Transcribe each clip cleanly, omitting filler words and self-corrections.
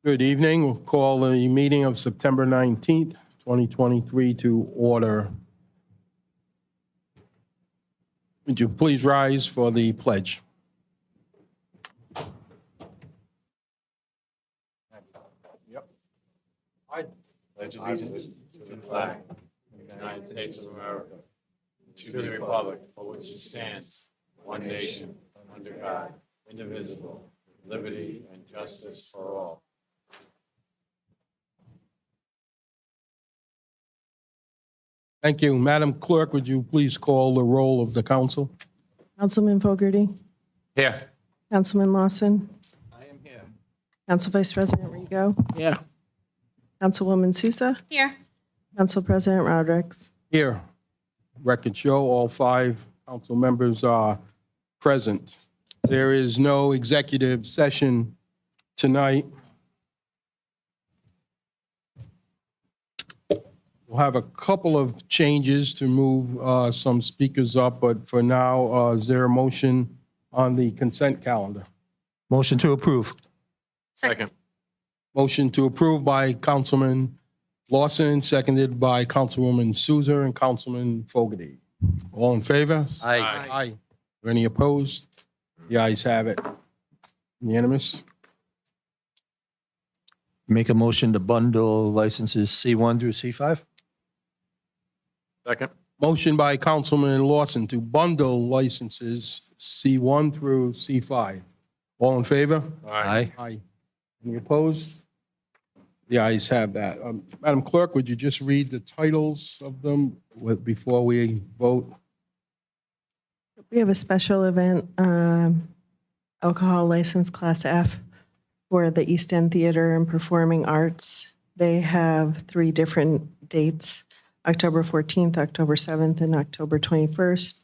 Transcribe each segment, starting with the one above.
Good evening. We'll call the meeting of September 19th, 2023 to order. Would you please rise for the pledge? Yep. I Pledge allegiance to the flag of the United States of America, to the republic for which it stands, one nation, under God, indivisible, with liberty and justice for all. Thank you. Madam Clerk, would you please call the roll of the council? Councilman Fogarty, Here. Councilman Lawson, I am here. Council Vice President Rigo, Yeah. Councilwoman Sousa, Here. Council President Rodrick. Here. Record show all 5 council members are present. There is no executive session tonight. We'll have a couple of changes to move some speakers up, but for now, is there a motion on the consent calendar? Motion to approve. Second. Motion to approve by Councilman Lawson, seconded by Councilwoman Souza and Councilman Fogarty. All in favor? Aye. Aye. Any opposed? The ayes have it. Unanimous? Make a motion to bundle licenses C1 through C5. Second. Motion by Councilman Lawson to bundle licenses C1 through C5. All in favor? Aye. Aye. Any opposed? The ayes have that. Madam Clerk, would you just read the titles of them before we vote? We have a special event, alcohol license Class F for the East End Theater and Performing Arts. They have 3 different dates, October 14th, October 7th, and October 21st.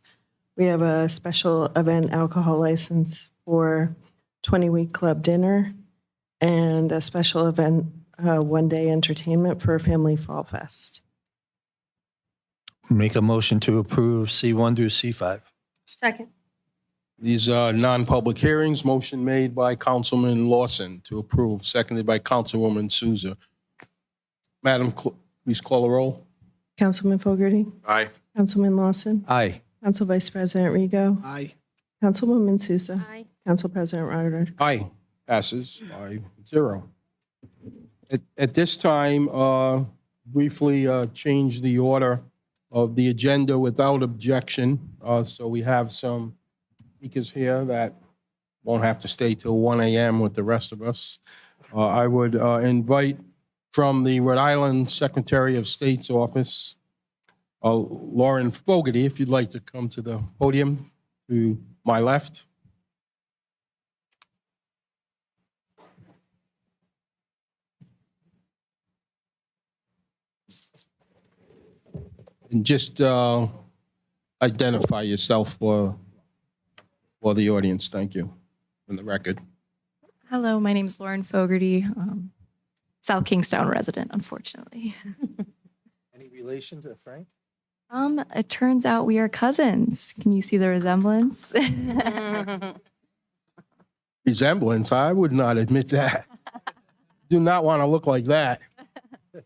We have a special event alcohol license for 20-week club dinner and a special event one-day entertainment for Family Fall Fest. Make a motion to approve C1 through C5. Second. These are non-public hearings. Motion made by Councilman Lawson to approve, seconded by Councilwoman Souza. Madam Clerk, please call the roll. Councilman Fogarty, Aye. Councilman Lawson, Aye. Council Vice President Rigo, Aye. Councilwoman Sousa, Aye. Council President Rodrick. Aye. Passes 5-0. At this time, briefly change the order of the agenda without objection. So we have some speakers here that won't have to stay till 1 a.m. with the rest of us. I would invite from the Rhode Island Secretary of State's office, Lauren Fogarty, if you'd like to come to the podium to my left. And just identify yourself for the audience. Thank you. In the record. Hello, my name is Lauren Fogarty, South Kingstown resident, unfortunately. Any relation to Frank? It turns out we are cousins. Can you see the resemblance? Resemblance, I would not admit that. Do not want to look like that.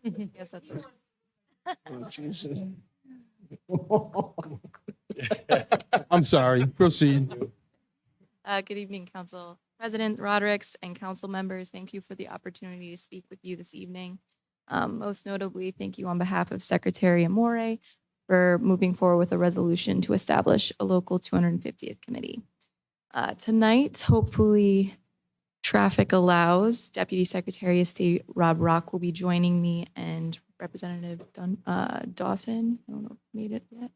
Yes, that's it. Oh, Jesus. I'm sorry. Proceed. Good evening, Council President Rodrick and council members. Thank you for the opportunity to speak with you this evening. Most notably, thank you on behalf of Secretary Amore for moving forward with a resolution to establish a local 250th committee. Tonight, hopefully, traffic allows. Deputy Secretary of State Rob Rock will be joining me and Representative Dawson. I don't know if we made it yet.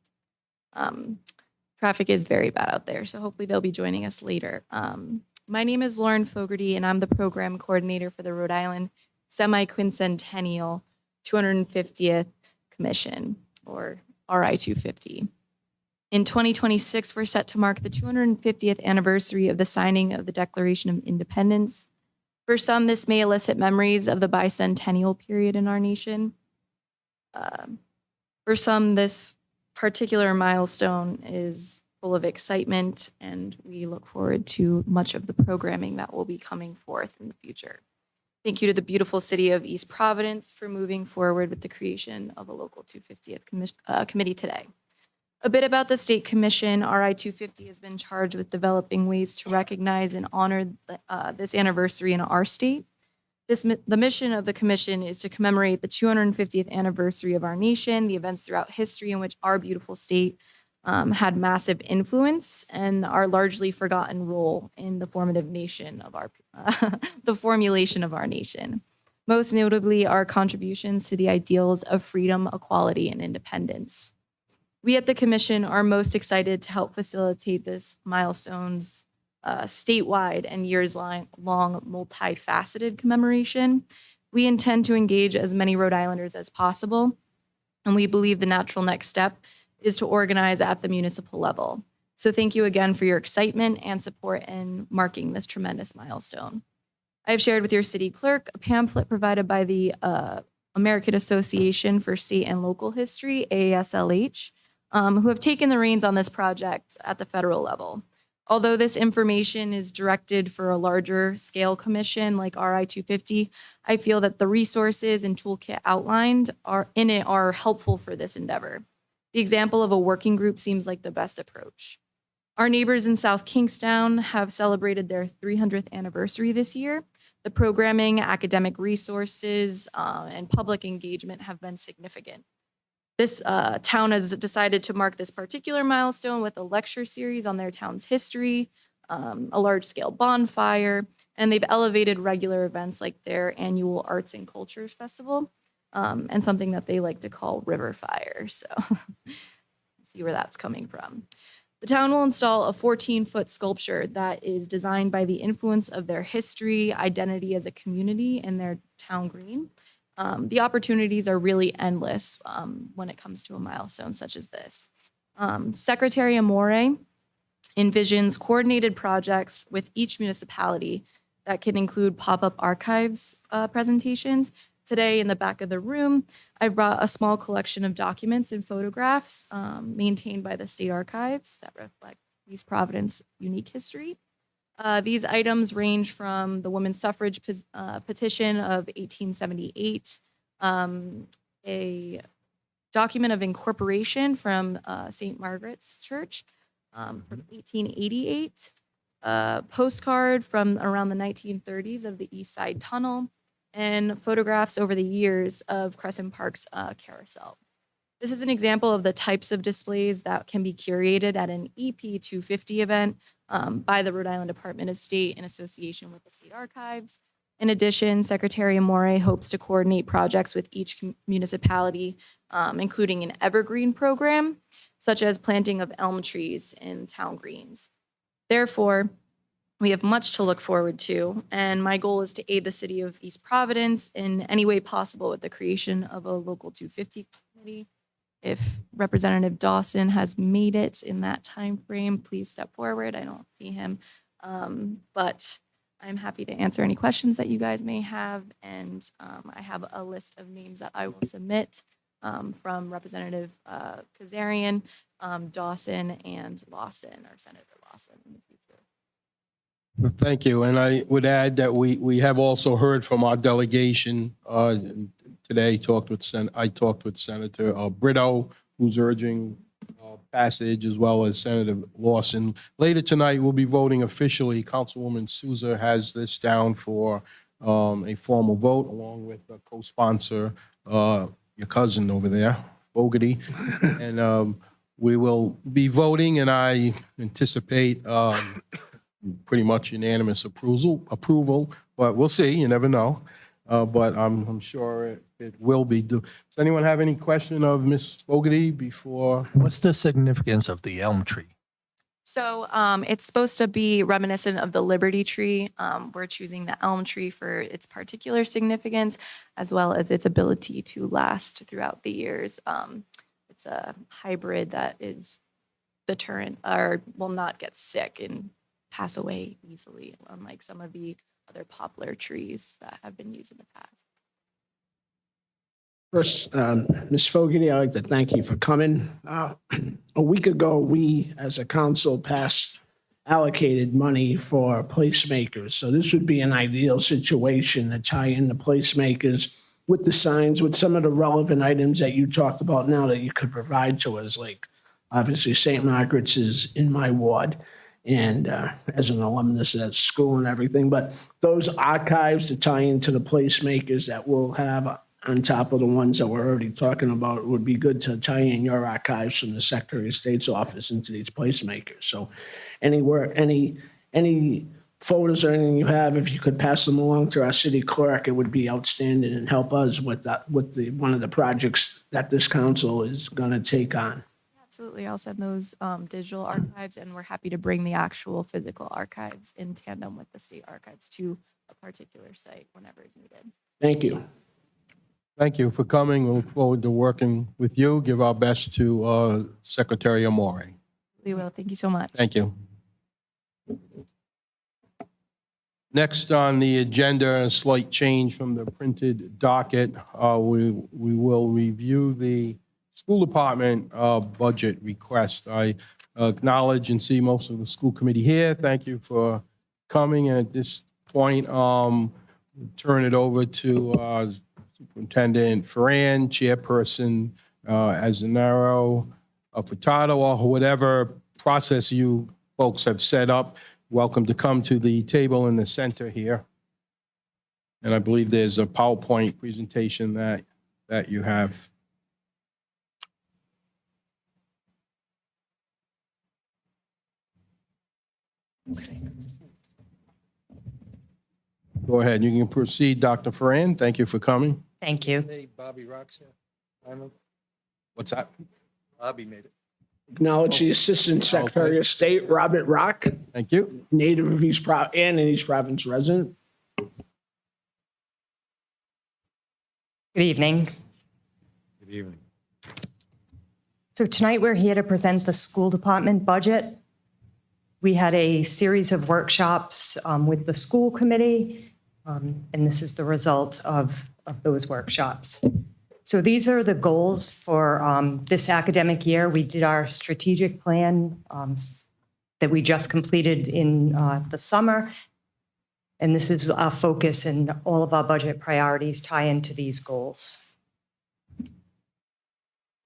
Traffic is very bad out there, so hopefully they'll be joining us later. My name is Lauren Fogarty, and I'm the program coordinator for the Rhode Island Semi-Quincentennial 250th Commission, or RI 250. In 2026, we're set to mark the 250th anniversary of the signing of the Declaration of Independence. For some, this may elicit memories of the bicentennial period in our nation. For some, this particular milestone is full of excitement, and we look forward to much of the programming that will be coming forth in the future. Thank you to the beautiful city of East Providence for moving forward with the creation of a local 250th committee today. A bit about the State Commission. RI 250 has been charged with developing ways to recognize and honor this anniversary in our state. The mission of the commission is to commemorate the 250th anniversary of our nation, the events throughout history in which our beautiful state had massive influence, and our largely forgotten role in the formulation of our nation. Most notably, our contributions to the ideals of freedom, equality, and independence. We at the commission are most excited to help facilitate this milestones statewide and years-long multifaceted commemoration. We intend to engage as many Rhode Islanders as possible, and we believe the natural next step is to organize at the municipal level. So thank you again for your excitement and support in marking this tremendous milestone. I have shared with your city clerk a pamphlet provided by the American Association for State and Local History, AASLH, who have taken the reins on this project at the federal level. Although this information is directed for a larger scale commission like RI 250, I feel that the resources and toolkit outlined are helpful for this endeavor. The example of a working group seems like the best approach. Our neighbors in South Kingstown have celebrated their 300th anniversary this year. The programming, academic resources, and public engagement have been significant. This town has decided to mark this particular milestone with a lecture series on their town's history, a large-scale bonfire, and they've elevated regular events like their annual Arts and Cultures Festival, and something that they like to call River Fire. So see where that's coming from. The town will install a 14-foot sculpture that is designed by the influence of their history, identity as a community, and their town green. The opportunities are really endless when it comes to a milestone such as this. Secretary Amore envisions coordinated projects with each municipality that can include pop-up archives presentations. Today, in the back of the room, I brought a small collection of documents and photographs maintained by the state archives that reflect East Providence unique history. These items range from the women's suffrage petition of 1878, a document of incorporation from St. Margaret's Church from 1888, a postcard from around the 1930s of the East Side Tunnel, and photographs over the years of Crescent Park's carousel. This is an example of the types of displays that can be curated at an EP 250 event by the Rhode Island Department of State in association with the State Archives. In addition, Secretary Amore hopes to coordinate projects with each municipality, including an evergreen program, such as planting of elm trees in town greens. Therefore, we have much to look forward to, and my goal is to aid the city of East Providence in any way possible with the creation of a local 250 committee. If Representative Dawson has made it in that time frame, please step forward. I don't see him, but I'm happy to answer any questions that you guys may have, and I have a list of names that I will submit from Representative Kazarian, Dawson, and Lawson, or Senator Lawson in the future. Thank you. And I would add that we have also heard from our delegation today. I talked with Senator Brito, who's urging passage, as well as Senator Lawson. Later tonight, we'll be voting officially. Councilwoman Souza has this down for a formal vote, along with a co-sponsor, your cousin over there, Fogarty. And we will be voting, and I anticipate pretty much unanimous approval, but we'll see. You never know. But I'm sure it will be. Does anyone have any question of Ms. Fogarty before? What's the significance of the elm tree? So it's supposed to be reminiscent of the Liberty Tree. We're choosing the elm tree for its particular significance, as well as its ability to last throughout the years. It's a hybrid that is deterrent, or will not get sick and pass away easily, unlike some of the other poplar trees that have been used in the past. First, Ms. Fogarty, I'd like to thank you for coming. A week ago, we, as a council, passed allocated money for placemakers. So this would be an ideal situation to tie in the placemakers with the signs, with some of the relevant items that you talked about now that you could provide to us, like obviously St. Margaret's is in my ward, and as an alumnus at school and everything, but those archives to tie into the placemakers that we'll have on top of the ones that we're already talking about, it would be good to tie in your archives from the Secretary of State's office into these placemakers. So anywhere, any photos or anything you have, if you could pass them along to our city clerk, it would be outstanding and help us with that, with one of the projects that this council is going to take on. Absolutely. I'll send those digital archives, and we're happy to bring the actual physical archives in tandem with the state archives to a particular site whenever it's needed. Thank you. Thank you for coming. We look forward to working with you. Give our best to Secretary Amore. We will. Thank you so much. Thank you. Next on the agenda, a slight change from the printed docket. We will review the school department budget request. I acknowledge and see most of the school committee here. Thank you for coming. At this point, turn it over to Superintendent Ferran, Chairperson Azanaro, Furtado, or whatever process you folks have set up. Welcome to come to the table in the center here. And I believe there's a PowerPoint presentation that you have. Go ahead. You can proceed, Dr. Ferran. Thank you for coming. Thank you. Hey, Bobby Rocks here. Arnold. What's that? Bobby made it. Acknowledge the Assistant Secretary of State, Robert Rock, Thank you. native of East Providence and an East Providence resident. Good evening. Good evening. So tonight we're here to present the school department budget. We had a series of workshops with the school committee, and this is the result of those workshops. So these are the goals for this academic year. We did our strategic plan that we just completed in the summer. And this is our focus, and all of our budget priorities tie into these goals.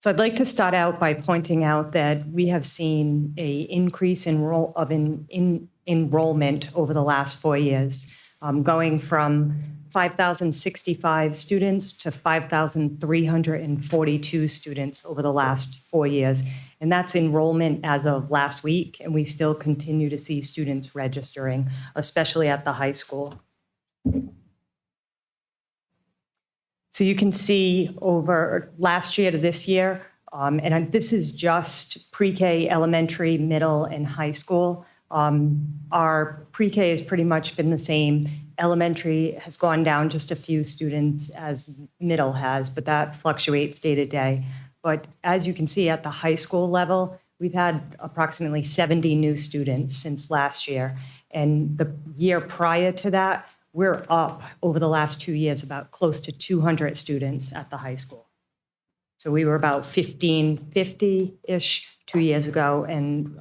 So I'd like to start out by pointing out that we have seen an increase in enrollment over the last 4 years, going from 5,065 students to 5,342 students over the last 4 years. And that's enrollment as of last week, and we still continue to see students registering, especially at the high school. So you can see over last year to this year, and this is just pre-K, elementary, middle, and high school. Our pre-K has pretty much been the same. Elementary has gone down just a few students as middle has, but that fluctuates day to day. But as you can see at the high school level, we've had approximately 70 new students since last year. And the year prior to that, we're up over the last 2 years about close to 200 students at the high school. So we were about 1,550-ish 2 years ago. And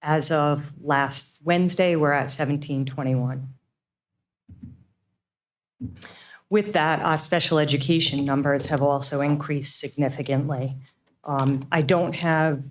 as of last Wednesday, we're at 1,721. With that, our special education numbers have also increased significantly. I don't have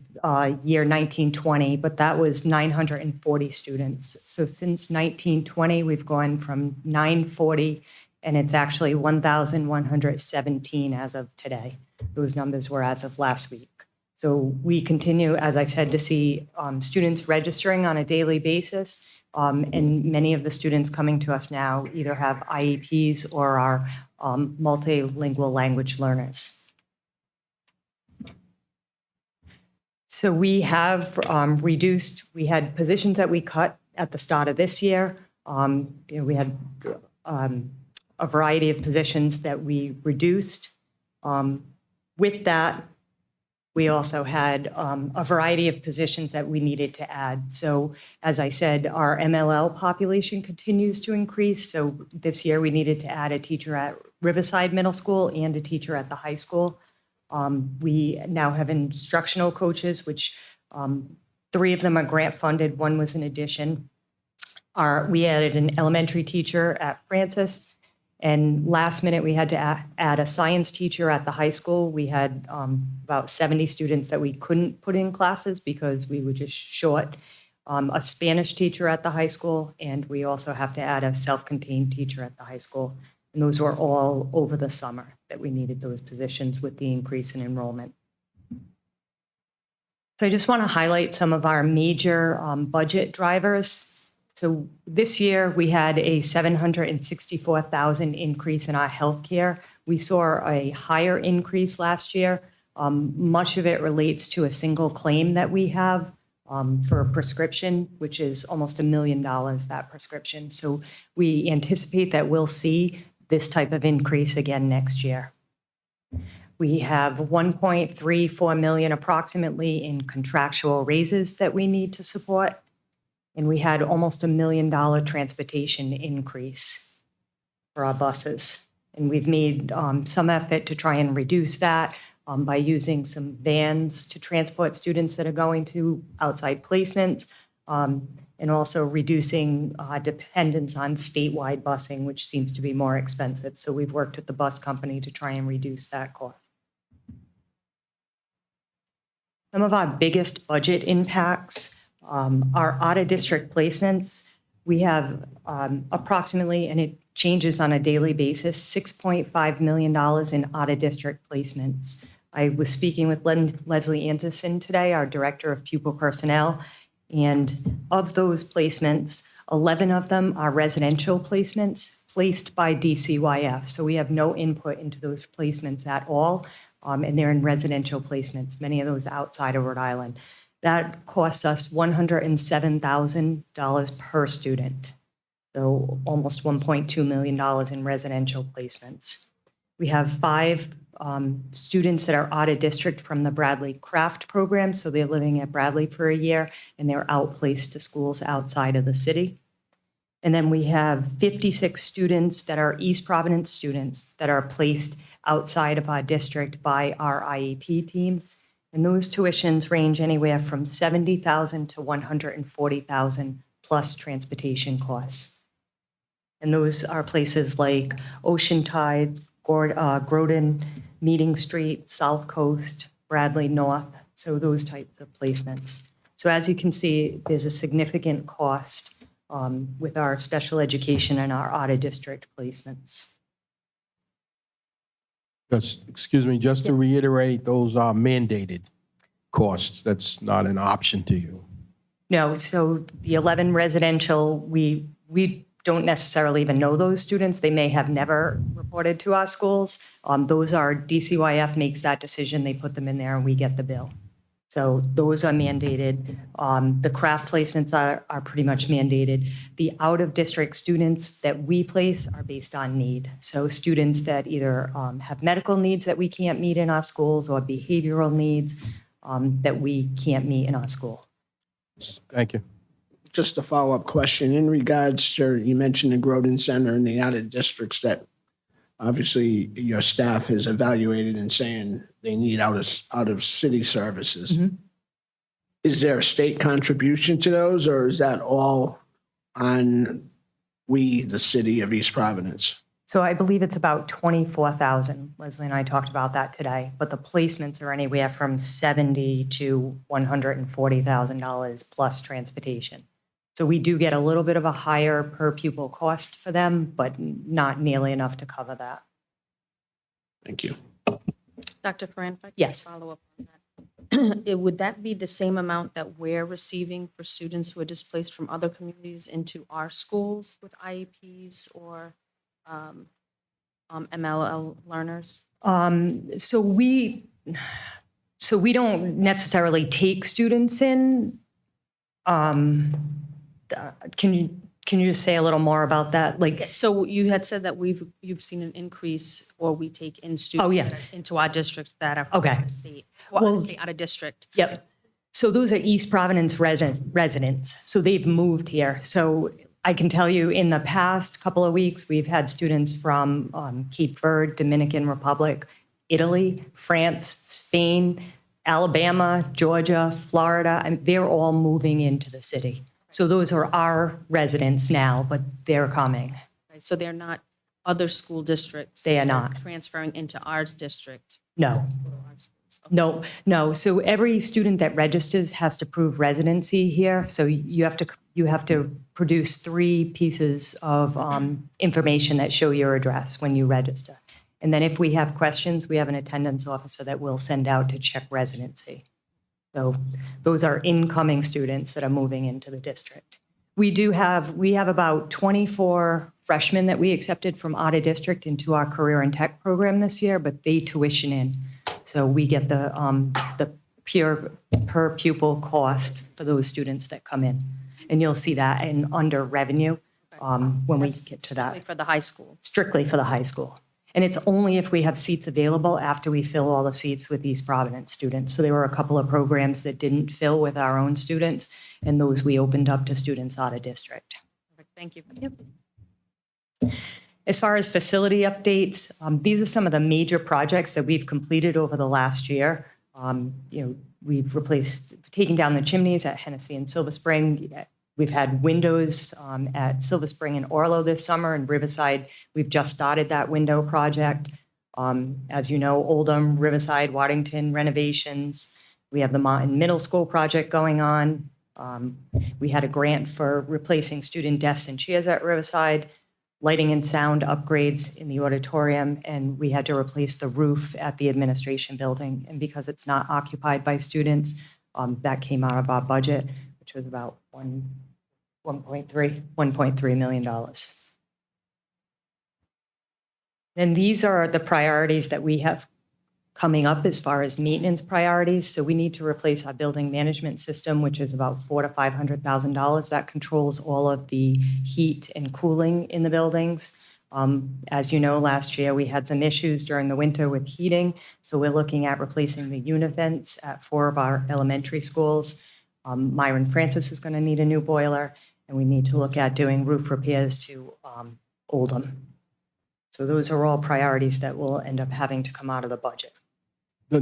year 1920, but that was 940 students. So since 1920, we've gone from 940, and it's actually 1,117 as of today. Those numbers were as of last week. So we continue, as I said, to see students registering on a daily basis. And many of the students coming to us now either have IEPs or are multilingual language learners. So we have reduced, we had positions that we cut at the start of this year. We had a variety of positions that we reduced. With that, We also had a variety of positions that we needed to add. So as I said, our MLL population continues to increase. So this year we needed to add a teacher at Riverside Middle School and a teacher at the high school. We now have instructional coaches, which 3 of them are grant funded. 1 was an addition. We added an elementary teacher at Francis. And last minute, we had to add a science teacher at the high school. We had about 70 students that we couldn't put in classes because we were just short. A Spanish teacher at the high school, and we also have to add a self-contained teacher at the high school. And those were all over the summer that we needed those positions with the increase in enrollment. So I just want to highlight some of our major budget drivers. So this year, we had a $764,000 increase in our healthcare. We saw a higher increase last year. Much of it relates to a single claim that we have for a prescription, which is almost $1 million, that prescription. So we anticipate that we'll see this type of increase again next year. We have $1.34 million approximately in contractual raises that we need to support. And we had almost $1 million transportation increase for our buses. And we've made some effort to try and reduce that by using some vans to transport students that are going to outside placements, and also reducing dependence on statewide busing, which seems to be more expensive. So we've worked with the bus company to try and reduce that cost. Some of our biggest budget impacts are out-of-district placements. We have approximately, and it changes on a daily basis, $6.5 million in out-of-district placements. I was speaking with Leslie Anderson today, our Director of Pupil Personnel, and of those placements, 11 of them are residential placements placed by DCYF. So we have no input into those placements at all, and they're in residential placements, many of those outside of Rhode Island. That costs us $107,000 per student, so almost $1.2 million in residential placements. We have 5 students that are out of district from the Bradley Craft program, so they're living at Bradley for a year, and they're outplaced to schools outside of the city. And then we have 56 students that are East Providence students that are placed outside of our district by our IEP teams. And those tuitions range anywhere from $70,000 to $140,000 plus transportation costs. And those are places like Oceantide, Groton, Meeting Street, South Coast, Bradley North, so those types of placements. So as you can see, there's a significant cost with our special education and our out-of-district placements. Excuse me, just to reiterate, those are mandated costs. That's not an option to you. No, so the 11 residential, we don't necessarily even know those students. They may have never reported to our schools. Those are, DCYF makes that decision. They put them in there and we get the bill. So those are mandated. The craft placements are pretty much mandated. The out-of-district students that we place are based on need. So students that either have medical needs that we can't meet in our schools or behavioral needs that we can't meet in our school. Thank you. Just a follow-up question in regards to, you mentioned the Groton Center and the out-of-districts that obviously your staff has evaluated and saying they need out-of-city services. Mm-hmm. Is there a state contribution to those, or is that all on the city of East Providence? So I believe it's about 24,000. Leslie and I talked about that today, but the placements are anywhere from $70,000 to $140,000 plus transportation. So we do get a little bit of a higher per pupil cost for them, but not nearly enough to cover that. Thank you. Dr. Ferrand, if I could Yes. follow up on that. Would that be the same amount that we're receiving for students who are displaced from other communities into our schools with IEPs or MLL learners? So we don't necessarily take students in. Can Can you just say a little more about that? Like, So you had said that you've seen an increase, or we take in students Oh, yeah. that are into our district that are from Okay. out of state, well, out of state, out of district. yep. So those are East Providence residents. So they've moved here. So I can tell you in the past couple of weeks, we've had students from Cape Verde, Dominican Republic, Italy, France, Spain, Alabama, Georgia, Florida, and they're all moving into the city. So those are our residents now, but they're coming. Right? So they're not other school districts. They are that not. transferring into our district. No. No. So every student that registers has to prove residency here. So you have to produce 3 pieces of information that show your address when you register. And then if we have questions, we have an attendance officer that we'll send out to check residency. So those are incoming students that are moving into the district. We have about 24 freshmen that we accepted from out of district into our career and tech program this year, but they tuition in. So we get the pure per pupil cost for those students that come in. And you'll see that in under revenue when we get to that. Strictly for the high school. Strictly for the high school. And it's only if we have seats available after we fill all the seats with East Providence students. So there were a couple of programs that didn't fill with our own students, and those we opened up to students out of district. Perfect. Thank you. As far as facility updates, these are some of the major projects that we've completed over the last year. We've taken down the chimneys at Hennessy and Silver Spring. We've had windows at Silver Spring and Orlo this summer, and Riverside, we've just started that window project. As you know, Oldham, Riverside, Waddington renovations. We have the Martin Middle School project going on. We had a grant for replacing student desks and chairs at Riverside, lighting and sound upgrades in the auditorium, and we had to replace the roof at the administration building. And because it's not occupied by students, that came out of our budget, which was about $1.3 million. And these are the priorities that we have coming up as far as maintenance priorities. So we need to replace our building management system, which is about $400,000 to $500,000. That controls all of the heat and cooling in the buildings. As you know, last year we had some issues during the winter with heating. So we're looking at replacing the unit vents at 4 of our elementary schools. Myron Francis is going to need a new boiler, and we need to look at doing roof repairs to Oldham. So those are all priorities that will end up having to come out of the budget.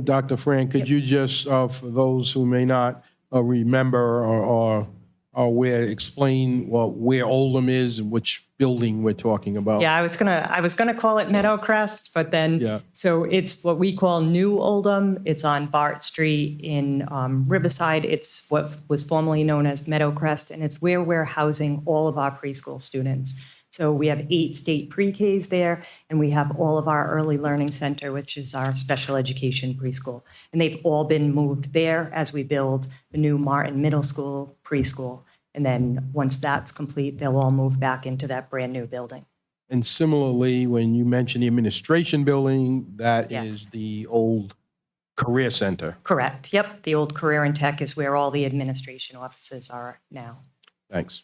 Dr. Fran, could you just, for those who may not remember or aware, explain where Oldham is and which building we're talking about? Yeah, I was gonna call it Meadowcrest, but then Yeah. so it's what we call New Oldham. It's on Bart Street in Riverside. It's what was formerly known as Meadowcrest, and it's where we're housing all of our preschool students. So we have 8 state pre-Ks there, and we have all of our early learning center, which is our special education preschool. And they've all been moved there as we build the new Martin Middle School preschool. And then once that's complete, they'll all move back into that brand new building. And similarly, when you mention the administration building, that Yes. is the old career center. Correct. Yep. The old career and tech is where all the administration offices are now. Thanks.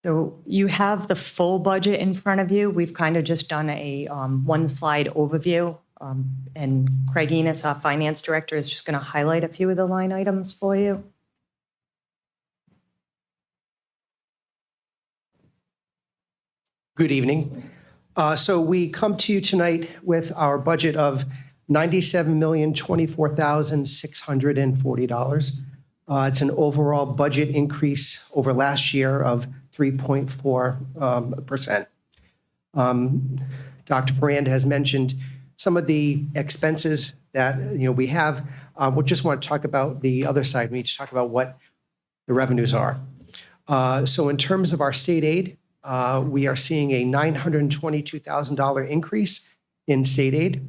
So you have the full budget in front of you. We've kind of just done a one-slide overview. And Craig Enos, our finance director, is just going to highlight a few of the line items for you. Good evening. So we come to you tonight with our budget of $97,024,640. It's an overall budget increase over last year of 3.4%. Dr. Ferrand has mentioned some of the expenses that we have. We just want to talk about the other side. We need to talk about what the revenues are. So in terms of our state aid, we are seeing a $922,000 increase in state aid.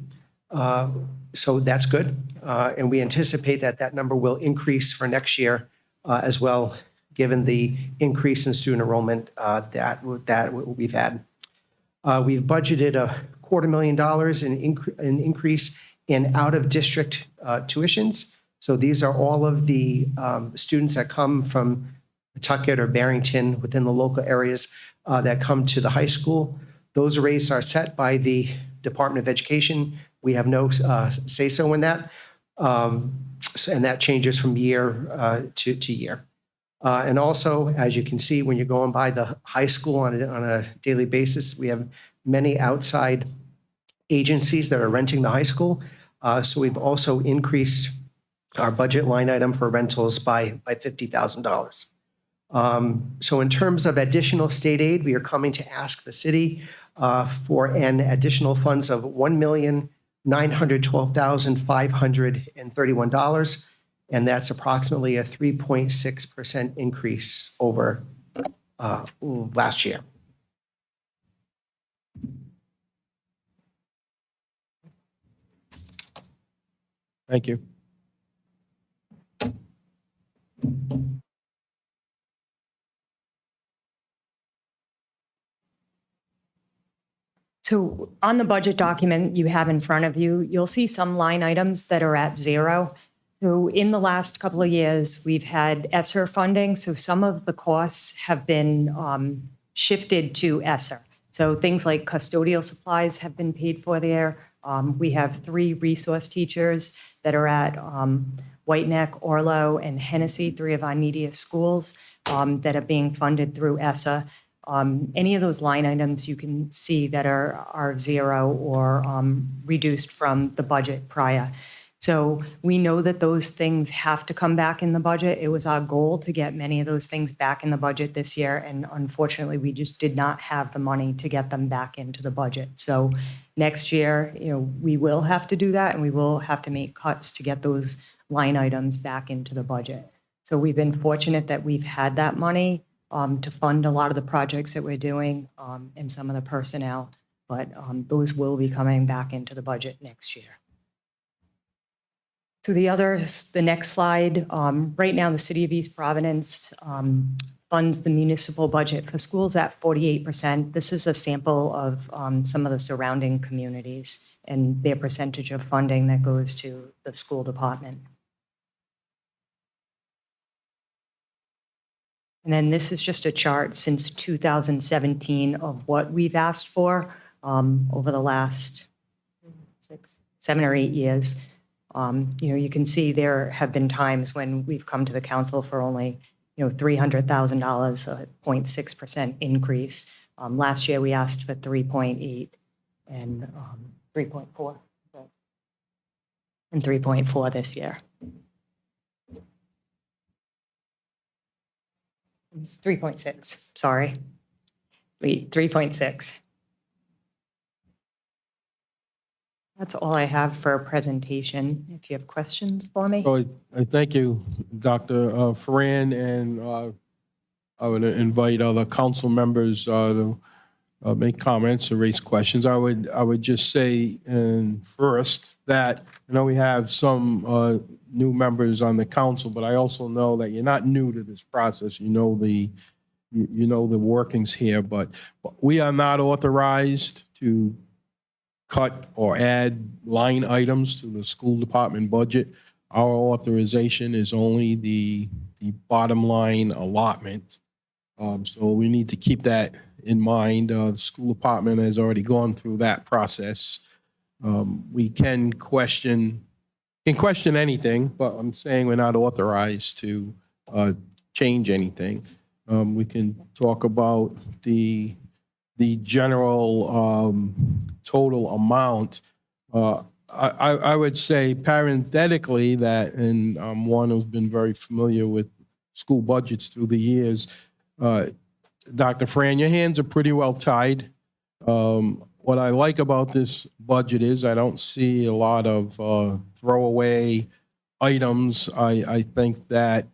So that's good. And we anticipate that number will increase for next year as well, given the increase in student enrollment that we've had. We've budgeted $250,000 in increase in out-of-district tuitions. So these are all of the students that come from Pawtucket or Barrington within the local areas that come to the high school. Those rates are set by the Department of Education. We have no say-so in that. And that changes from year to year. And also, as you can see, when you're going by the high school on a daily basis, we have many outside agencies that are renting the high school. So we've also increased our budget line item for rentals by $50,000. So in terms of additional state aid, we are coming to ask the city for an additional funds of $1,912,531, and that's approximately a 3.6% increase over last year. Thank you. So on the budget document you have in front of you, you'll see some line items that are at zero. So in the last couple of years, we've had ESSER funding. So some of the costs have been shifted to ESSER. So things like custodial supplies have been paid for there. We have 3 resource teachers that are at White Neck, Orlo, and Hennessy, 3 of our neediest schools that are being funded through ESSA. Any of those line items you can see that are zero or reduced from the budget prior. So we know that those things have to come back in the budget. It was our goal to get many of those things back in the budget this year, and unfortunately, we just did not have the money to get them back into the budget. So next year, we will have to do that, and we will have to make cuts to get those line items back into the budget. So we've been fortunate that we've had that money to fund a lot of the projects that we're doing and some of the personnel, but those will be coming back into the budget next year. So the next slide, right now the City of East Providence funds the municipal budget for schools at 48%. This is a sample of some of the surrounding communities and their percentage of funding that goes to the school department. And then this is just a chart since 2017 of what we've asked for over the last 7 or 8 years. You can see there have been times when we've come to the council for only, $300,000, a 0.6% increase. Last year we asked for 3.8 and 3.4, and 3.4 this year. It's 3.6, sorry. 3.6. That's all I have for a presentation. If you have questions for me. So I thank you, Dr. Ferran, and I would invite other council members to make comments or raise questions. I would just say first that I know we have some new members on the council, but I also know that you're not new to this process. You know the workings here, but we are not authorized to cut or add line items to the school department budget. Our authorization is only the bottom line allotment. So we need to keep that in mind. The school department has already gone through that process. We can question anything, but I'm saying we're not authorized to change anything. We can talk about the general total amount. I would say parenthetically that, and I'm one who's been very familiar with school budgets through the years, Dr. Fran, your hands are pretty well tied. What I like about this budget is I don't see a lot of throwaway items. I think that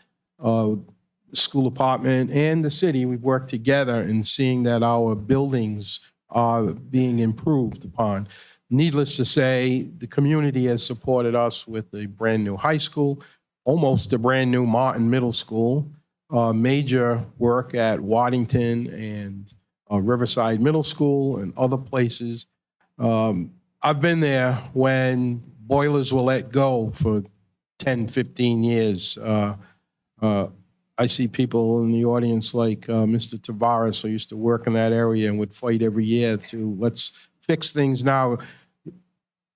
school department and the city, we've worked together in seeing that our buildings are being improved upon. Needless to say, the community has supported us with a brand new high school, almost a brand new Martin Middle School, major work at Waddington and Riverside Middle School and other places. I've been there when boilers were let go for 10, 15 years. I see people in the audience like Mr. Tavares, who used to work in that area and would fight every year to let's fix things now.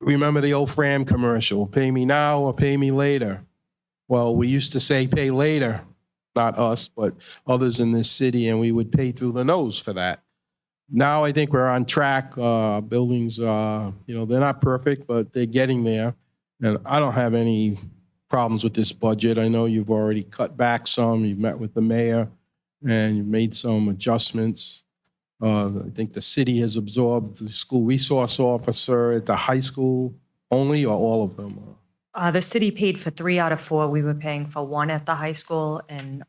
Remember the old Fram commercial, pay me now or pay me later. Well, we used to say pay later, not us, but others in this city, and we would pay through the nose for that. Now I think we're on track. Buildings, they're not perfect, but they're getting there. And I don't have any problems with this budget. I know you've already cut back some. You've met with the mayor and you've made some adjustments. I think the city has absorbed the school resource officer at the high school only, or all of them? The city paid for 3 out of 4. We were paying for 1 at the high school. And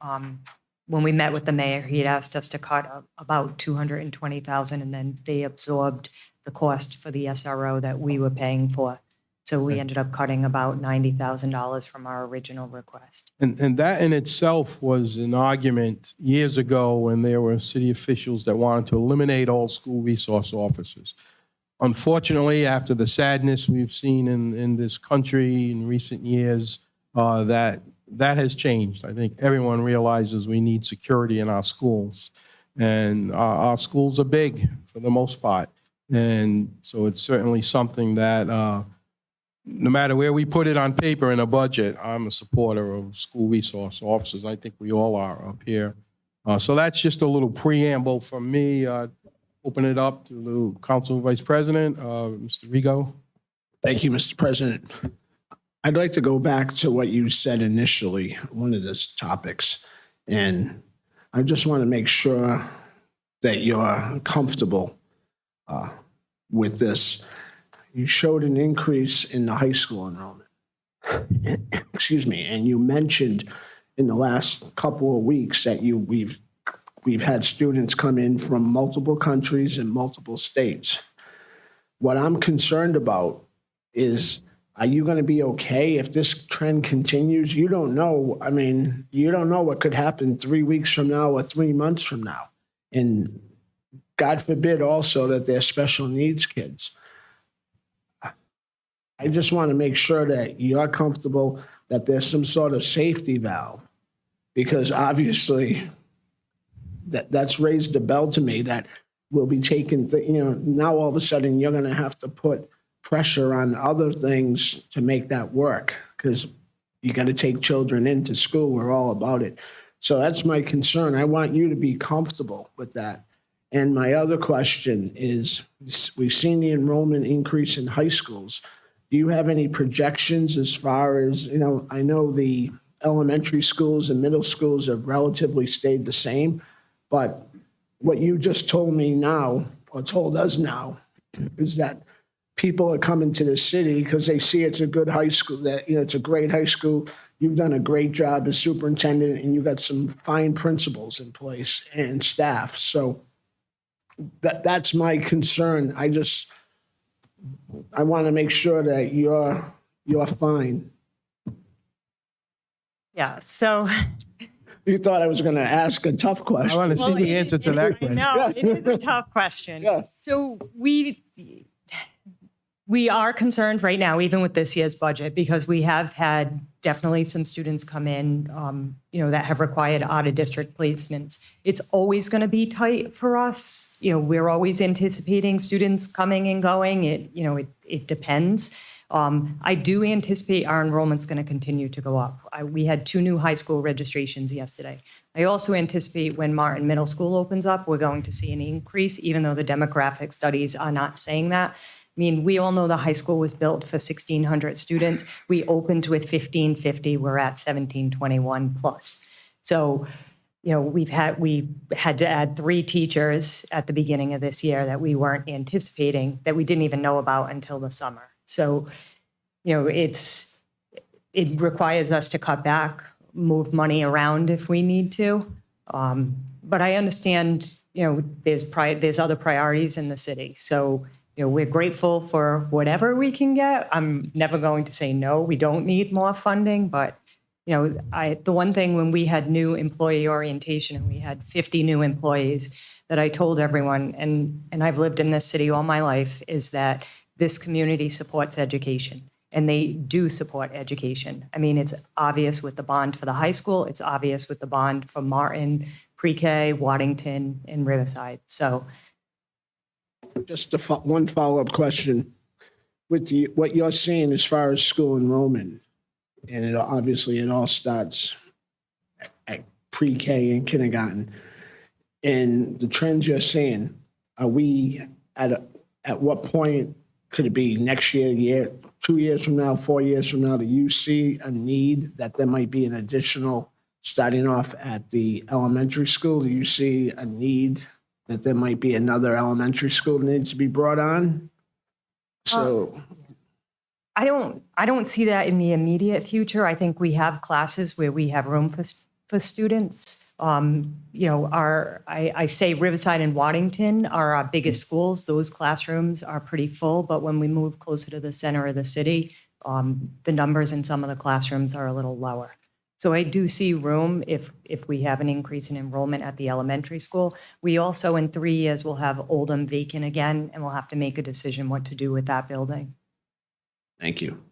when we met with the mayor, he had asked us to cut about $220,000, and then they absorbed the cost for the SRO that we were paying for. So we ended up cutting about $90,000 from our original request. And that in itself was an argument years ago when there were city officials that wanted to eliminate all school resource officers. Unfortunately, after the sadness we've seen in this country in recent years, that has changed. I think everyone realizes we need security in our schools. And our schools are big for the most part. And so it's certainly something that no matter where we put it on paper in a budget, I'm a supporter of school resource officers. I think we all are up here. So that's just a little preamble from me. Open it up to the Council Vice President, Mr. Rigo. Thank you, Mr. President. I'd like to go back to what you said initially, one of those topics. And I just want to make sure that you're comfortable with this. You showed an increase in the high school enrollment. Excuse me. And you mentioned in the last couple of weeks that we've had students come in from multiple countries and multiple states. What I'm concerned about is, are you going to be okay if this trend continues? You don't know. I mean, you don't know what could happen 3 weeks from now or 3 months from now. And God forbid also that they're special needs kids. I just want to make sure that you're comfortable that there's some sort of safety valve, because obviously that's raised a bell to me that we'll be taking, now all of a sudden you're going to have to put pressure on other things to make that work, because you got to take children into school. We're all about it. So that's my concern. I want you to be comfortable with that. And my other question is, we've seen the enrollment increase in high schools. Do you have any projections as far as, I know the elementary schools and middle schools have relatively stayed the same, but what you just told me now, or told us now, is that people are coming to the city because they see it's a good high school, that, it's a great high school. You've done a great job as superintendent, and you've got some fine principals in place and staff. So that's my concern. I want to make sure that you're fine. Yeah, so. You thought I was going to ask a tough I question. want to see the answer to that question. No, it is a tough question. Yeah. So we are concerned right now, even with this year's budget, because we have had definitely some students come in, that have required out-of-district placements. It's always going to be tight for us. We're always anticipating students coming and going. It depends. I do anticipate our enrollment's going to continue to go up. We had 2 new high school registrations yesterday. I also anticipate when Martin Middle School opens up, we're going to see an increase, even though the demographic studies are not saying that. I mean, we all know the high school was built for 1,600 students. We opened with 1,550. We're at 1,721 plus. So, we had to add 3 teachers at the beginning of this year that we weren't anticipating, that we didn't even know about until the summer. So, it requires us to cut back, move money around if we need to. But I understand, there's other priorities in the city. So, we're grateful for whatever we can get. I'm never going to say no, we don't need more funding. But, the one thing when we had new employee orientation and we had 50 new employees that I told everyone, and I've lived in this city all my life, is that this community supports education. and they do support education. I mean, it's obvious with the bond for the high school. It's obvious with the bond for Martin, Pre-K, Waddington, and Riverside. So Just one follow-up question. With what you're seeing as far as school enrollment, and obviously it all starts at pre-K and kindergarten, and the trends you're seeing, are we at what point could it be next year, 2 years from now, 4 years from now? Do you see a need that there might be an additional, starting off at the elementary school? Do you see a need that there might be another elementary school that needs to be brought on? So, I don't see that in the immediate future. I think we have classes where we have room for students. I say Riverside and Waddington are our biggest schools. Those classrooms are pretty full, but when we move closer to the center of the city, the numbers in some of the classrooms are a little lower. So I do see room if we have an increase in enrollment at the elementary school. We also, in 3 years, will have Oldham vacant again, and we'll have to make a decision what to do with that building. thank you.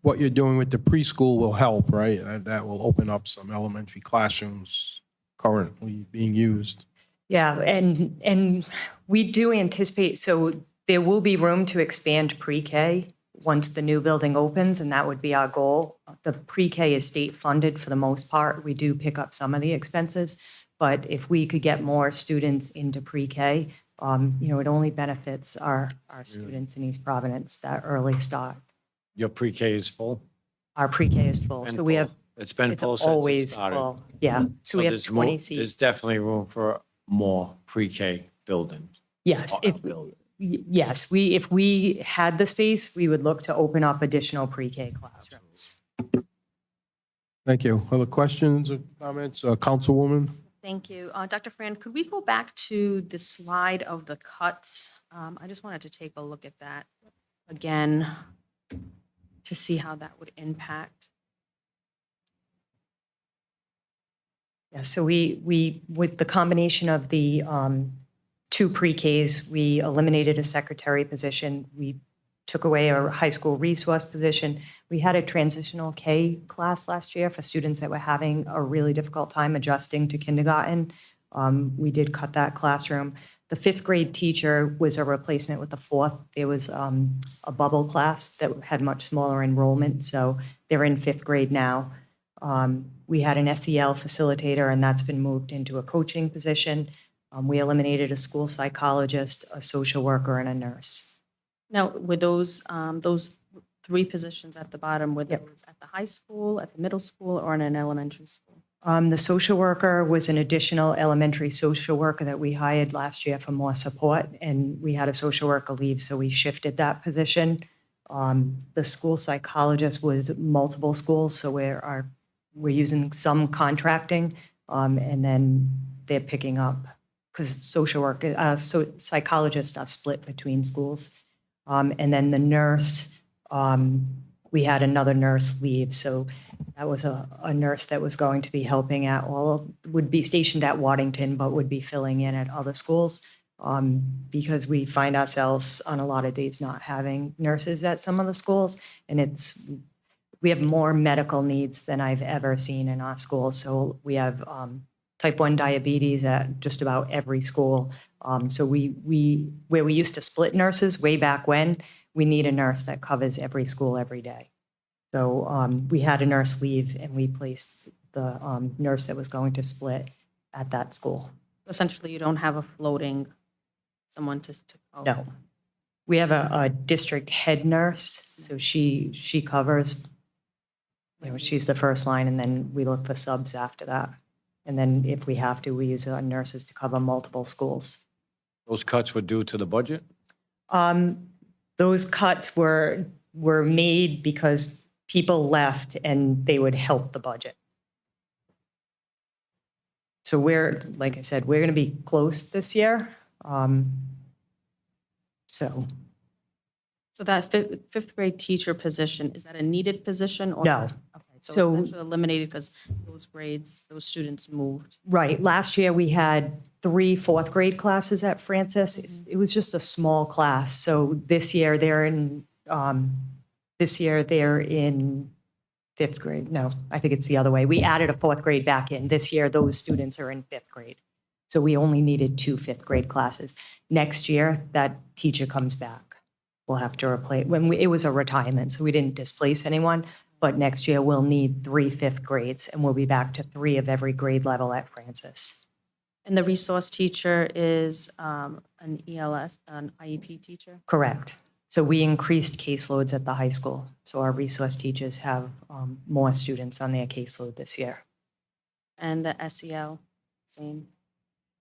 What you're doing with the preschool will help, right? That will open up some elementary classrooms currently being used. Yeah, and we do anticipate, so there will be room to expand pre-K once the new building opens, and that would be our goal. The pre-K is state funded for the most part. We do pick up some of the expenses, but if we could get more students into pre-K, it only benefits our students in East Providence, that early start. Your pre-K is full? Our pre-K is full, so we have, It's been it's full since it always started. full. Yeah, so we have there's 20 There's seats. definitely room for more pre-K buildings. Yes, if we had the space, we would look to open up additional pre-K classrooms. Thank you. Other questions or comments? Councilwoman? Thank you. Dr. Fran, could we go back to the slide of the cuts? I just wanted to take a look at that again to see how that would impact. Yeah, so we with the combination of the 2 pre-Ks, we eliminated a secretary position. We took away a high school resource position. We had a transitional K class last year for students that were having a really difficult time adjusting to kindergarten. We did cut that classroom. The 5th grade teacher was a replacement with the 4th. There was a bubble class that had much smaller enrollment, so they're in 5th grade now. We had an SEL facilitator, and that's been moved into a coaching position. We eliminated a school psychologist, a social worker, and a nurse. Now, were those 3 positions at the bottom, were Yep. those at the high school, at the middle school, or in an elementary school? The social worker was an additional elementary social worker that we hired last year for more support, and we had a social worker leave, so we shifted that position. The school psychologist was multiple schools, so we're using some contracting, and then they're picking up because psychologists are split between schools. And then the nurse, we had another nurse leave, so that was a nurse that was going to be helping would be stationed at Waddington, but would be filling in at other schools because we find ourselves on a lot of days not having nurses at some of the schools. And we have more medical needs than I've ever seen in our schools. So we have type 1 diabetes at just about every school. So where we used to split nurses way back when, we need a nurse that covers every school every day. So we had a nurse leave, and we placed the nurse that was going to split at that school. Essentially, you don't have a floating someone to cover. No. We have a district head nurse, so she covers, she's the first line, and then we look for subs after that. And then if we have to, we use our nurses to cover multiple schools. Those cuts were due to the budget? Those cuts were made because people left and they would help the budget. So like I said, we're going to be close this year. So that 5th grade teacher position, is that a needed position? Or No. Okay, So- so it's actually eliminated because those students moved. Right. Last year, we had 3 4th grade classes at Francis. It was just a small class. So this year, they're in This year, they're in fifth grade. No, I think it's the other way. We added a fourth grade back in. This year, those students are in fifth grade. So we only needed 2 fifth grade classes. Next year, that teacher comes back. We'll have to replace, it was a retirement, so we didn't displace anyone. But next year, we'll need 3 fifth grades, and we'll be back to 3 of every grade level at Francis. And the resource teacher is an ELS, an IEP teacher? Correct. So we increased caseloads at the high school. So our resource teachers have more students on their caseload this year. And the SEL, same?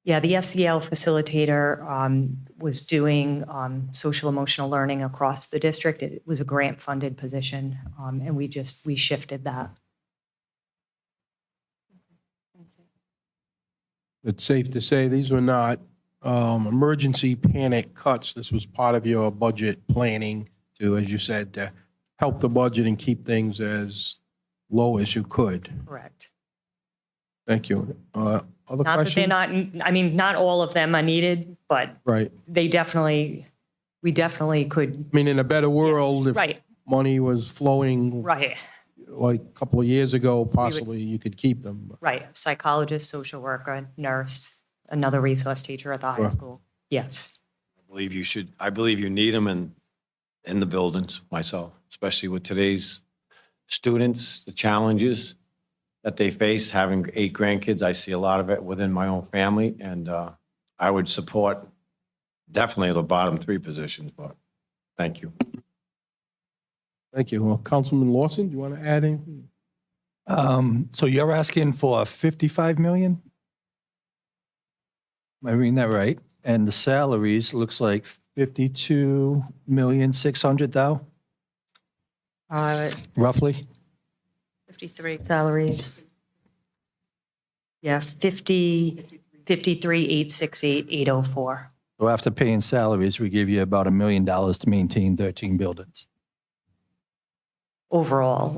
Yeah, the SEL facilitator was doing social emotional learning across the district. It was a grant-funded position, and we shifted that. It's safe to say these were not emergency panic cuts. This was part of your budget planning to, as you said, to help the budget and keep things as low as you could. Correct. Thank you. Other Not that they're questions? not, I mean, not all of them are needed, but Right. we definitely could, I mean, in a better world, if right, money was flowing right, like a couple of years ago, possibly you could keep them. right. Psychologist, social worker, nurse, another resource teacher at the high Sure. school. Yes. I believe you need them in the buildings myself, especially with today's students, the challenges that they face, having 8 grandkids. I see a lot of it within my own family, and I would support definitely the bottom 3 positions, but thank you. Thank you. Well, Councilman Lawson, do you want to add anything? So you're asking for 55 million? Am I reading that right? And the salaries looks like 52,600,000, roughly? 53. Salaries. Yeah, 53,868,804. So after paying salaries, we give you about $1 million to maintain 13 buildings. Overall,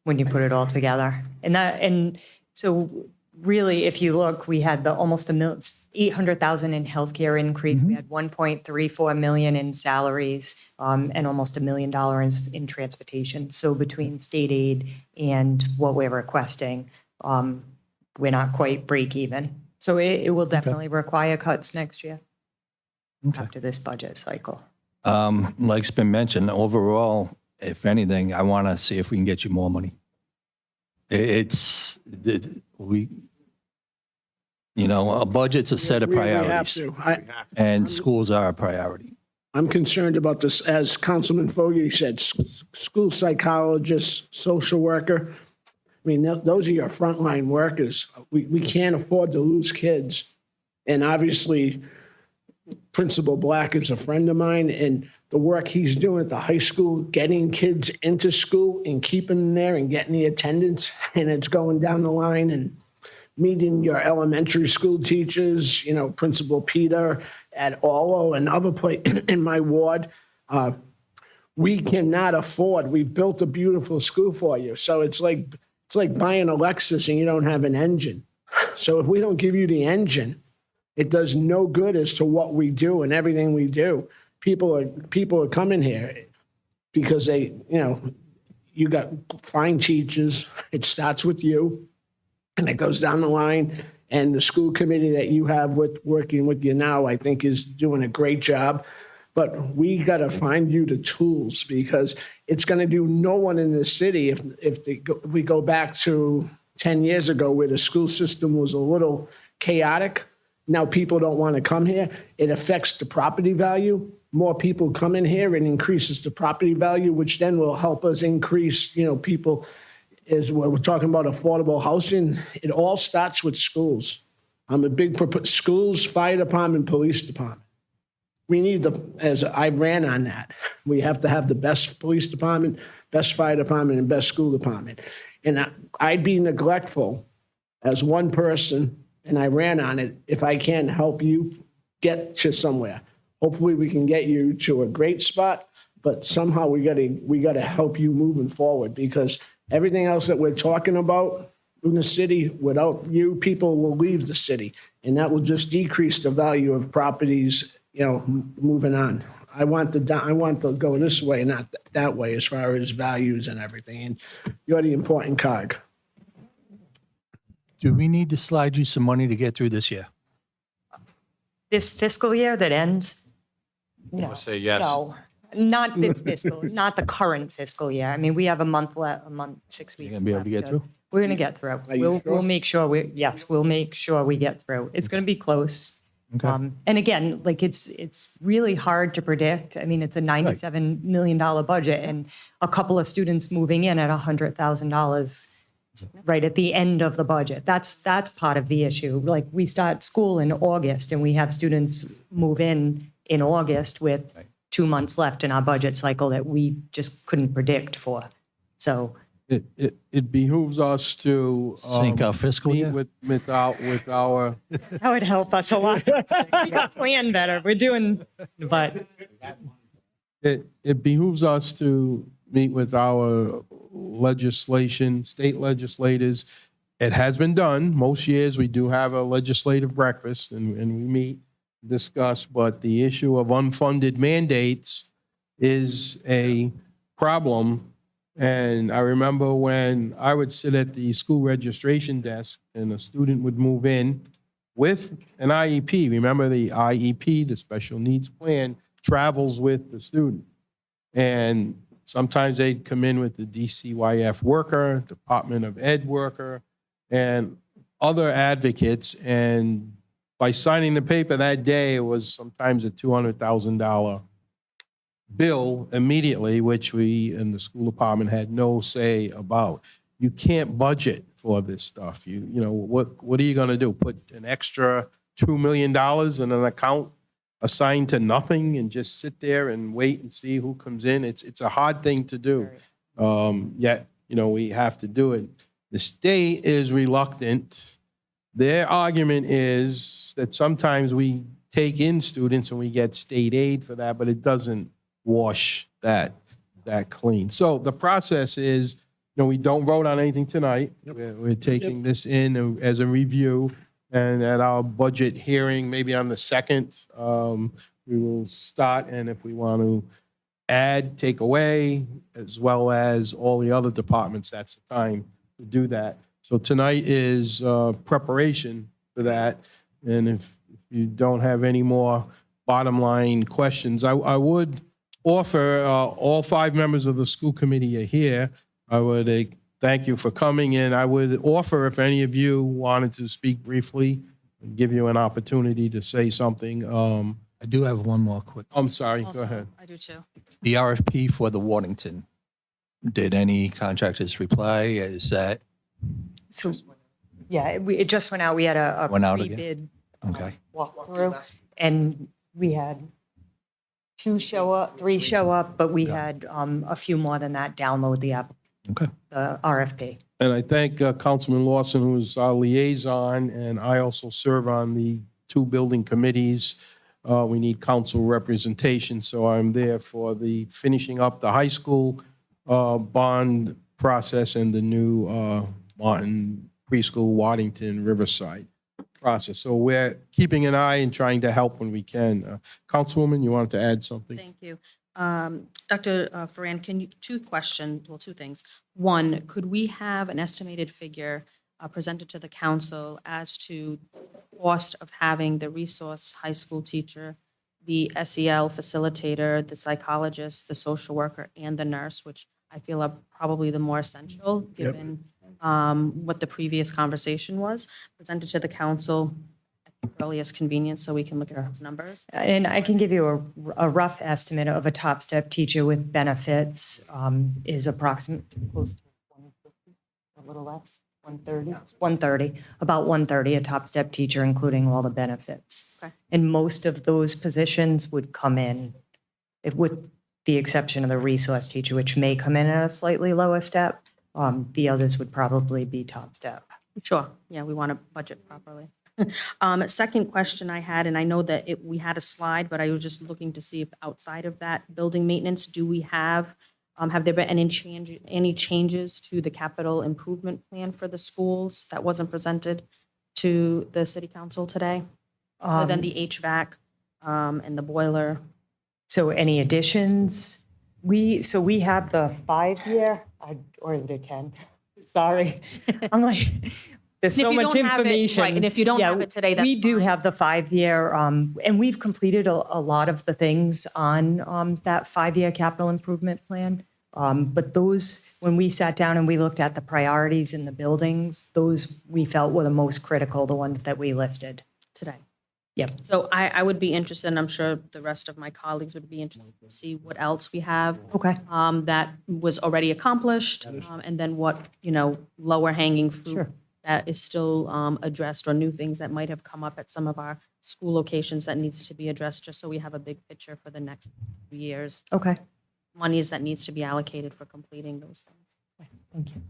when you put it all together. And so really, if you look, we had the almost 800,000 in healthcare increase. We had 1.34 million in salaries, and almost $1 million in transportation. So between state aid and what we're requesting, we're not quite break even. So it will definitely require cuts next year after this budget cycle. Like's been mentioned, overall, if anything, I want to see if we can get you more money. A budget's a set of We have priorities, to. and schools are a priority. I'm concerned about this, as Councilman Fogarty said, school psychologist, social worker. I mean, those are your frontline workers. We can't afford to lose kids. And obviously, Principal Black is a friend of mine, and the work he's doing at the high school, getting kids into school and keeping them there and getting the attendance, and it's going down the line and meeting your elementary school teachers, Principal Peter at Orlo and other places in my ward. We cannot afford, we've built a beautiful school for you. So it's like buying a Lexus and you don't have an engine. So if we don't give you the engine, it does no good as to what we do and everything we do. People are coming here because you got fine teachers. It starts with you, and it goes down the line. And the school committee that you have working with you now, I think, is doing a great job. But we got to find you the tools, because it's going to do no one in the city if we go back to 10 years ago where the school system was a little chaotic. Now people don't want to come here. It affects the property value. More people come in here and increases the property value, which then will help us increase, people, as we're talking about affordable housing. It all starts with schools. I'm a big schools, fire department, police department. We need as I ran on that, we have to have the best police department, best fire department, and best school department. And I'd be neglectful as one person, and I ran on it, if I can't help you get to somewhere. Hopefully we can get you to a great spot, but somehow we gotta help you moving forward, because everything else that we're talking about in the city, without you, people will leave the city, and that will just decrease the value of properties, moving on. I want to go this way, not that way, as far as values and everything. And you're the important cog. Do we need to slide you some money to get through this year? This fiscal year that ends? I'm gonna say yes. No, not this fiscal, not the current fiscal year. I mean, we have a month left, 6 weeks. You're gonna be able to get left. through? We're going to get through. Are you sure? We'll make sure we'll make sure we get through. It's going to be close. Okay. And again, like it's really hard to predict. I mean, it's a $97 million budget and a couple of students moving in at $100,000 right at the end of the budget. That's part of the issue. Like we start school in August and we have students move in August with 2 months left in our budget cycle that we just couldn't predict for. So It behooves us to. Sync our fiscal meet year? with our, that would help us a lot. We could plan better. We're doing, but it behooves us to meet with our legislation, state legislators. It has been done. Most years, we do have a legislative breakfast and we meet, discuss, but the issue of unfunded mandates is a problem. And I remember when I would sit at the school registration desk and a student would move in with an IEP. Remember the IEP, the special needs plan, travels with the student. And sometimes they'd come in with the DCYF worker, Department of Ed worker, and other advocates. And by signing the paper that day, it was sometimes a $200,000 bill immediately, which we in the school department had no say about. You can't budget for this stuff. You know, what are you going to do? Put an extra $2 million in an account assigned to nothing and just sit there and wait and see who comes in? It's a hard thing to do. Yet, you know, we have to do it. The state is reluctant. Their argument is that sometimes we take in students and we get state aid for that, but it doesn't wash that clean. So the process is, you know, we don't vote on anything tonight. We're taking this in as a review, and at our budget hearing, maybe on the 2nd, we will start, and if we want to add, take away, as well as all the other departments, that's the time to do that. So tonight is preparation for that, and if you don't have any more bottom line questions, I would offer, all 5 members of the school committee are here. I would thank you for coming in. I would offer, if any of you wanted to speak briefly, and give you an opportunity to say something. I do have one more quick. I'm sorry, go Also, ahead. I do too. The RFP for the Waddington, did any contractors reply? Is that, so, yeah, it just went out. We had a Went out again? pre-bid okay. walkthrough, and we had 2 show up, 3 show up, but we had a few more than that download the Okay. the RFP. And I thank Councilman Lawson, who is our liaison, and I also serve on the 2 building committees. We need council representation, so I'm there for the finishing up the high school bond process and the new Martin Preschool, Waddington, Riverside process. So we're keeping an eye and trying to help when we can. Councilwoman, you wanted to add something? Thank you. Dr. Ferran, can you, 2 things. One, could we have an estimated figure presented to the council as to cost of having the resource high school teacher, the SEL facilitator, the psychologist, the social worker, and the nurse, which I feel are probably the more essential, given what the previous conversation was, presented to the council at the earliest convenience so we can look at those numbers? And I can give you a rough estimate of a top step teacher with benefits is approximately close to 150, a little less, 130, about 130, a top step teacher, including all the benefits. Okay. And most of those positions would come in, with the exception of the resource teacher, which may come in at a slightly lower step. The others would probably be top step. Sure. Yeah, we want to budget properly. Second question I had, and I know that we had a slide, but I was just looking to see if outside of that building maintenance, do we have there been any changes to the capital improvement plan for the schools that wasn't presented to the city council today? Other than the HVAC and the boiler? So any additions? We have the 5-year, or the 10, sorry. I'm like, there's And if so you much don't have it- information. right, and if you don't have it today, that's We do fine. have the 5-year, and we've completed a lot of the things on that 5-year capital improvement plan. But those, when we sat down and we looked at the priorities in the buildings, those we felt were the most critical, the ones that we listed. Today. Yep. So I would be interested, and I'm sure the rest of my colleagues would be interested to see what else we have Okay. that was already accomplished, and then what, lower hanging fruit Sure. that is still addressed, or new things that might have come up at some of our school locations that needs to be addressed, just so we have a big picture for the next few years. Okay. Monies that needs to be allocated for completing those things. Thank you.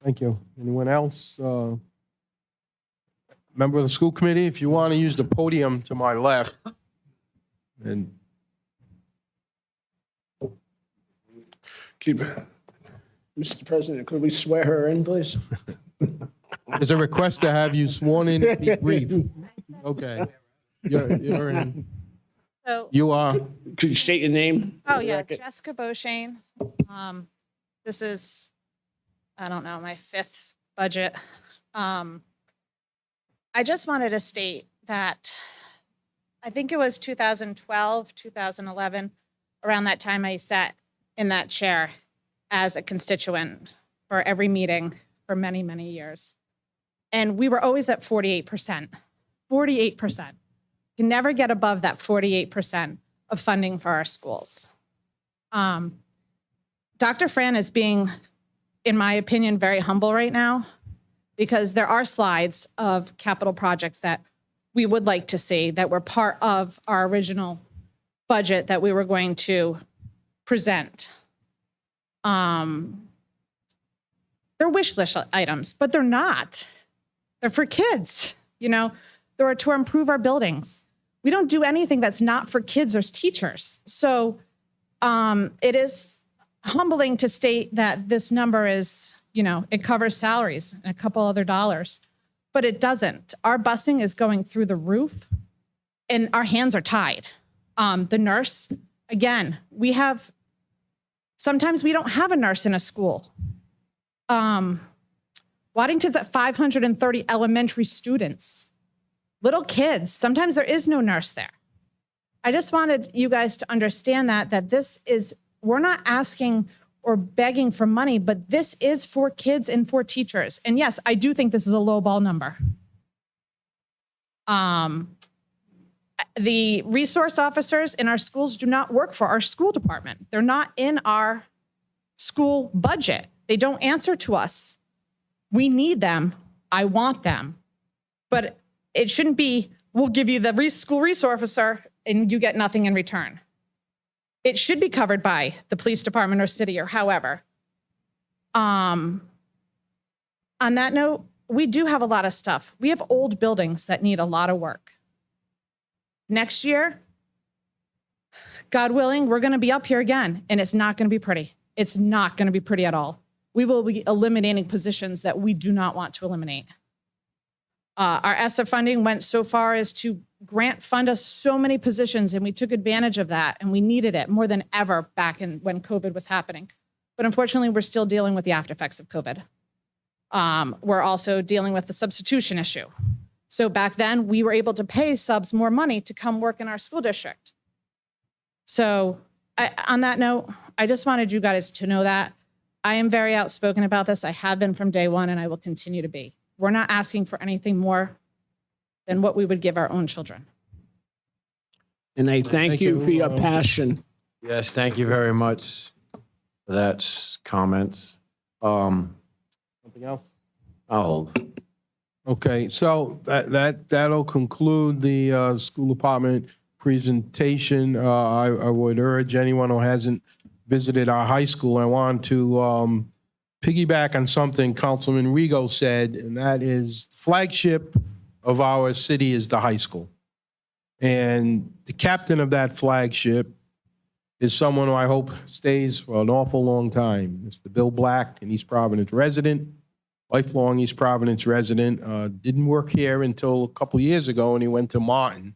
Thank you. Anyone else? Member of the school committee, if you want to use the podium to my left. And Mr. President, could we swear her in, please? there's a request to have you sworn in, be brief. Okay. You're in, So, you are, Could you state your name? for oh the yeah, record? Jessica Beauchene. This is, I don't know, my 5th budget. I just wanted to state that I think it was 2012, 2011, around that time I sat in that chair as a constituent for every meeting for many, many years. And we were always at 48%. 48%. Can never get above that 48% of funding for our schools. Dr. Fran is being, in my opinion, very humble right now, because there are slides of capital projects that we would like to see that were part of our original budget that we were going to present. They're wish list items, but they're not. They're for kids, They're to improve our buildings. We don't do anything that's not for kids or teachers. So it is humbling to state that this number is, it covers salaries and a couple other dollars, but it doesn't. Our busing is going through the roof and our hands are tied. The nurse, again, sometimes we don't have a nurse in a school. Waddington's at 530 elementary students. Little kids, sometimes there is no nurse there. I just wanted you guys to understand that we're not asking or begging for money, but this is for kids and for teachers. And yes, I do think this is a low ball number. The resource officers in our schools do not work for our school department. They're not in our school budget. They don't answer to us. We need them. I want them. But it shouldn't be, we'll give you the school resource officer and you get nothing in return. It should be covered by the police department or city or however. On that note, we do have a lot of stuff. We have old buildings that need a lot of work. Next year, God willing, we're going to be up here again, and it's not going to be pretty. It's not going to be pretty at all. We will be eliminating positions that we do not want to eliminate. Our ESSA funding went so far as to grant fund us so many positions, and we took advantage of that, and we needed it more than ever back when COVID was happening. But unfortunately, we're still dealing with the after effects of COVID. We're also dealing with the substitution issue. So back then, we were able to pay subs more money to come work in our school district. So on that note, I just wanted you guys to know that I am very outspoken about this. I have been from day one, and I will continue to be. We're not asking for anything more than what we would give our own children. And I thank you for your passion. Yes, thank you very much for that comment. something else? I'll hold. Okay, so that'll conclude the school department presentation. I would urge anyone who hasn't visited our high school, I want to piggyback on something Councilman Rigo said, and that is the flagship of our city is the high school. And the captain of that flagship is someone who I hope stays for an awful long time. Mr. Bill Black, an East Providence resident, lifelong East Providence resident, didn't work here until a couple years ago, and he went to Martin,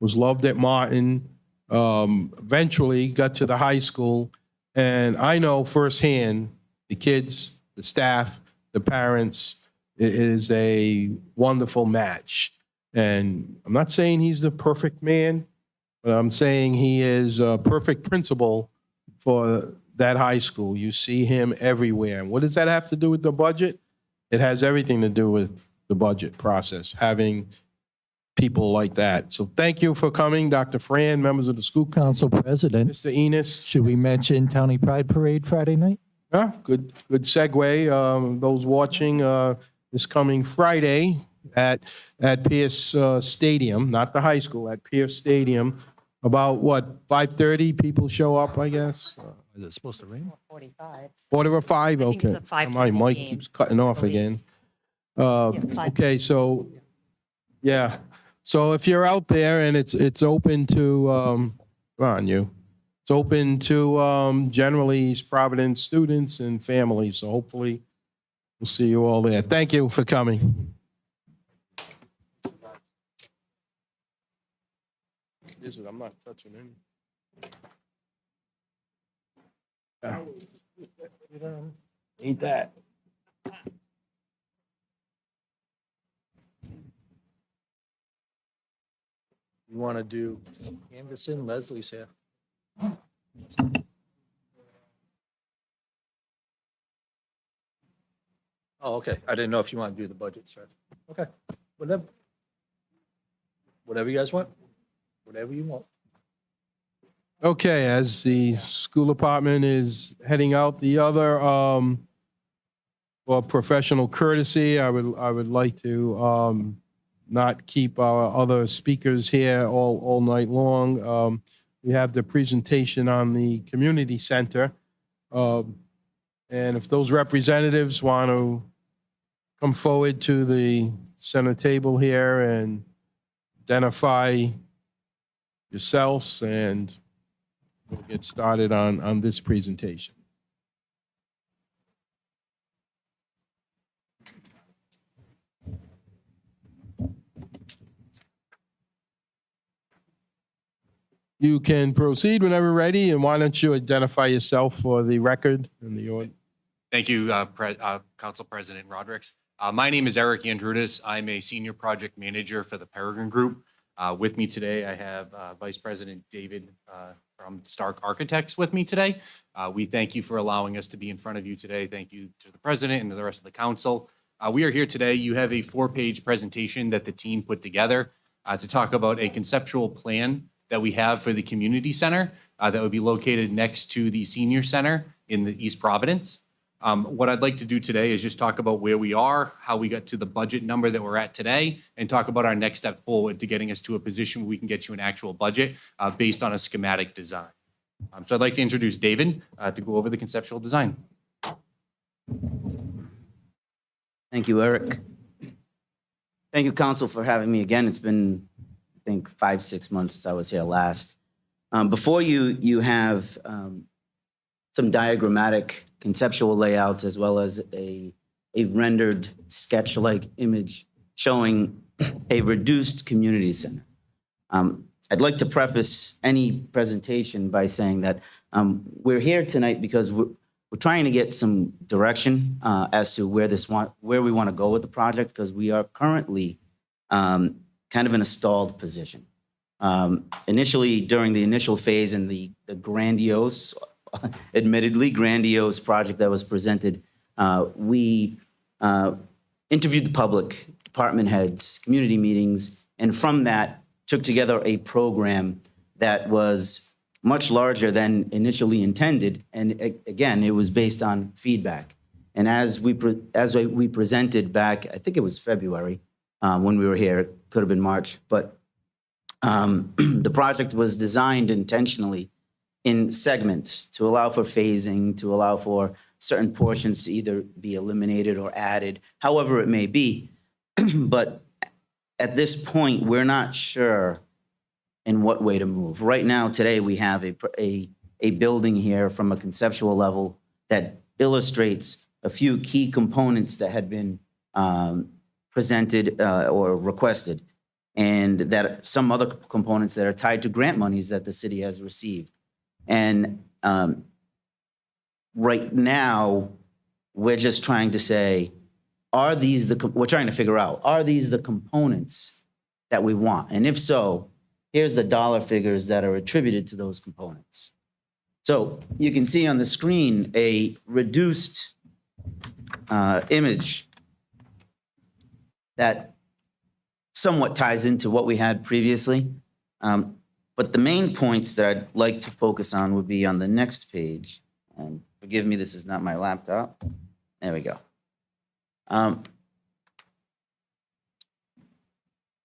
was loved at Martin, eventually got to the high school. And I know firsthand, the kids, the staff, the parents, it is a wonderful match. And I'm not saying he's the perfect man, but I'm saying he is a perfect principal for that high school. You see him everywhere. And what does that have to do with the budget? It has everything to do with the budget process, having people like that. So thank you for coming, Dr. Fran, members of the school council, Council President, Mr. Enos. should we mention County Pride Parade Friday night? Yeah, good segue. Those watching this coming Friday at Pierce Stadium, not the high school, at Pierce Stadium. About what, 5:30 people show up, I guess? Is it supposed to rain? 45. 4:45, I think okay. it's a 5:30 My mic game, keeps cutting off believe. again. Yeah, 5:30. Okay, so, yeah. So if you're out there and it's open to, come on, you. It's open to generally East Providence students and families, so hopefully we'll see you all there. Thank you for coming. Is it? I'm not touching any. Ain't that? You want to do Anderson, Leslie's here. Oh, okay. I didn't know if you want to do the budget, sir. Okay, whatever. Whatever you guys want. Whatever you want. Okay, as the school department is heading out, the other, well, professional courtesy, I would like to not keep our other speakers here all night long. We have the presentation on the community center. And if those representatives want to come forward to the center table here and identify yourselves, and we'll get started on this presentation. You can proceed whenever ready, and why don't you identify yourself for the record and the audience? Thank you, Council President Rodrick. My name is Eric Andrudis. I'm a senior project manager for the Peregrine Group. With me today, I have Vice President David from Stark Architects with me today. We thank you for allowing us to be in front of you today. Thank you to the president and to the rest of the council. We are here today. You have a 4-page presentation that the team put together to talk about a conceptual plan that we have for the community center that would be located next to the senior center in the East Providence. What I'd like to do today is just talk about where we are, how we got to the budget number that we're at today, and talk about our next step forward to getting us to a position where we can get you an actual budget based on a schematic design. So I'd like to introduce David to go over the conceptual design. Thank you, Eric. Thank you, Council, for having me again. It's been, I think, 5-6 months since I was here last. Before you, you have some diagrammatic conceptual layouts as well as a rendered sketch-like image showing a reduced community center. I'd like to preface any presentation by saying that we're here tonight because we're trying to get some direction as to where we want to go with the project, because we are currently kind of in a stalled position. Initially, during the initial phase and the grandiose, admittedly grandiose project that was presented, we interviewed the public, department heads, community meetings, and from that took together a program that was much larger than initially intended. And again, it was based on feedback. And as we presented back, I think it was February when we were here, it could have been March, but the project was designed intentionally in segments to allow for phasing, to allow for certain portions to either be eliminated or added, however it may be. But at this point, we're not sure in what way to move. Right now, today, we have a building here from a conceptual level that illustrates a few key components that had been presented or requested. and that some other components that are tied to grant monies that the city has received. And right now, we're just trying to say, are these we're trying to figure out, are these the components that we want? And if so, here's the dollar figures that are attributed to those components. So you can see on the screen a reduced image that somewhat ties into what we had previously. But the main points that I'd like to focus on would be on the next page. And forgive me, this is not my laptop. There we go. Part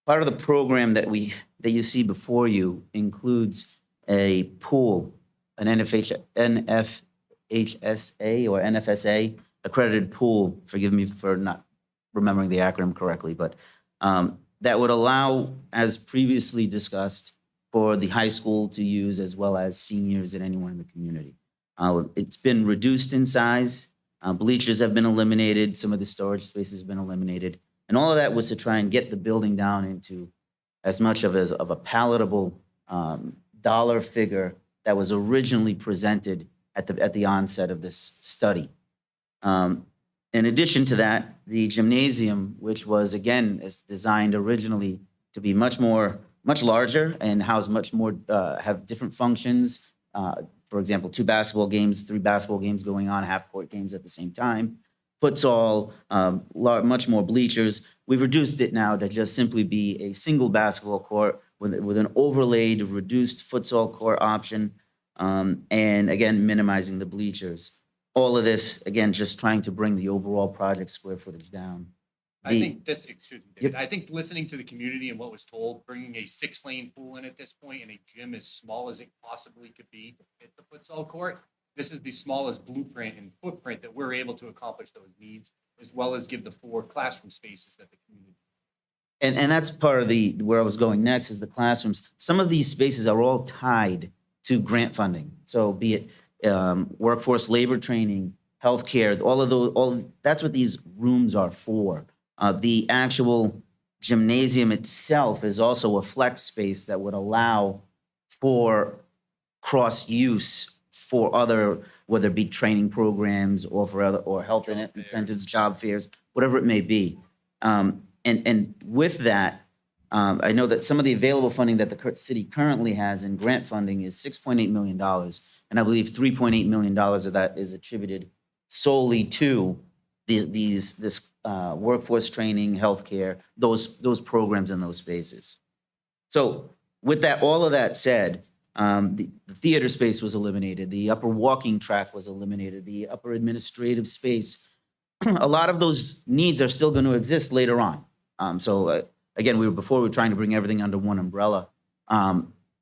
of the program that you see before you includes a pool, an NFHSA or NFSA accredited pool. Forgive me for not remembering the acronym correctly, but that would allow, as previously discussed, for the high school to use as well as seniors and anyone in the community. It's been reduced in size. Bleachers have been eliminated. Some of the storage spaces have been eliminated. And all of that was to try and get the building down into as much of a palatable dollar figure that was originally presented at the onset of this study. In addition to that, the gymnasium, which was, again, designed originally to be much larger and house much more, have different functions. For example, 2 basketball games, 3 basketball games going on, half-court games at the same time. Futsal, much more bleachers. We've reduced it now to just simply be a single basketball court with an overlaid, reduced futsal court option, and again, minimizing the bleachers. All of this, again, just trying to bring the overall project square footage down. I think this, excuse me, David, I think listening to the community and what was told, bringing a 6-lane pool in at this point and a gym as small as it possibly could be to fit the futsal court, this is the smallest blueprint and footprint that we're able to accomplish those needs, as well as give the 4 classroom spaces that the community. And that's part of where I was going next is the classrooms. Some of these spaces are all tied to grant funding. So be it workforce labor training, healthcare, all of those, that's what these rooms are for. The actual gymnasium itself is also a flex space that would allow for cross use for other, whether it be training programs or for other, or health incentives, job fairs, whatever it may be. And with that, I know that some of the available funding that the city currently has in grant funding is $6.8 million. And I believe $3.8 million of that is attributed solely to this workforce training, healthcare, those programs in those spaces. So with that, all of that said, the theater space was eliminated. The upper walking track was eliminated. The upper administrative space. A lot of those needs are still going to exist later on. Again, we were trying to bring everything under one umbrella.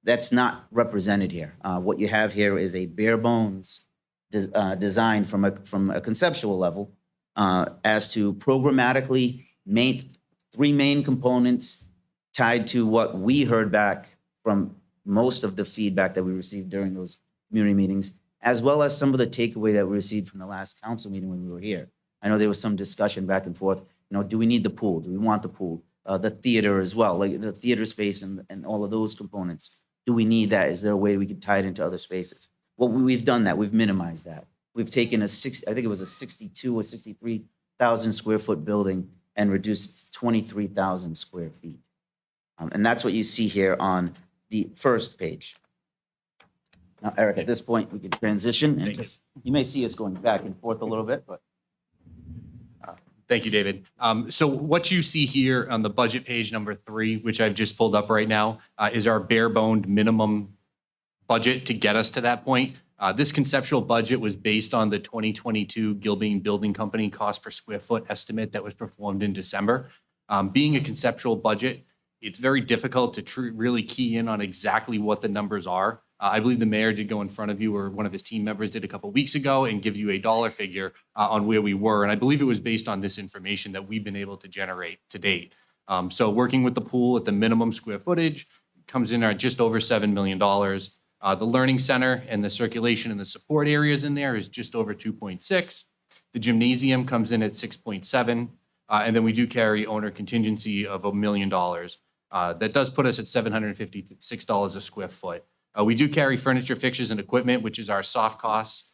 That's not represented here. What you have here is a bare bones design from a conceptual level as to programmatically 3 main components tied to what we heard back from most of the feedback that we received during those community meetings, as well as some of the takeaway that we received from the last council meeting when we were here. I know there was some discussion back and forth. Do we need the pool? Do we want the pool? The theater as well, like the theater space and all of those components. Do we need that? Is there a way we could tie it into other spaces? Well, we've done that. We've minimized that. We've taken I think it was a 62 or 63,000 square foot building and reduced it to 23,000 square feet. And that's what you see here on the first page. Now, Eric, at this point, we can transition and you may see us going back and forth a little bit, but. Thank you, David. So what you see here on the budget page number 3, which I've just pulled up right now, is our bare-boned minimum budget to get us to that point. This conceptual budget was based on the 2022 Gilbane Building Company cost per square foot estimate that was performed in December. Being a conceptual budget, it's very difficult to really key in on exactly what the numbers are. I believe the mayor did go in front of you, or one of his team members did a couple of weeks ago, and give you a dollar figure on where we were. And I believe it was based on this information that we've been able to generate to date. So working with the pool at the minimum square footage comes in at just over $7 million. The learning center and the circulation and the support areas in there is just over 2.6. The gymnasium comes in at 6.7. And then we do carry owner contingency of $1 million. That does put us at $756 a square foot. We do carry furniture, fixtures, and equipment, which is our soft costs,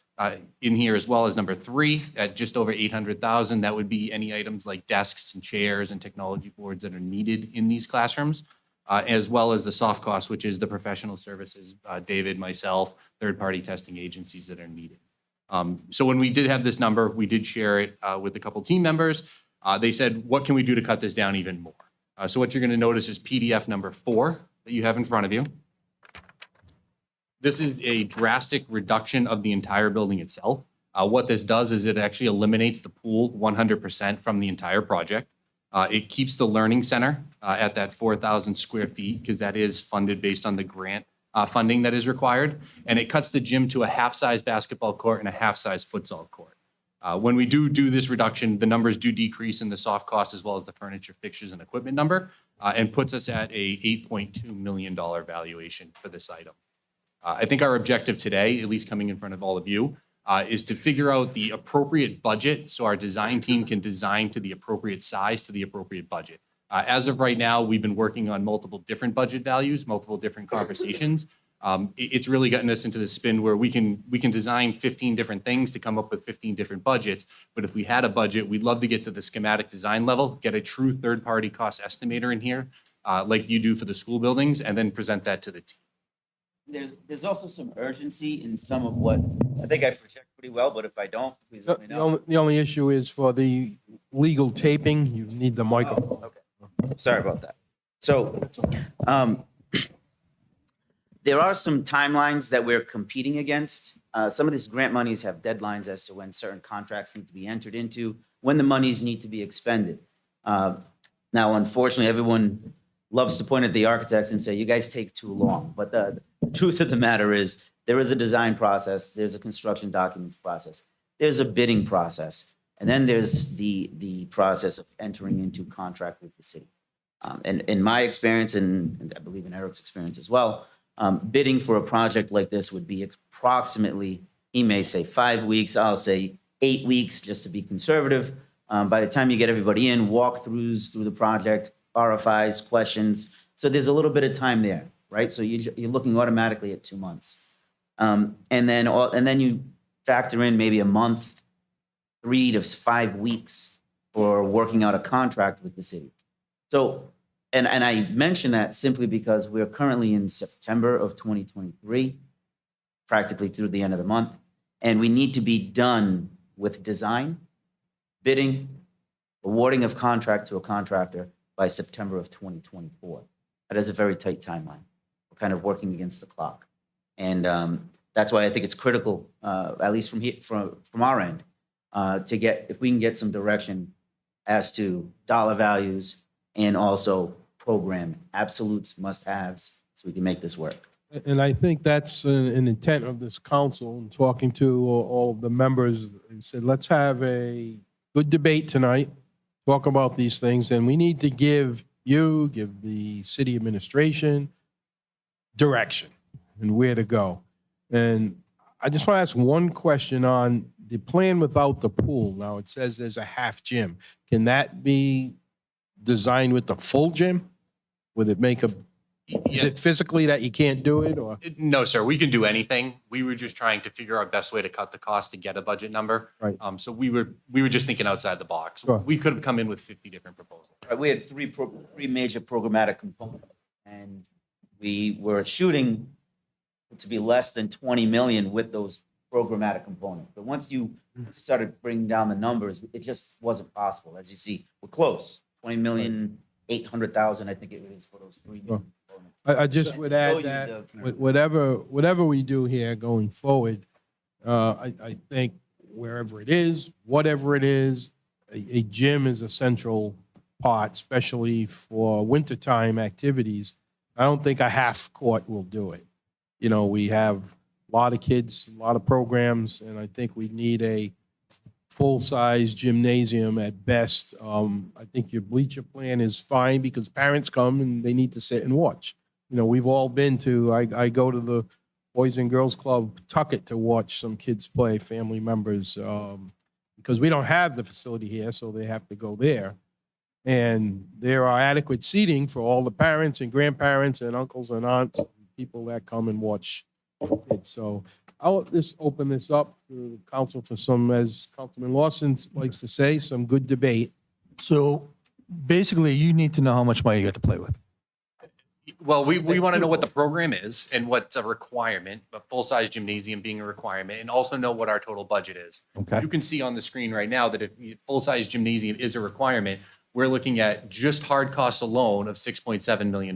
in here, as well as number 3 at just over $800,000. That would be any items like desks and chairs and technology boards that are needed in these classrooms, as well as the soft costs, which is the professional services, David, myself, third-party testing agencies that are needed. So when we did have this number, we did share it with a couple team members. They said, what can we do to cut this down even more? So what you're going to notice is PDF number 4 that you have in front of you. This is a drastic reduction of the entire building itself. What this does is it actually eliminates the pool 100% from the entire project. It keeps the learning center at that 4,000 square feet because that is funded based on the grant funding that is required. And it cuts the gym to a half-size basketball court and a half-size futsal court. When we do this reduction, the numbers do decrease in the soft cost as well as the furniture, fixtures, and equipment number, and puts us at a $8.2 million valuation for this item. I think our objective today, at least coming in front of all of you, is to figure out the appropriate budget so our design team can design to the appropriate size, to the appropriate budget. As of right now, we've been working on multiple different budget values, multiple different conversations. It's really gotten us into the spin where we can design 15 different things to come up with 15 different budgets. But if we had a budget, we'd love to get to the schematic design level, get a true third-party cost estimator in here, like you do for the school buildings, and then present that to the team. There's also some urgency in some of what, I think I project pretty well, but if I don't, please let me know. The only issue is for the legal taping, you need the microphone. Okay. Sorry about that. So, there are some timelines that we're competing against. Some of these grant monies have deadlines as to when certain contracts need to be entered into, when the monies need to be expended. Now, unfortunately, everyone loves to point at the architects and say, you guys take too long. But the truth of the matter is, there is a design process, there's a construction documents process, there's a bidding process, and then there's the process of entering into contract with the city. And in my experience, and I believe in Eric's experience as well, bidding for a project like this would be approximately, he may say 5 weeks, I'll say 8 weeks, just to be conservative. By the time you get everybody in, walkthroughs through the project, RFIs, questions. So there's a little bit of time there, right? So you're looking automatically at 2 months. And then you factor in maybe a month, 3 to 5 weeks for working out a contract with the city. So, and I mention that simply because we're currently in September of 2023, practically through the end of the month, and we need to be done with design, bidding, awarding of contract to a contractor by September of 2024. That is a very tight timeline. We're kind of working against the clock. And that's why I think it's critical, at least from our end, to get, if we can get some direction as to dollar values and also program absolutes, must-haves, so we can make this work. And I think that's an intent of this council, and talking to all of the members, they said, let's have a good debate tonight, talk about these things, and we need to give the city administration direction and where to go. And I just want to ask one question on the plan without the pool. Now, it says there's a half gym. Can that be designed with the full gym? Would it make is it physically that you can't do it, or? No, sir, we can do anything. We were just trying to figure out best way to cut the cost to get a budget number. Right. So we were just thinking outside the box. Sure. We could have come in with 50 different proposals. We had three major programmatic components, and we were shooting to be less than 20 million with those programmatic components. But once you started bringing down the numbers, it just wasn't possible. As you see, we're close. 20,800,000, I think it is, for those three Sure. components. I just would add that whatever we do here going forward, I think wherever it is, whatever it is, a gym is a central part, especially for wintertime activities. I don't think a half court will do it. You know, we have a lot of kids, a lot of programs, and I think we need a full-size gymnasium at best. I think your bleacher plan is fine because parents come and they need to sit and watch. You know, we've all been to, I go to the Boys and Girls Club Tucket to watch some kids play, family members, because we don't have the facility here, so they have to go there. And there are adequate seating for all the parents and grandparents and uncles and aunts, people that come and watch it. So I'll just open this up to the council for some, as Councilman Lawson likes to say, some good debate. So basically, you need to know how much money you got to play with. Well, we want to know what the program is and what's a requirement, a full-size gymnasium being a requirement, and also know what our total budget is. Okay. You can see on the screen right now that if full-size gymnasium is a requirement, we're looking at just hard costs alone of $6.7 million.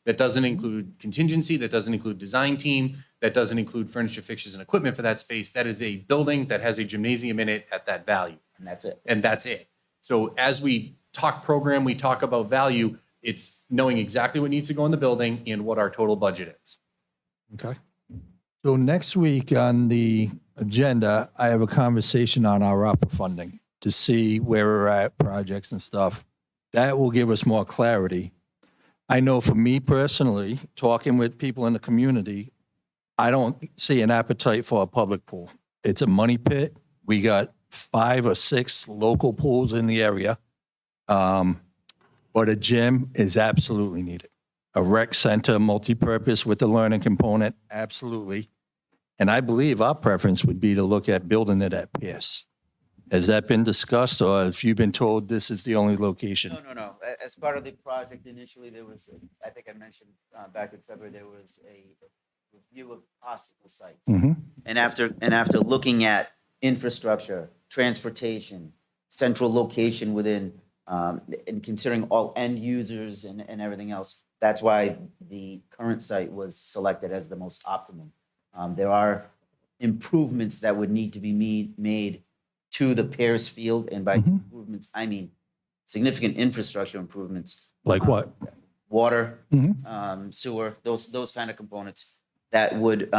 That doesn't include contingency, that doesn't include design team, that doesn't include furniture, fixtures, and equipment for that space. That is a building that has a gymnasium in it at that value. And that's it. And that's it. So as we talk program, we talk about value, it's knowing exactly what needs to go in the building and what our total budget is. Okay. So next week on the agenda, I have a conversation on our opera funding to see where we're at, projects and stuff. That will give us more clarity. I know for me personally, talking with people in the community, I don't see an appetite for a public pool. It's a money pit. We got 5 or 6 local pools in the area. But a gym is absolutely needed. A rec center, multi-purpose with the learning component, absolutely. And I believe our preference would be to look at building it at Pierce. Has that been discussed, or have you been told this is the only location? No. As part of the project initially, there was, I think I mentioned back in February, there was a review of possible sites. Mhm. And after looking at infrastructure, transportation, central location within, and considering all end users and everything else, that's why the current site was selected as the most optimum. There are improvements that would need to be made to the Pierce Field, and by improvements, I mean significant infrastructure improvements. Like what? Water, Mhm. sewer, those kind of components that would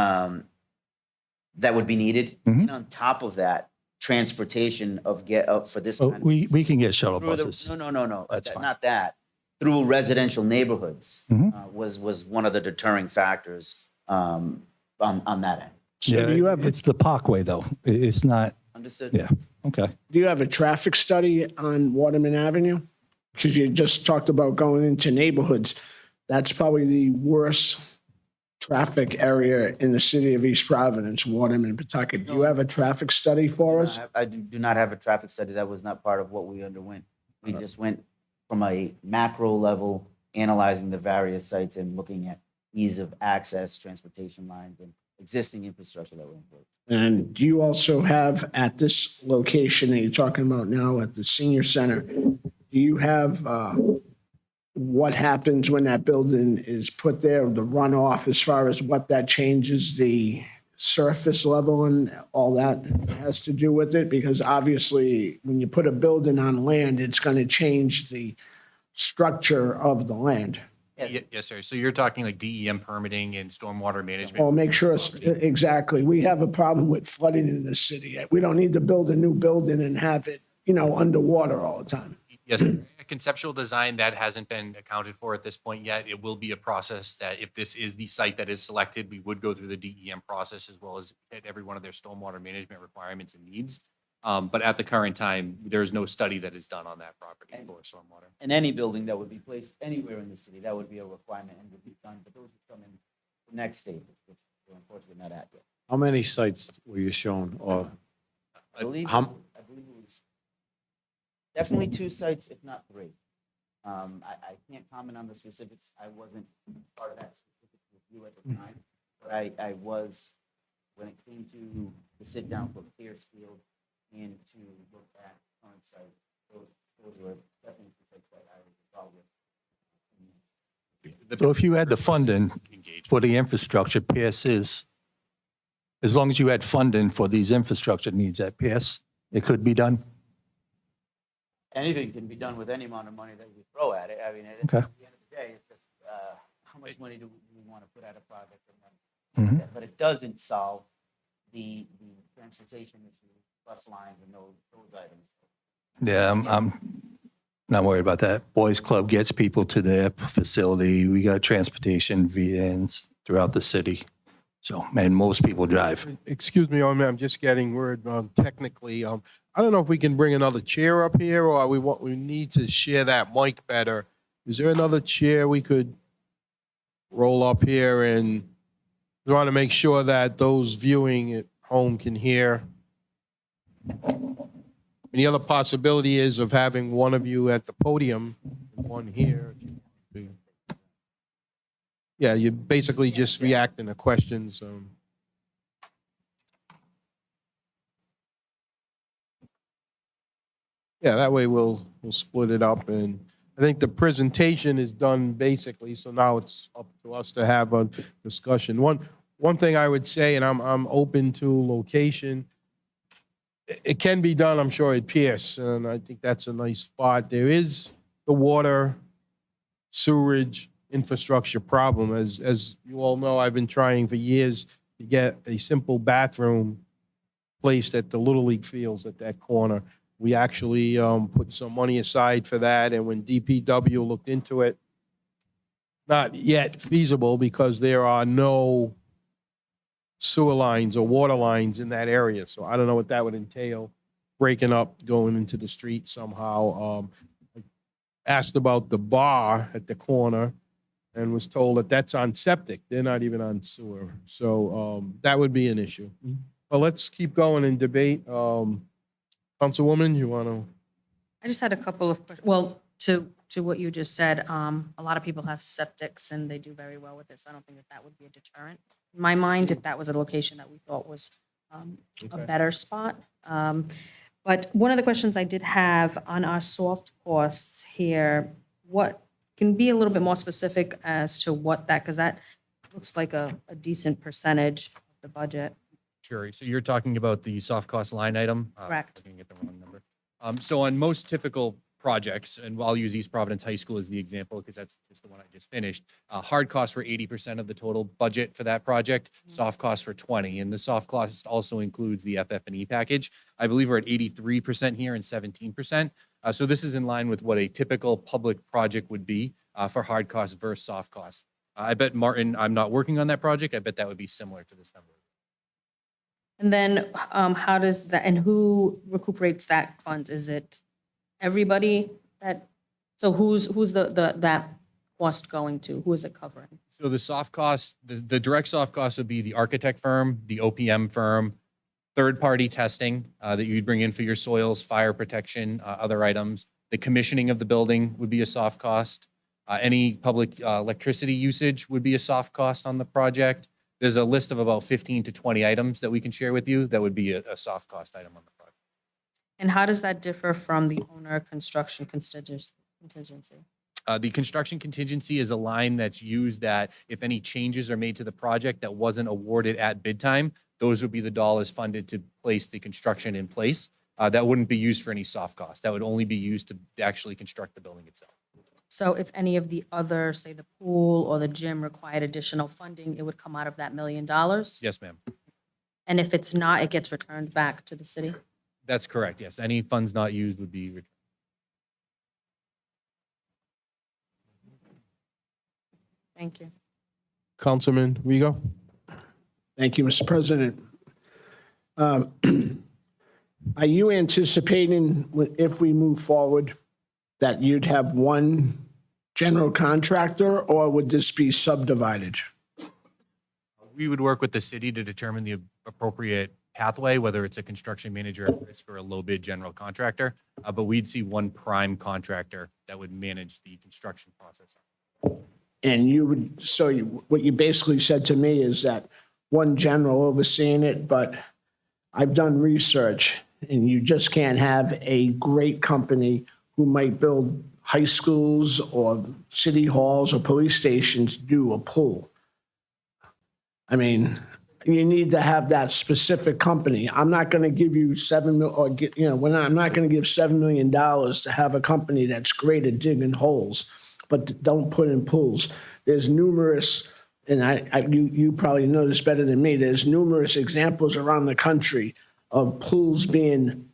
be needed. Mhm. And on top of that, transportation of for this Oh, kind of we can get shuttle through the- buses. No. That's fine. Not that. Through residential neighborhoods Mhm. was one of the deterring factors on that end. So do you have, It's the Parkway, though. It's not, Understood? yeah, okay. do you have a traffic study on Waterman Avenue? Because you just talked about going into neighborhoods. That's probably the worst traffic area in the city of East Providence, Waterman, Pawtucket. Do you have a traffic study for us? I do not have a traffic study. That was not part of what we underwent. We just went from a macro level, analyzing the various sites and looking at ease of access, transportation lines, and existing infrastructure that were in place. And do you also have at this location that you're talking about now at the senior center, do you have what happens when that building is put there, the runoff, as far as what that changes the surface level and all that has to do with it? Because obviously, when you put a building on land, it's going to change the structure of the land. Yes, sir. So you're talking like DEM permitting and stormwater management? Well, make sure, exactly. We have a problem with flooding in the city. We don't need to build a new building and have it, underwater all the time. Yes, sir. A conceptual design that hasn't been accounted for at this point yet. It will be a process that if this is the site that is selected, we would go through the DEM process as well as hit every one of their stormwater management requirements and needs. But at the current time, there's no study that is done on that property for stormwater. And any building that would be placed anywhere in the city, that would be a requirement and would be done, but those would come in the next stages, which we're unfortunately not at yet. How many sites were you shown, or I believe how- it was definitely 2 sites, if not 3. I can't comment on the specifics. I wasn't part of that specific review at the time, but I was, when it came to the sit down for Pierce Field and to look at current site, those were definitely 2 sites that I was involved with. So if you had the funding for the infrastructure, Pierce is, as long as you had funding for these infrastructure needs at Pierce, it could be done? Anything can be done with any amount of money that we throw at it. I mean, at Okay. the end of the day, it's just how much money do we want to put at a project? And then, but it doesn't solve the transportation issue, bus lines and those items. Yeah, I'm not worried about that. Boys Club gets people to their facility. We got transportation vans throughout the city. So, and most people drive. Excuse me, I'm just getting word technically. I don't know if we can bring another chair up here, or we need to share that mic better. Is there another chair we could roll up here, and we want to make sure that those viewing at home can hear? And the other possibility is of having one of you at the podium and one here. Yeah, you're basically just reacting to questions. Yeah, that way we'll split it up, and I think the presentation is done basically, so now it's up to us to have a discussion. One thing I would say, and I'm open to location, it can be done, I'm sure, at Pierce, and I think that's a nice spot. There is the water, sewerage, infrastructure problem. As you all know, I've been trying for years to get a simple bathroom placed at the Little League fields at that corner. We actually put some money aside for that, and when DPW looked into it, not yet feasible because there are no sewer lines or water lines in that area. So I don't know what that would entail, breaking up, going into the street somehow. Asked about the bar at the corner and was told that that's on septic. They're not even on sewer. So that would be an issue. But let's keep going and debate. Councilwoman, you want to? I just had a couple of, well, to what you just said, a lot of people have septics and they do very well with this. I don't think that would be a deterrent. In my mind, if that was a location that we thought was a better spot. But one of the questions I did have on our soft costs here, what can be a little bit more specific as to what that, because that looks like a decent percentage of the budget. Sure. So you're talking about the soft cost line item? Correct. I can get the wrong number. So on most typical projects, and I'll use East Providence High School as the example because that's just the one I just finished. Hard costs were 80% of the total budget for that project. Soft costs were 20, and the soft cost also includes the FF&E package. I believe we're at 83% here and 17%. So this is in line with what a typical public project would be for hard costs versus soft costs. I bet, Martin, I'm not working on that project. I bet that would be similar to this number. And then how does that, and who recuperates that funds? Is it everybody that, so who's that cost going to? Who is it covering? So the soft costs, the direct soft costs would be the architect firm, the OPM firm, third-party testing that you'd bring in for your soils, fire protection, other items. The commissioning of the building would be a soft cost. Any public electricity usage would be a soft cost on the project. There's a list of about 15 to 20 items that we can share with you that would be a soft cost item on the project. And how does that differ from the owner construction contingency? The construction contingency is a line that's used that if any changes are made to the project that wasn't awarded at bid time, those would be the dollars funded to place the construction in place. That wouldn't be used for any soft cost. That would only be used to actually construct the building itself. So if any of the other, say the pool or the gym required additional funding, it would come out of that $1 million? Yes, ma'am. And if it's not, it gets returned back to the city? That's correct, yes. Any funds not used would be returned. Thank you. Councilman Rigo? Thank you, Mr. President. Are you anticipating, if we move forward, that you'd have one general contractor, or would this be subdivided? We would work with the city to determine the appropriate pathway, whether it's a construction manager at risk or a low bid general contractor. But we'd see one prime contractor that would manage the construction process. And you would, so what you basically said to me is that one general overseeing it, but I've done research, and you just can't have a great company who might build high schools or city halls or police stations do a pool. I mean, you need to have that specific company. I'm not going to give you I'm not going to give $7 million to have a company that's great at digging holes, but don't put in pools. There's numerous, and you probably know this better than me, there's numerous examples around the country of pools being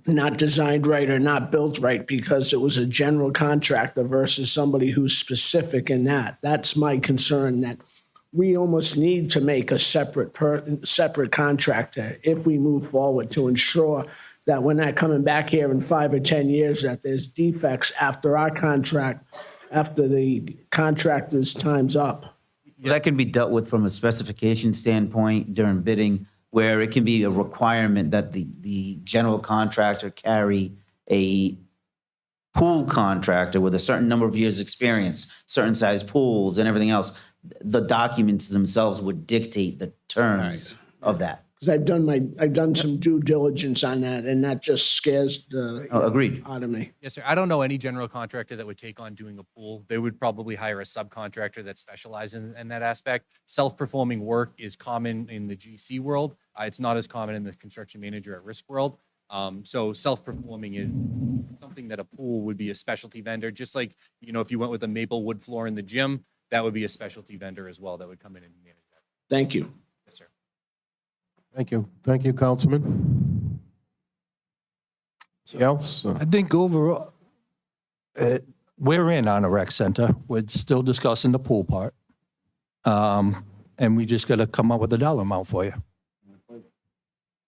not designed right or not built right because it was a general contractor versus somebody who's specific in that. That's my concern, that we almost need to make a separate contractor if we move forward to ensure that we're not coming back here in 5 or 10 years, that there's defects after our contract, after the contractor's time's up. That can be dealt with from a specification standpoint during bidding, where it can be a requirement that the general contractor carry a pool contractor with a certain number of years' experience, certain size pools and everything else. The documents themselves would dictate the terms of that. Because I've done some due diligence on that, and that just scares the Agreed. out of me. Yes, sir. I don't know any general contractor that would take on doing a pool. They would probably hire a subcontractor that specializes in that aspect. Self-performing work is common in the GC world. It's not as common in the construction manager at risk world. So self-performing is something that a pool would be a specialty vendor, just like, if you went with a maple wood floor in the gym, that would be a specialty vendor as well that would come in and manage that. Thank you. Yes, sir. Thank you. Thank you, Councilman. Anything else? I think overall, we're in on a rec center. We're still discussing the pool part. And we just got to come up with a dollar amount for you.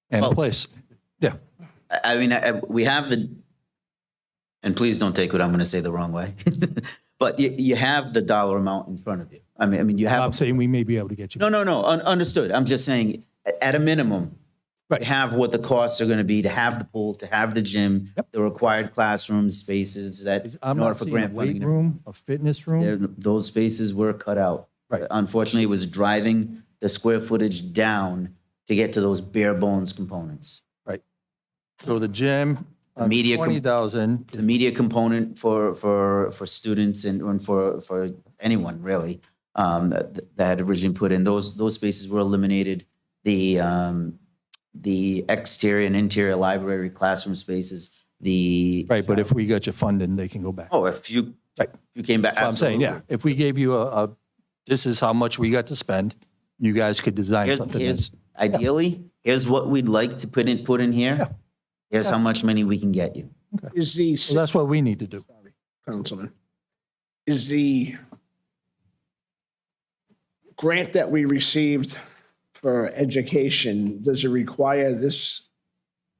And a Well- place. Yeah. I mean, we have and please don't take what I'm going to say the wrong way, but you have the dollar amount in front of you. I mean, you have. I'm saying we may be able to get you. No. Understood. I'm just saying, at a minimum, Right. have what the costs are going to be to have the pool, to have the gym, the required classroom spaces that I'm in order not for seeing a grant weight funding. room, a fitness room. Those spaces were cut out. Right. Unfortunately, it was driving the square footage down to get to those bare bones components. So the gym, Media com- 20,000. The media component for students and for anyone really, that had originally put in, those spaces were eliminated. The exterior and interior library classroom spaces, Right, but if we got you funding, they can go back. if you came back. So I'm saying, yeah, if we gave you this is how much we got to spend, you guys could design something that's. Ideally, here's what we'd like to put in here. Yeah. Here's how much money we can get you. Is the Well, that's what we need to do. Councilman, is the grant that we received for education, does it require this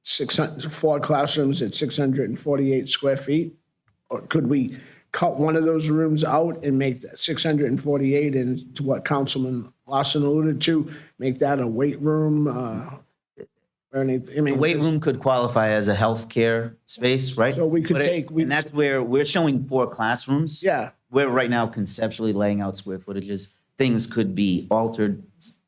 4 classrooms at 648 square feet? Or could we cut one of those rooms out and make that 648 into what Councilman Lawson alluded to, make that a weight room? Or anything? I mean, The weight room could qualify as a healthcare space, right? So we could But take- and that's where we're showing 4 classrooms. Yeah. We're right now conceptually laying out square footages. Things could be altered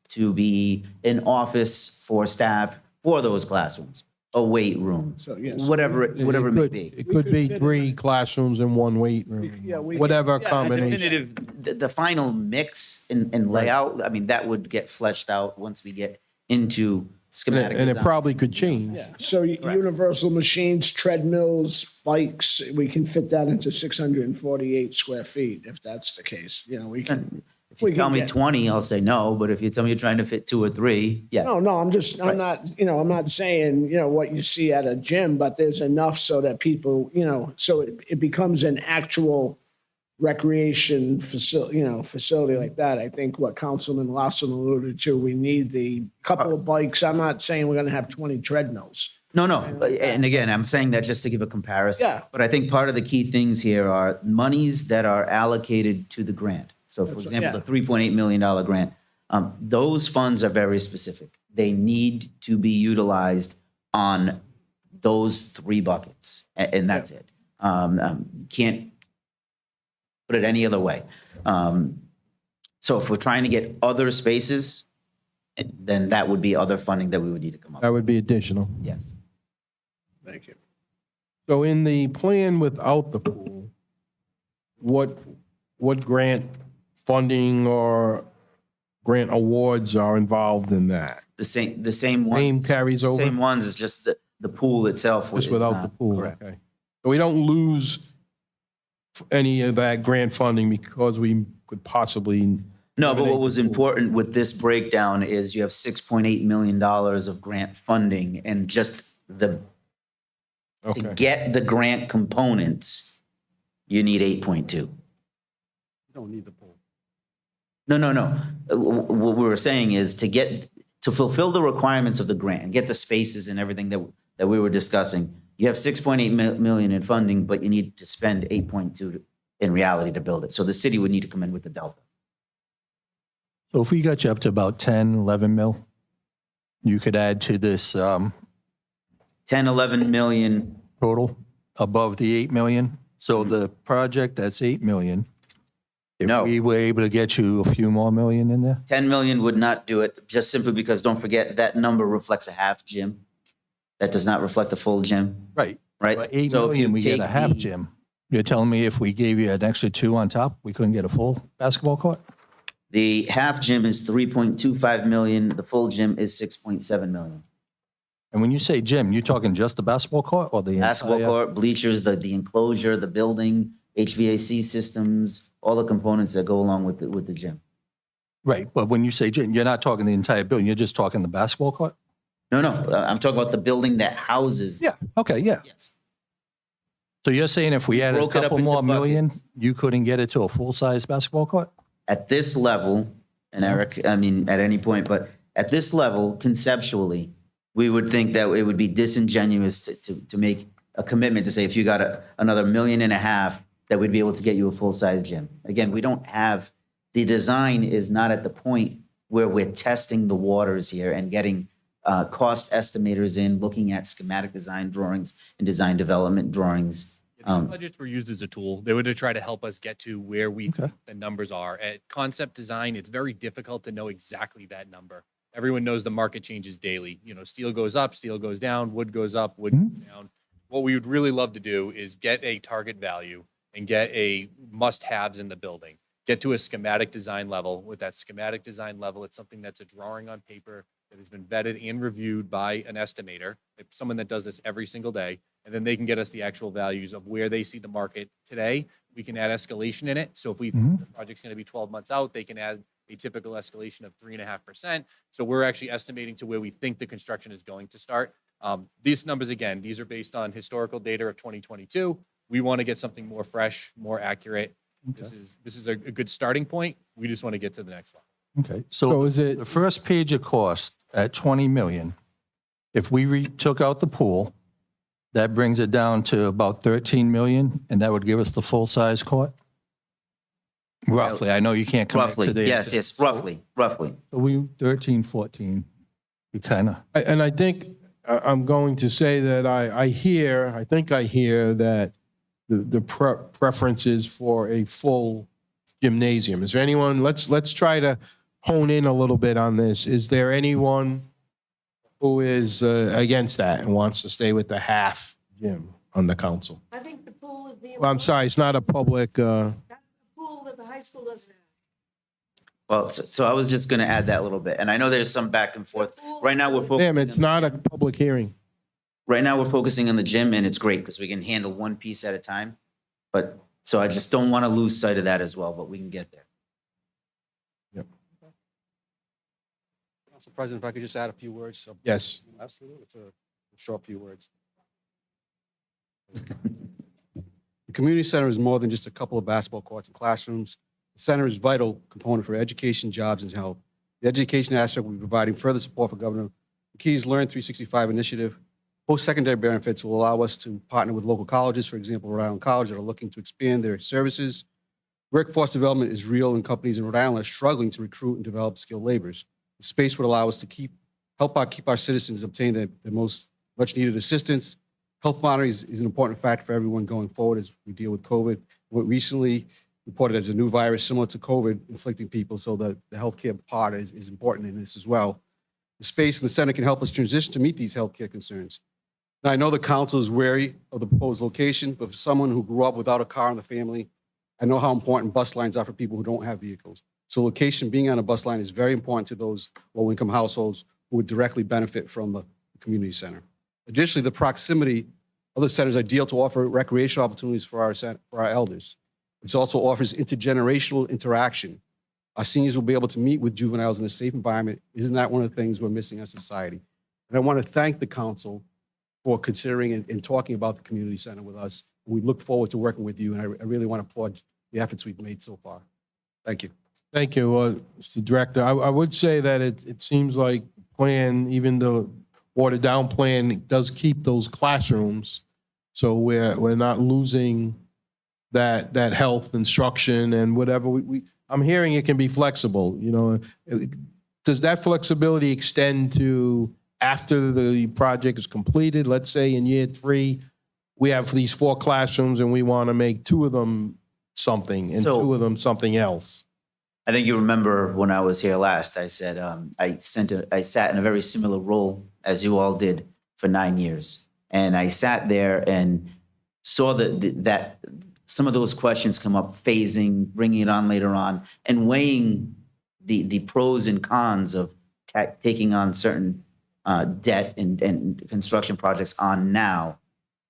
to be an office for staff for those classrooms, a weight room, So, yes. whatever it may be. It could could be fit in 3 classrooms and 1 weight room, Yeah, we- whatever yeah, combination. Definitive, the final mix and layout, I mean, that would get fleshed out once we get into schematic And it design. probably could change. Yeah, so universal machines, treadmills, bikes, we can fit that into 648 square feet, if that's the case. We can. If you we tell can me get- 20, I'll say no, but if you tell me you're trying to fit 2 or 3, yes. No, I'm not saying, what you see at a gym, but there's enough so that people, so it becomes an actual recreation facility like that. I think what Councilman Lawson alluded to, we need the couple of bikes. I'm not saying we're going to have 20 treadmills. No. And again, I'm saying that just to give a comparison. Yeah. But I think part of the key things here are monies that are allocated to the grant. So for example, the $3.8 million grant, those funds are very specific. They need to be utilized on those 3 buckets, and that's it. Can't put it any other way. So if we're trying to get other spaces, then that would be other funding that we would need to come up That with. would be additional. Yes. Thank you. So in the plan without the pool, what grant funding or grant awards are involved in that? The same ones. Same carries over? Same ones, it's just the pool itself. Just is without not- the pool, Correct. okay. So we don't lose any of that grant funding because we could possibly. No, but what eliminate was the pool. important with this breakdown is you have $6.8 million of grant funding, and just to Okay, get the grant components, you need 8.2. Don't need the pool. No. What we were saying is to fulfill the requirements of the grant and get the spaces and everything that we were discussing. You have 6.8 million in funding, but you need to spend 8.2 in reality to build it. So the city would need to come in with the delta. So if we got you up to about 10, 11 mil, you could add to this 10, 11 million. total above the 8 million. So the project, that's 8 million. If No. we were able to get you a few more million in there? 10 million would not do it, just simply because, don't forget, that number reflects a half gym. That does not reflect a full gym, Right. right? But 8 So if million, you we get take a half the- gym. You're telling me if we gave you an extra 2 on top, we couldn't get a full basketball court? The half gym is 3.25 million, the full gym is 6.7 million. And when you say gym, you talking just the basketball court or the Basketball entire- court, bleachers, the enclosure, the building, HVAC systems, all the components that go along with the gym. Right, but when you say gym, you're not talking the entire building, you're just talking the basketball court? No, I'm talking about the building that houses. Yeah, okay, yeah. Yes. So you're saying if we added a Broke it up couple into more million, buckets. you couldn't get it to a full-size basketball court? At this level, and Eric, I mean, at any point, but at this level, conceptually, we would think that it would be disingenuous to make a commitment to say, if you got another $1.5 million, that we'd be able to get you a full-size gym. Again, we don't have, the design is not at the point where we're testing the waters here and getting cost estimators in, looking at schematic design drawings and design development drawings. These budgets were used as a tool. They were to try to help us get to where we Okay. think the numbers are. At concept design, it's very difficult to know exactly that number. Everyone knows the market changes daily. You know, steel goes up, steel goes down, wood goes up, wood goes down. What we would really love to do is get a target value and get a must-haves in the building. Get to a schematic design level. With that schematic design level, it's something that's a drawing on paper that has been vetted and reviewed by an estimator, like someone that does this every single day. And then they can get us the actual values of where they see the market today. We can add escalation in it. So if we think the project's going to be 12 months out, they can add a typical escalation of 3.5%. So we're actually estimating to where we think the construction is going to start. These numbers, again, these are based on historical data of 2022. We want to get something more fresh, more accurate. This is a good starting point. We just want to get to the next level. Okay, So so is it- the first page of cost at 20 million, if we took out the pool, that brings it down to about 13 million, and that would give us the full-size court? Roughly, I know you can't come Roughly, to the. yes, roughly. So we, 13, 14, we kind of, And I think I'm going to say that I think I hear that the preference is for a full gymnasium. Is there anyone, let's try to hone in a little bit on this. Is there anyone who is against that and wants to stay with the half gym on the council? I think the pool is the. Well, I'm sorry, it's not a public, That's the pool that the high school doesn't have. Well, so I was just going to add that a little bit. And I know there's some back and forth. Right now, we're focusing. damn, it's not a public hearing. Right now, we're focusing on the gym, and it's great because we can handle one piece at a time. But, so I just don't want to lose sight of that as well, but we can get there. Council President, if I could just add a few words. So, Yes. absolutely, it's a short few words. The community center is more than just a couple of basketball courts and classrooms. The center is a vital component for education, jobs, and health. The education aspect will be providing further support for Governor McKee's Learn 365 initiative. Post-secondary benefits will allow us to partner with local colleges, for example, Rhode Island College, that are looking to expand their services. Workforce development is real, and companies in Rhode Island are struggling to recruit and develop skilled laborers. The space would allow us to keep our citizens obtain the most much-needed assistance. Health monitoring is an important factor for everyone going forward as we deal with COVID. What recently reported as a new virus similar to COVID inflicting people, so that the healthcare part is important in this as well. The space in the center can help us transition to meet these healthcare concerns. Now, I know the council is wary of the proposed location, but for someone who grew up without a car in the family, I know how important bus lines are for people who don't have vehicles. So location, being on a bus line, is very important to those low-income households who would directly benefit from the community center. Additionally, the proximity of the center is ideal to offer recreational opportunities for our elders. It also offers intergenerational interaction. Our seniors will be able to meet with juveniles in a safe environment. Isn't that one of the things we're missing as a society? And I want to thank the council for considering and talking about the community center with us. We look forward to working with you, and I really want to applaud the efforts we've made so far. Thank you. Thank you, Mr. Director. I would say that it seems like plan, even though watered down plan does keep those classrooms. So we're not losing that health instruction and whatever. I'm hearing it can be flexible, you know. Does that flexibility extend to after the project is completed? Let's say in year 3, we have these 4 classrooms and we want to make 2 of them something and So- 2 of them something else. I think you remember when I was here last, I said I sat in a very similar role as you all did for 9 years. And I sat there and saw that some of those questions come up, phasing, bringing it on later on, and weighing the pros and cons of taking on certain debt and construction projects on now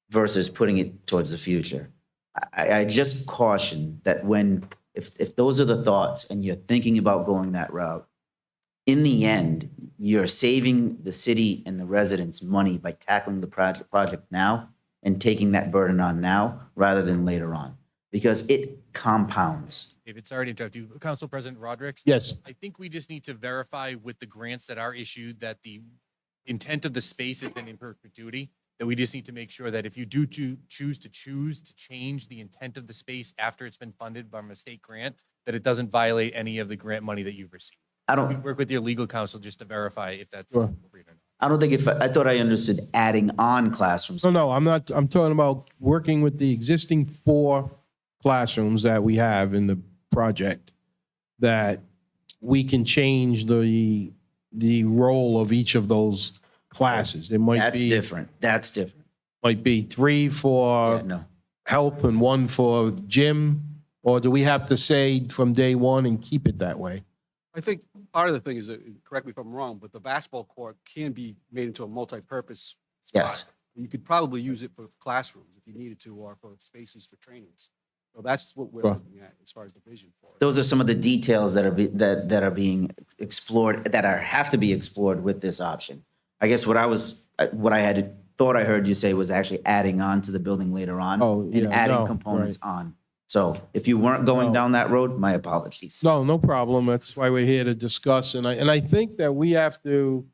versus putting it towards the future. I just caution that if those are the thoughts and you're thinking about going that route, in the end, you're saving the city and the residents money by tackling the project now and taking that burden on now rather than later on, because it compounds. David, sorry to interrupt you. Council President Rodrick? Yes. I think we just need to verify with the grants that are issued that the intent of the space has been in perpetuity. That we just need to make sure that if you do choose to change the intent of the space after it's been funded by a state grant, that it doesn't violate any of the grant money that you've received. I We don't, work with your legal counsel just to verify if that's Sure. appropriate or not. I don't think I thought I understood adding on classrooms. No, I'm not, I'm talking about working with the existing 4 classrooms that we have in the project, that we can change the role of each of those classes. There might That's be, different. That's different. might be 3 for Yeah, no. health and 1 for gym, or do we have to say from day 1 and keep it that way? I think part of the thing is, correct me if I'm wrong, but the basketball court can be made into a multi-purpose spot. Yes. You could probably use it for classrooms if you needed to, or for spaces for trainings. So that's what we're Sure. looking at as far as the vision for it. Those are some of the details that are being explored, that have to be explored with this option. I guess what I had thought I heard you say was actually adding on to the building later on Oh, and yeah, adding no, components on. So if you weren't going No. down that road, my apologies. No problem. That's why we're here to discuss. And I think that we have to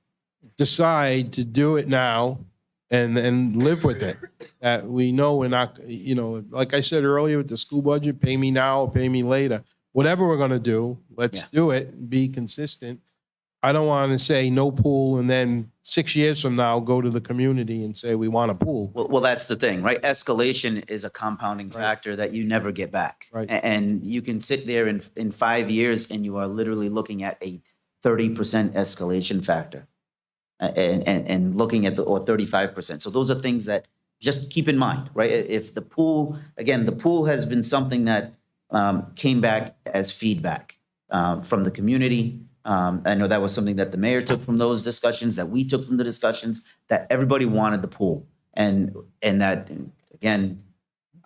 decide to do it now and live with it. That we know we're not, you know, like I said earlier with the school budget, pay me now or pay me later. Whatever we're going to do, let's Yeah. do it and be consistent. I don't want to say no pool and then 6 years from now, go to the community and say we want a pool. Well, that's the thing, right? Escalation is a compounding factor that you never get back. Right. And you can sit there in 5 years and you are literally looking at a 30% escalation factor. And looking at or 35%. So those are things that just keep in mind, right? If the pool has been something that came back as feedback from the community. I know that was something that the mayor took from those discussions, that we took from the discussions, that everybody wanted the pool. And that, again,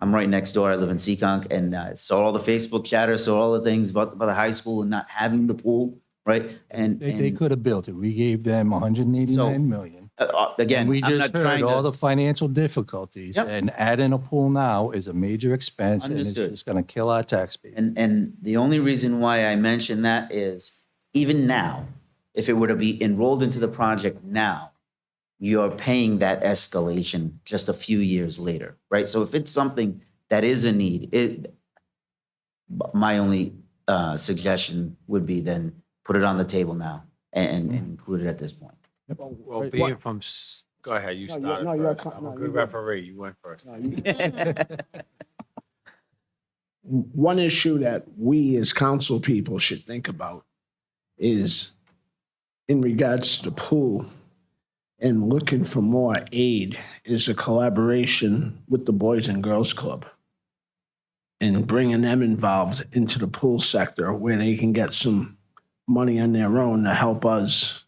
I'm right next door. I live in Seekonk, and saw all the Facebook chatter, saw all the things about the high school and not having the pool, right? And They could have built it. We gave them 189 million. again, And we I'm just not heard trying all to. the financial difficulties, Yep. and adding a pool now is a major expense, and it's Understood. just going to kill our tax base. And the only reason why I mention that is, even now, if it were to be enrolled into the project now, you're paying that escalation just a few years later, right? So if it's something that is a need, my only suggestion would be then put it on the table now and include it at this point. Well, Right. being from, go ahead, you No, you're- started no, you're first. co- I'm no, a you're good good. referee, you went first. One issue that we as council people should think about is in regards to the pool and looking for more aid is a collaboration with the Boys and Girls Club and bringing them involved into the pool sector where they can get some money on their own to help us.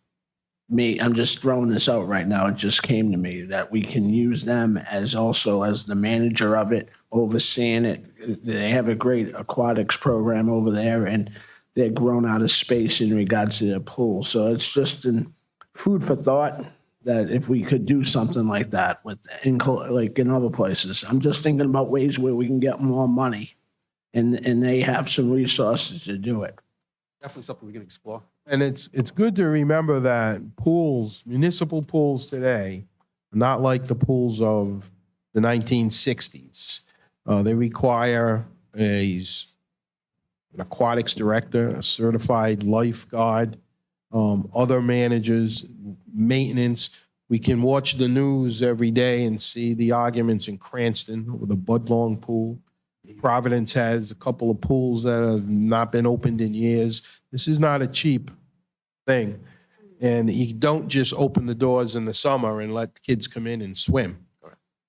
I'm just throwing this out right now. It just came to me that we can use them as also as the manager of it, overseeing it. They have a great aquatics program over there, and they're grown out of space in regards to their pool. So it's just food for thought that if we could do something like that like in other places. I'm just thinking about ways where we can get more money, and they have some resources to do it. Definitely something we can explore. And it's good to remember that pools, municipal pools today, are not like the pools of the 1960s. They require an aquatics director, a certified lifeguard, other managers, maintenance. We can watch the news every day and see the arguments in Cranston with a Budlong pool. Providence has a couple of pools that have not been opened in years. This is not a cheap thing. And you don't just open the doors in the summer and let kids come in and swim.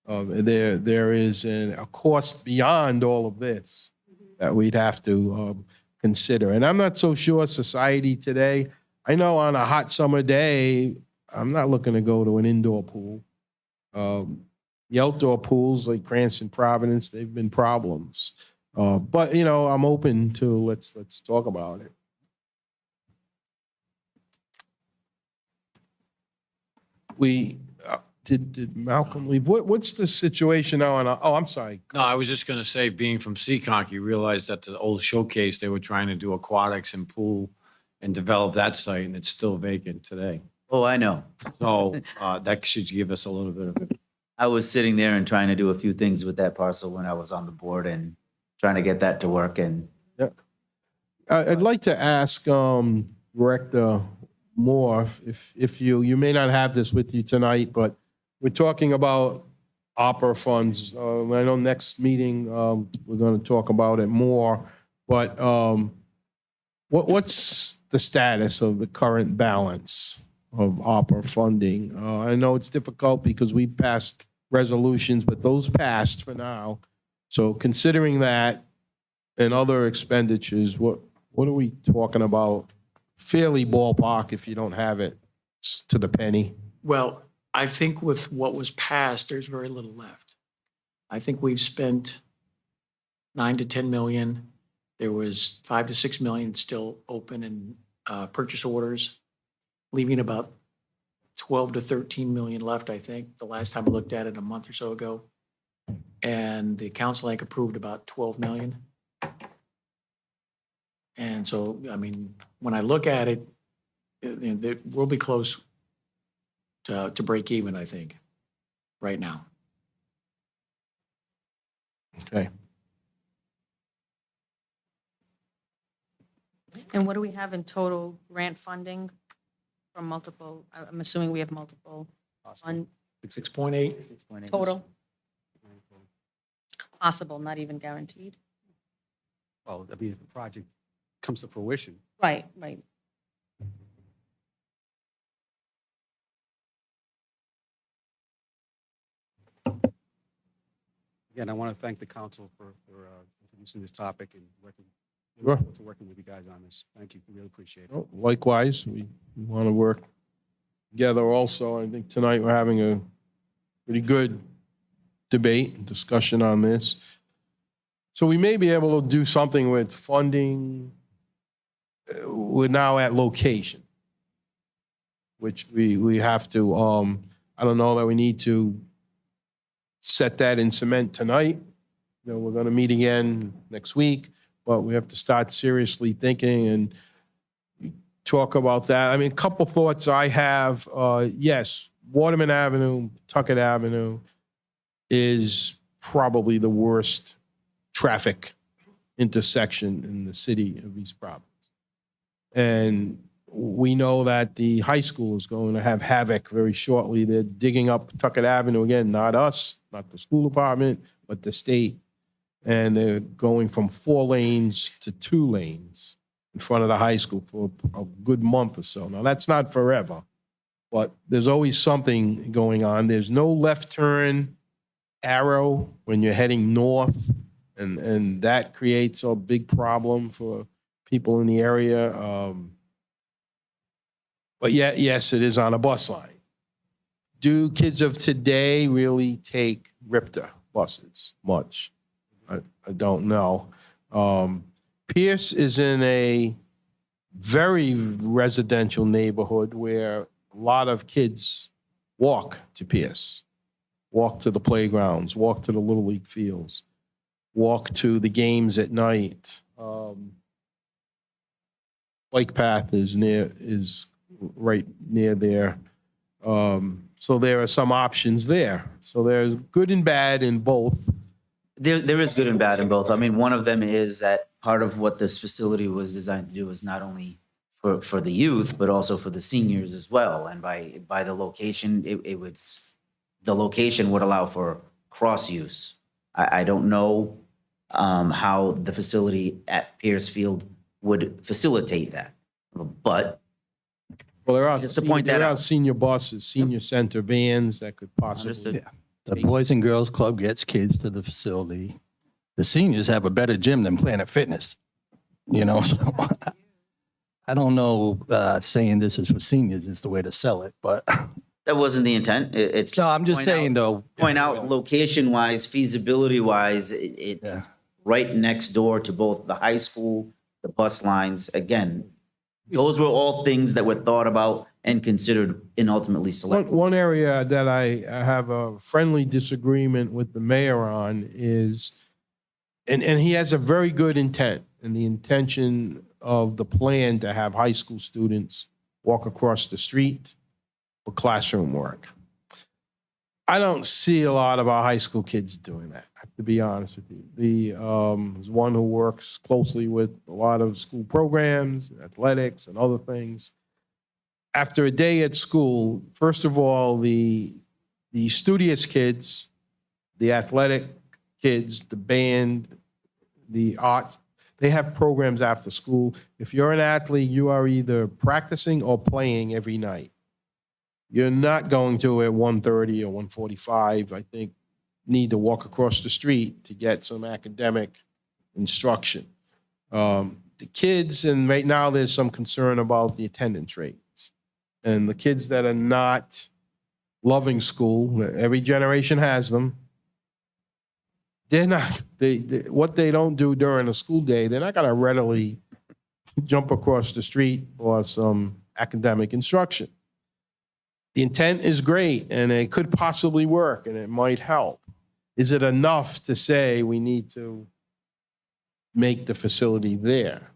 There is a cost beyond all of this that we'd have to consider. And I'm not so sure society today, I know on a hot summer day, I'm not looking to go to an indoor pool. The outdoor pools like Cranston, Providence, they've been problems. But, you know, I'm open to, let's talk about it. Did Malcolm leave? What's the situation now on, I'm sorry. No, I was just gonna say, being from Seekonk, you realize that the old showcase, they were trying to do aquatics and pool and develop that site, and it's still vacant today. Oh, I know. So that should give us a little bit of it. I was sitting there and trying to do a few things with that parcel when I was on the board and trying to get that to work. And I'd like to ask Director Moore, if you may not have this with you tonight, but we're talking about opera funds. I know next meeting, we're going to talk about it more, but what's the status of the current balance of opera funding? I know it's difficult because we've passed resolutions, but those passed for now. So considering that and other expenditures, what are we talking about? Fairly ballpark if you don't have it to the penny. Well, I think with what was passed, there's very little left. I think we've spent 9 to 10 million. There was 5 to 6 million still open in purchase orders, leaving about 12 to 13 million left, I think, the last time I looked at it a month or so ago. And the council, I think, approved about 12 million. And so, I mean, when I look at it, we'll be close to break even, I think, right now. Okay. And what do we have in total grant funding from multiple, I'm assuming we have multiple on 6.8. total? Possible, not even guaranteed. Well, I mean, if the project comes to fruition, Right, right. again, I want to thank the council for introducing this topic and Sure. working with you guys on this. Thank you. We really appreciate it. Oh, likewise, we want to work together also. I think tonight we're having a pretty good debate and discussion on this. So we may be able to do something with funding. We're now at location, which we have to, I don't know that we need to set that in cement tonight. You know, we're going to meet again next week, but we have to start seriously thinking and talk about that. I mean, a couple thoughts I have. Yes, Waterman Avenue, Tuckett Avenue is probably the worst traffic intersection in the city of East Providence. And we know that the high school is going to have havoc very shortly. They're digging up Tuckett Avenue again, not us, not the school department, but the state. And they're going from 4 lanes to 2 lanes in front of the high school for a good month or so. Now, that's not forever, but there's always something going on. There's no left turn arrow when you're heading north, and that creates a big problem for people in the area. But yet, yes, it is on a bus line. Do kids of today really take RIPTA buses much? I don't know. Pierce is in a very residential neighborhood where a lot of kids walk to Pierce, walk to the playgrounds, walk to the Little League fields, walk to the games at night. bike path is right near there. So there are some options there. So there's good and bad in both. There is good and bad in both. I mean, one of them is that part of what this facility was designed to do is not only for the youth, but also for the seniors as well. And by the location, the location would allow for cross use. I don't know how the facility at Pierce Field would facilitate that. But Well, there are, Just to point that there are out. senior buses, senior center vans that could possibly. Understood. The Boys and Girls Club gets kids to the facility. The seniors have a better gym than Planet Fitness, you know, so I don't know, saying this is for seniors is the way to sell it, but that wasn't the intent. It's no, I'm just saying though. point out location-wise, feasibility-wise, it's right next door to both the high school, the bus lines. Again, those were all things that were thought about and considered and ultimately selected. One area that I have a friendly disagreement with the mayor on is, and he has a very good intent, and the intention of the plan to have high school students walk across the street for classroom work. I don't see a lot of our high school kids doing that, to be honest with you. There's one who works closely with a lot of school programs, athletics and other things. After a day at school, first of all, the studious kids, the athletic kids, the band, the art, they have programs after school. If you're an athlete, you are either practicing or playing every night. You're not going to at 1:30 or 1:45, I think, need to walk across the street to get some academic instruction. The kids, and right now there's some concern about the attendance rates. And the kids that are not loving school, every generation has them, they're not, what they don't do during a school day, they're not gonna readily jump across the street for some academic instruction. The intent is great, and it could possibly work, and it might help. Is it enough to say we need to make the facility there?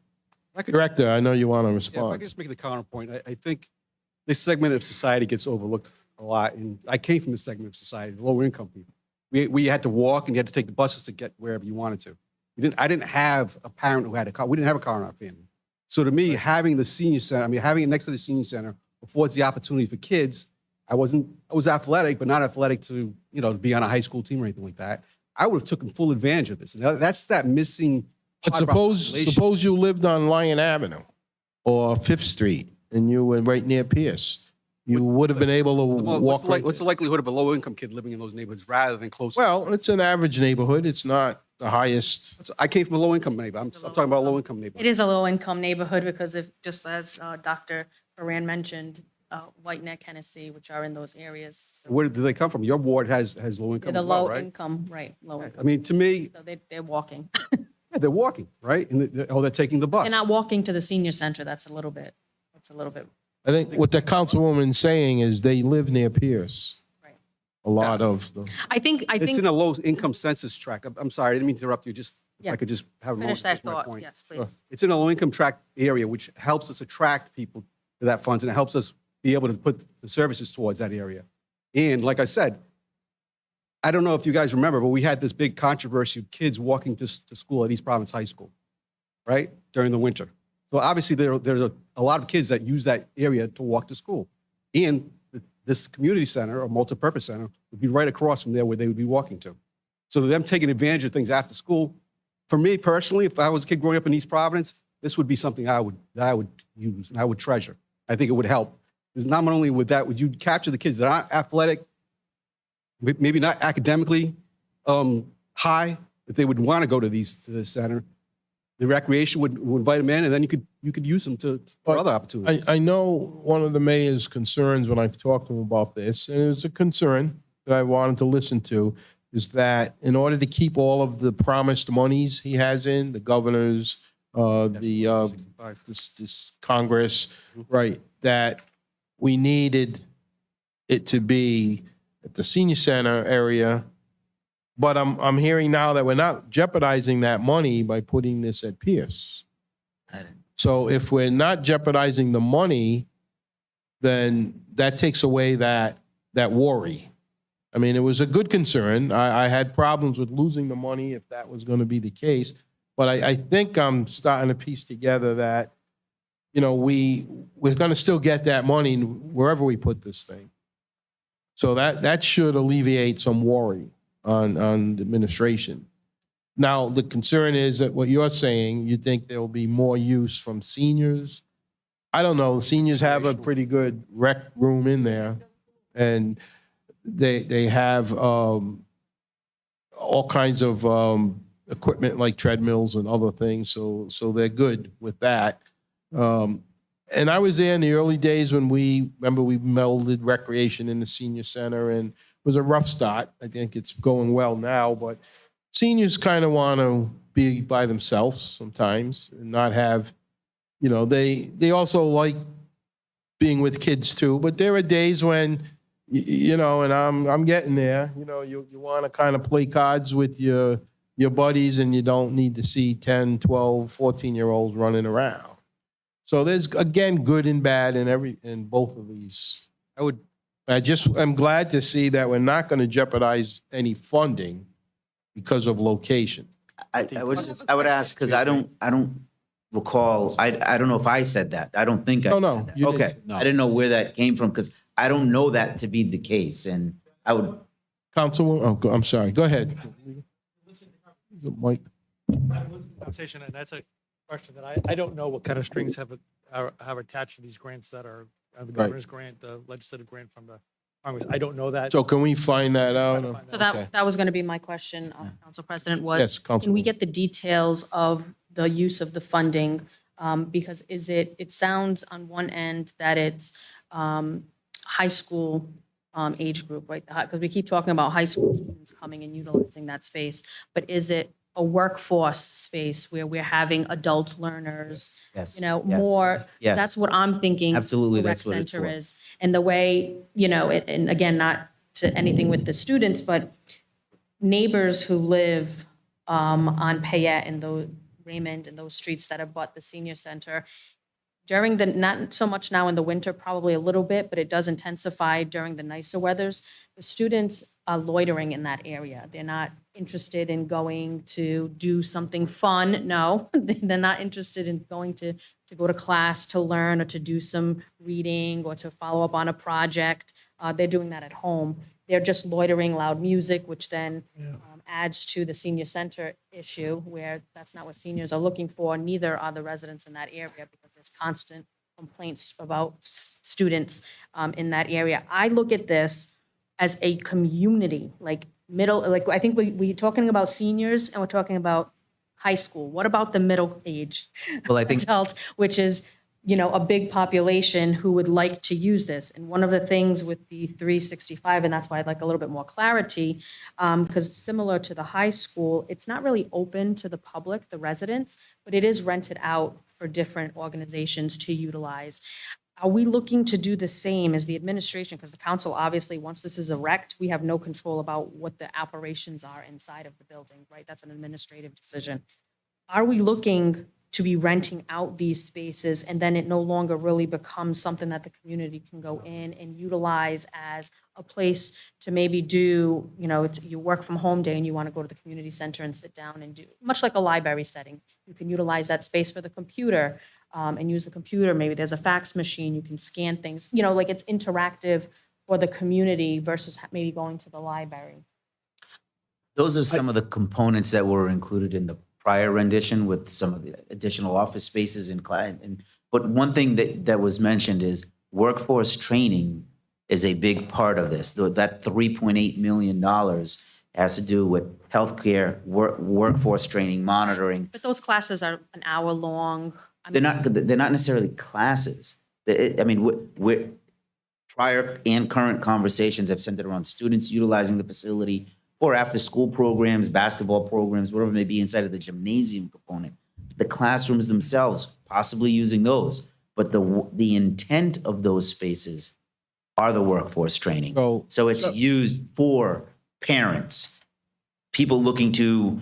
Director, I know you want to Yeah, if I respond. could just make the counterpoint, I think this segment of society gets overlooked a lot. And I came from this segment of society, lower income people. We had to walk and you had to take the buses to get wherever you wanted to. I didn't have a parent who had a car. We didn't have a car in our family. So to me, having the senior center, having it next to the senior center affords the opportunity for kids. I was athletic, but not athletic to be on a high school team or anything like that. I would have taken full advantage of this. And that's that missing. But part of our population. suppose you lived on Lyon Avenue or Fifth Street, and you were right near Pierce. You would have been able to Well, walk. what's the likelihood of a low-income kid living in those neighborhoods rather than close? Well, it's an average neighborhood. It's not the highest. I came from a low-income neighborhood. I'm talking about a low-income neighborhood. It is a low-income neighborhood because if, just as Dr. Moran mentioned, White Neck, Hennessy, which are in those areas. So Where do they come from? Your ward has they're low-income the as well, low right? income, right, low income. I mean, to me, So they're walking. yeah, they're walking, right? And they're taking the bus. They're not walking to the senior center. That's a little bit. I think what the councilwoman's saying is they live near Pierce. Right. A lot of them. I think, It's in a low-income census tract. I'm sorry, I didn't mean to interrupt you. Just if Yeah. I could just have a moment finish to that finish my thought. point. Yes, please. It's in a low-income tract area, which helps us attract people to that funds, and it helps us be able to put the services towards that area. And like I said, I don't know if you guys remember, but we had this big controversy of kids walking to school at East Providence High School, right, during the winter. So obviously, there's a lot of kids that use that area to walk to school. And this community center or multipurpose center would be right across from there where they would be walking to. So them taking advantage of things after school, for me personally, if I was a kid growing up in East Providence, this would be something I would use and I would treasure. I think it would help. Because not only would you capture the kids that aren't athletic, maybe not academically high, but they would want to go to this center. The recreation would invite them in, and then you could use them for other opportunities. I know one of the mayor's concerns when I've talked to him about this, and it's a concern that I wanted to listen to, is that in order to keep all of the promised monies he has in, the governors, this Congress, right, that we needed it to be at the senior center area. But I'm hearing now that we're not jeopardizing that money by putting this at Pierce. So if we're not jeopardizing the money, then that takes away that worry. I mean, it was a good concern. I had problems with losing the money if that was going to be the case. But I think I'm starting to piece together that, you know, we're going to still get that money wherever we put this thing. So that should alleviate some worry on the administration. Now, the concern is that what you're saying, you think there will be more use from seniors. I don't know. Seniors have a pretty good rec room in there, and they have all kinds of equipment like treadmills and other things, so they're good with that. And I was there in the early days when we melded recreation in the senior center, and it was a rough start. I think it's going well now, but seniors kind of want to be by themselves sometimes and not have, you know, they also like being with kids too, but there are days when, you know, and I'm getting there, you know, you want to kind of play cards with your buddies, and you don't need to see 10, 12, 14-year-olds running around. So there's, again, good and bad in both of these. I'm glad to see that we're not going to jeopardize any funding because of location. I would ask, because I don't recall, I don't know if I said that. I don't think I said No, that. you didn't. Okay, I didn't know where that came from, because I don't know that to be the case, and I would. Councilwoman, I'm sorry, go ahead. Mike. Conversation, and that's a question that I don't know what kind of strings have attached to these grants that are the governor's grant, the legislative grant from the Congress. I don't know that. So can we find that out? So Okay. that was going to be my question, Council President, was, Yes, can we Councilwoman. get the details of the use of the funding? Because it sounds on one end that it's high school age group, right? Because we keep talking about high school students coming and utilizing that space, but is it a workforce space where we're having adult learners? Yes, You know, yes, more, yes. that's what I'm thinking. Absolutely, the rec that's what it's center for. is. And the way, you know, and again, not to anything with the students, but neighbors who live on Payette and those Raymond and those streets that abut the senior center, during the, not so much now in the winter, probably a little bit, but it does intensify during the nicer weathers. The students are loitering in that area. They're not interested in going to do something fun. No, they're not interested in going to go to class to learn or to do some reading or to follow up on a project. They're doing that at home. They're just loitering, loud music, which then adds to the senior center issue, where that's not what seniors are looking for. Neither are the residents in that area, because there's constant complaints about students in that area. I look at this as a community, like I think we're talking about seniors and we're talking about high school. What about the middle age Well, I think adult, which is, you know, a big population who would like to use this? And one of the things with the 365, and that's why I'd like a little bit more clarity, because similar to the high school, it's not really open to the public, the residents, but it is rented out for different organizations to utilize. Are we looking to do the same as the administration? Because the council, obviously, once this is erect, we have no control about what the operations are inside of the building, right? That's an administrative decision. Are we looking to be renting out these spaces, and then it no longer really becomes something that the community can go in and utilize as a place to maybe do, you know, it's, you work from home day and you want to go to the community center and sit down and do, much like a library setting. You can utilize that space for the computer and use the computer. Maybe there's a fax machine, you can scan things, you know, like it's interactive for the community versus maybe going to the library. those are some of the components that were included in the prior rendition with some of the additional office spaces and client. But one thing that was mentioned is workforce training is a big part of this. That $3.8 million has to do with healthcare, workforce training, monitoring. But those classes are an hour long. They're not necessarily classes. We're prior and current conversations have centered around students utilizing the facility for after-school programs, basketball programs, whatever it may be inside of the gymnasium component. The classrooms themselves, possibly using those, but the intent of those spaces are the workforce training. So it's used for parents, people looking to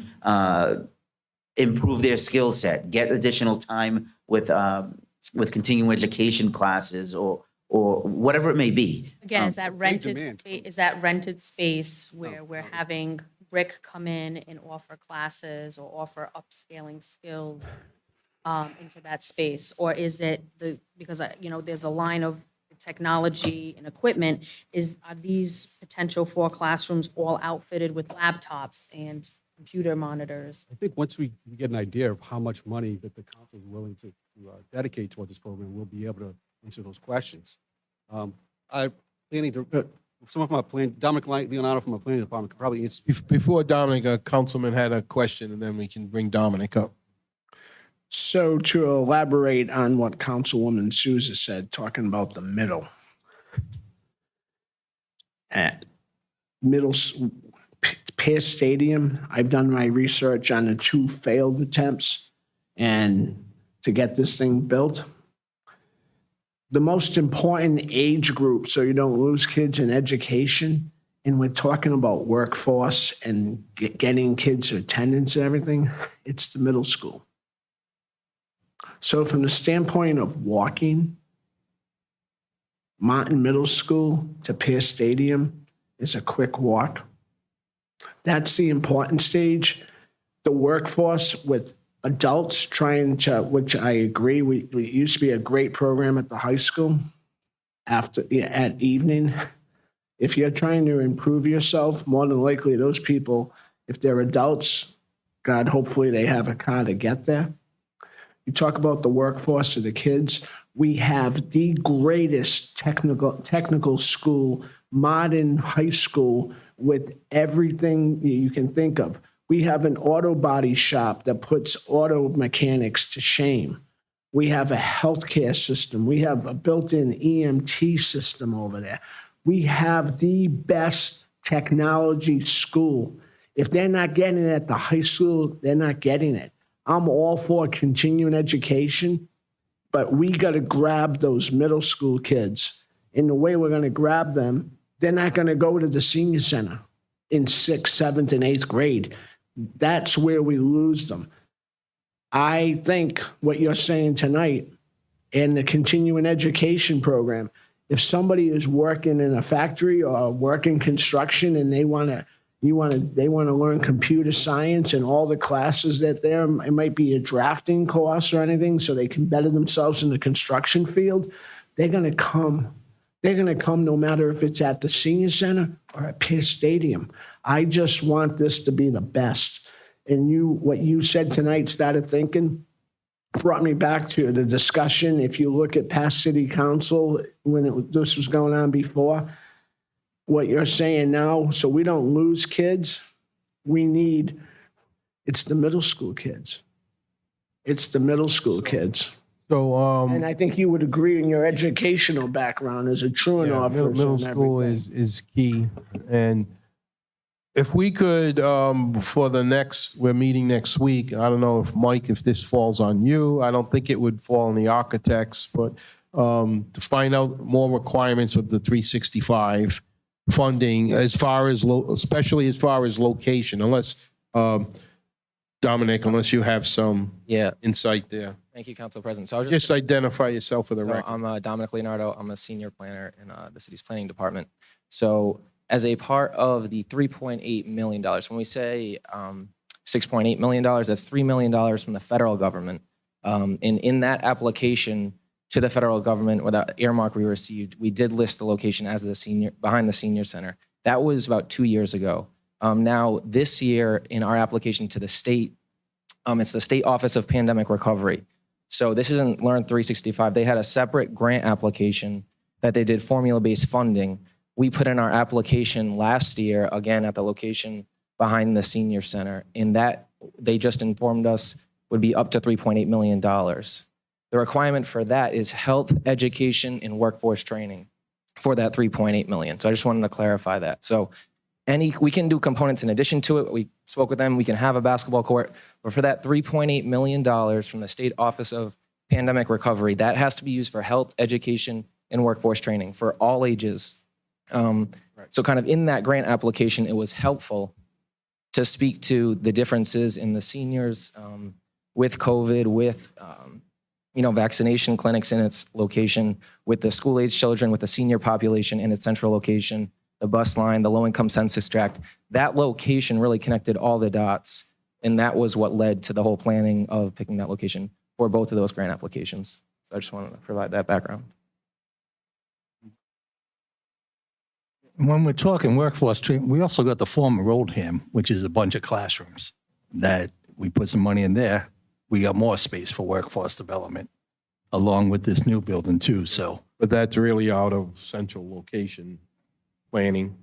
improve their skill set, get additional time with continuing education classes or whatever it may be. Again, is that rented, demand. is that rented space where we're having Rick come in and offer classes or offer upscaling skills into that space? Or is it because, there's a line of technology and equipment, are these potential 4 classrooms all outfitted with laptops and computer monitors? I think once we get an idea of how much money that the council is willing to dedicate toward this program, we'll be able to answer those questions. I'm planning to, someone from our Dominic Leonardo from our planning department could probably answer. Before Dominic, a councilman had a question, and then we can bring Dominic up. So to elaborate on what Councilwoman Souza said, talking about the middle. At Pierce Stadium, I've done my research on the 2 failed attempts and to get this thing built. The most important age group, so you don't lose kids in education, and we're talking about workforce and getting kids attendance and everything, it's the middle school. So from the standpoint of walking, Martin Middle School to Pierce Stadium is a quick walk. That's the important stage. The workforce with adults trying to, which I agree, we used to be a great program at the high school at evening. If you're trying to improve yourself, more than likely those people, if they're adults, God, hopefully they have a car to get there. You talk about the workforce of the kids. We have the greatest technical school, modern high school with everything you can think of. We have an auto body shop that puts auto mechanics to shame. We have a healthcare system. We have a built-in EMT system over there. We have the best technology school. If they're not getting it at the high school, they're not getting it. I'm all for continuing education, but we got to grab those middle school kids. And the way we're going to grab them, they're not going to go to the senior center in 6th, 7th, and 8th grade. That's where we lose them. I think what you're saying tonight in the continuing education program, if somebody is working in a factory or working construction and they want to learn computer science and all the classes that there, it might be a drafting course or anything so they can better themselves in the construction field, they're going to come. They're going to come no matter if it's at the senior center or at Pierce Stadium. I just want this to be the best. And what you said tonight started thinking, brought me back to the discussion. If you look at past city council, when this was going on before, what you're saying now, so we don't lose kids, it's the middle school kids. It's the middle school kids. So, And I think you would agree in your educational background as a truant yeah, officer. middle school is key. And if we could, for we're meeting next week, I don't know if, Mike, if this falls on you, I don't think it would fall on the architects, but to find out more requirements of the 365 funding as far as, especially as far as location, unless, Dominic, unless you have some insight there. Thank you, Council President. So I'll Just identify yourself for the record. I'm Dominic Leonardo. I'm a senior planner in the city's planning department. So as a part of the $3.8 million, when we say $6.8 million, that's $3 million from the federal government. And in that application to the federal government, with that earmark we received, we did list the location as behind the senior center. That was about 2 years ago. Now, this year, in our application to the state, it's the State Office of Pandemic Recovery. So this isn't Learn 365. They had a separate grant application that they did formula-based funding. We put in our application last year, again, at the location behind the senior center, and that they just informed us would be up to $3.8 million. The requirement for that is health, education, and workforce training for that $3.8 million. So I just wanted to clarify that. So we can do components in addition to it. We spoke with them. We can have a basketball court. But for that $3.8 million from the State Office of Pandemic Recovery, that has to be used for health, education, and workforce training for all ages. So kind of in that grant application, it was helpful to speak to the differences in the seniors with COVID, with vaccination clinics in its location, with the school-age children, with the senior population in its central location, the bus line, the low-income census tract. That location really connected all the dots, and that was what led to the whole planning of picking that location for both of those grant applications. So I just wanted to provide that background. When we're talking workforce training, we also got the former Oldham, which is a bunch of classrooms that we put some money in there. We got more space for workforce development along with this new building too. So, But that's really out of central location planning.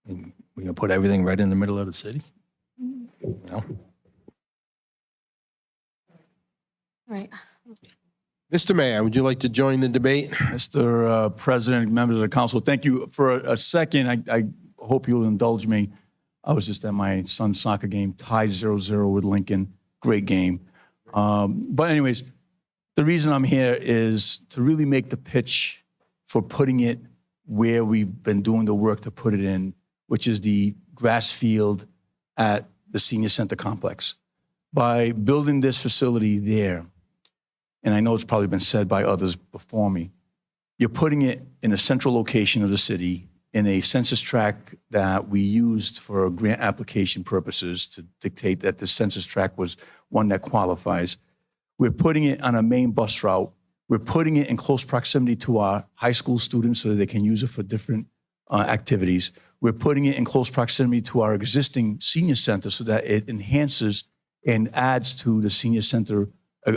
we're gonna put everything right in the middle of the city. You know? All right. Mr. Mayor, would you like to join the debate? Mr. President, members of the council, thank you. For a second, I hope you'll indulge me. I was just at my son's soccer game, tied 0-0 with Lincoln. Great game. But anyways, the reason I'm here is to really make the pitch for putting it where we've been doing the work to put it in, which is the grass field at the senior center complex. By building this facility there, and I know it's probably been said by others before me, you're putting it in a central location of the city in a census tract that we used for grant application purposes to dictate that the census tract was one that qualifies. We're putting it on a main bus route. We're putting it in close proximity to our high school students so that they can use it for different activities. We're putting it in close proximity to our existing senior center so that it enhances and adds to the senior center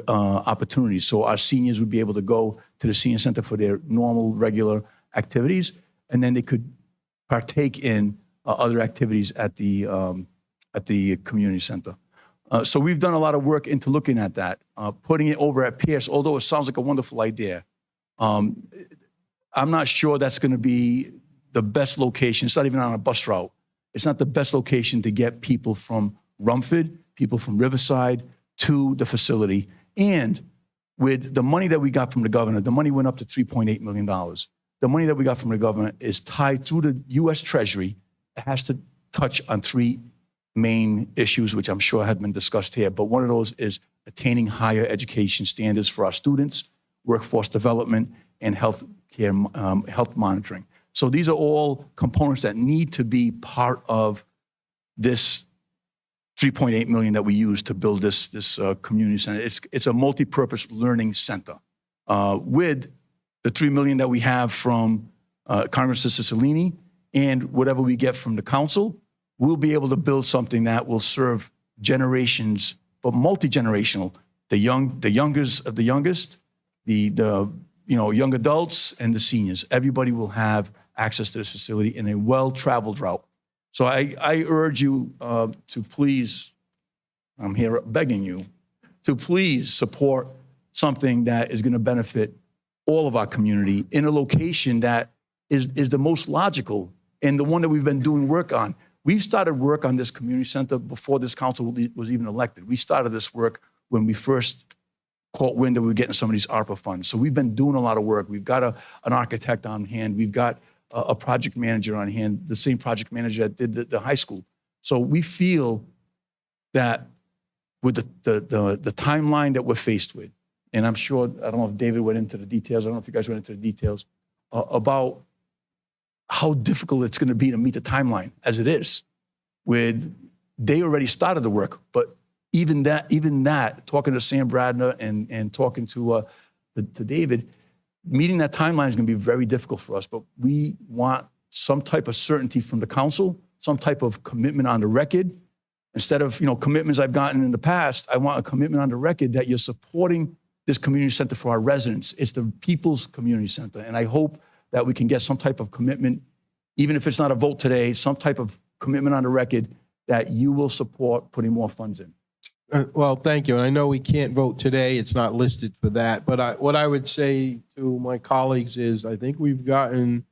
opportunities. So our seniors would be able to go to the senior center for their normal, regular activities, and then they could partake in other activities at the community center. So we've done a lot of work into looking at that, putting it over at Pierce, although it sounds like a wonderful idea. I'm not sure that's going to be the best location. It's not even on a bus route. It's not the best location to get people from Rumford, people from Riverside to the facility. And with the money that we got from the governor, the money went up to $3.8 million. The money that we got from the government is tied through the U.S. Treasury. It has to touch on three main issues, which I'm sure have been discussed here. But one of those is attaining higher education standards for our students, workforce development, and health monitoring. So these are all components that need to be part of this $3.8 million that we use to build this community center. It's a multi-purpose learning center. With the $3 million that we have from Congressman Cicilline and whatever we get from the council, we'll be able to build something that will serve generations, but multi-generational. The youngest of the youngest, the young adults and the seniors. Everybody will have access to this facility in a well-traveled route. So I urge you to please, I'm here begging you, to please support something that is going to benefit all of our community in a location that is the most logical and the one that we've been doing work on. We've started work on this community center before this council was even elected. We started this work when we first caught wind that we were getting some of these ARPA funds. So we've been doing a lot of work. We've got an architect on hand. We've got a project manager on hand, the same project manager that did the high school. So we feel that with the timeline that we're faced with, and I'm sure, I don't know if David went into the details, I don't know if you guys went into the details, about how difficult it's going to be to meet the timeline as it is. They already started the work, but even that, talking to Sam Bradner and talking to David, meeting that timeline is going to be very difficult for us, but we want some type of certainty from the council, some type of commitment on the record. Instead of commitments I've gotten in the past, I want a commitment on the record that you're supporting this community center for our residents. It's the people's community center, and I hope that we can get some type of commitment, even if it's not a vote today, some type of commitment on the record that you will support putting more funds in. Well, thank you. And I know we can't vote today. It's not listed for that. But what I would say to my colleagues is I think we've gotten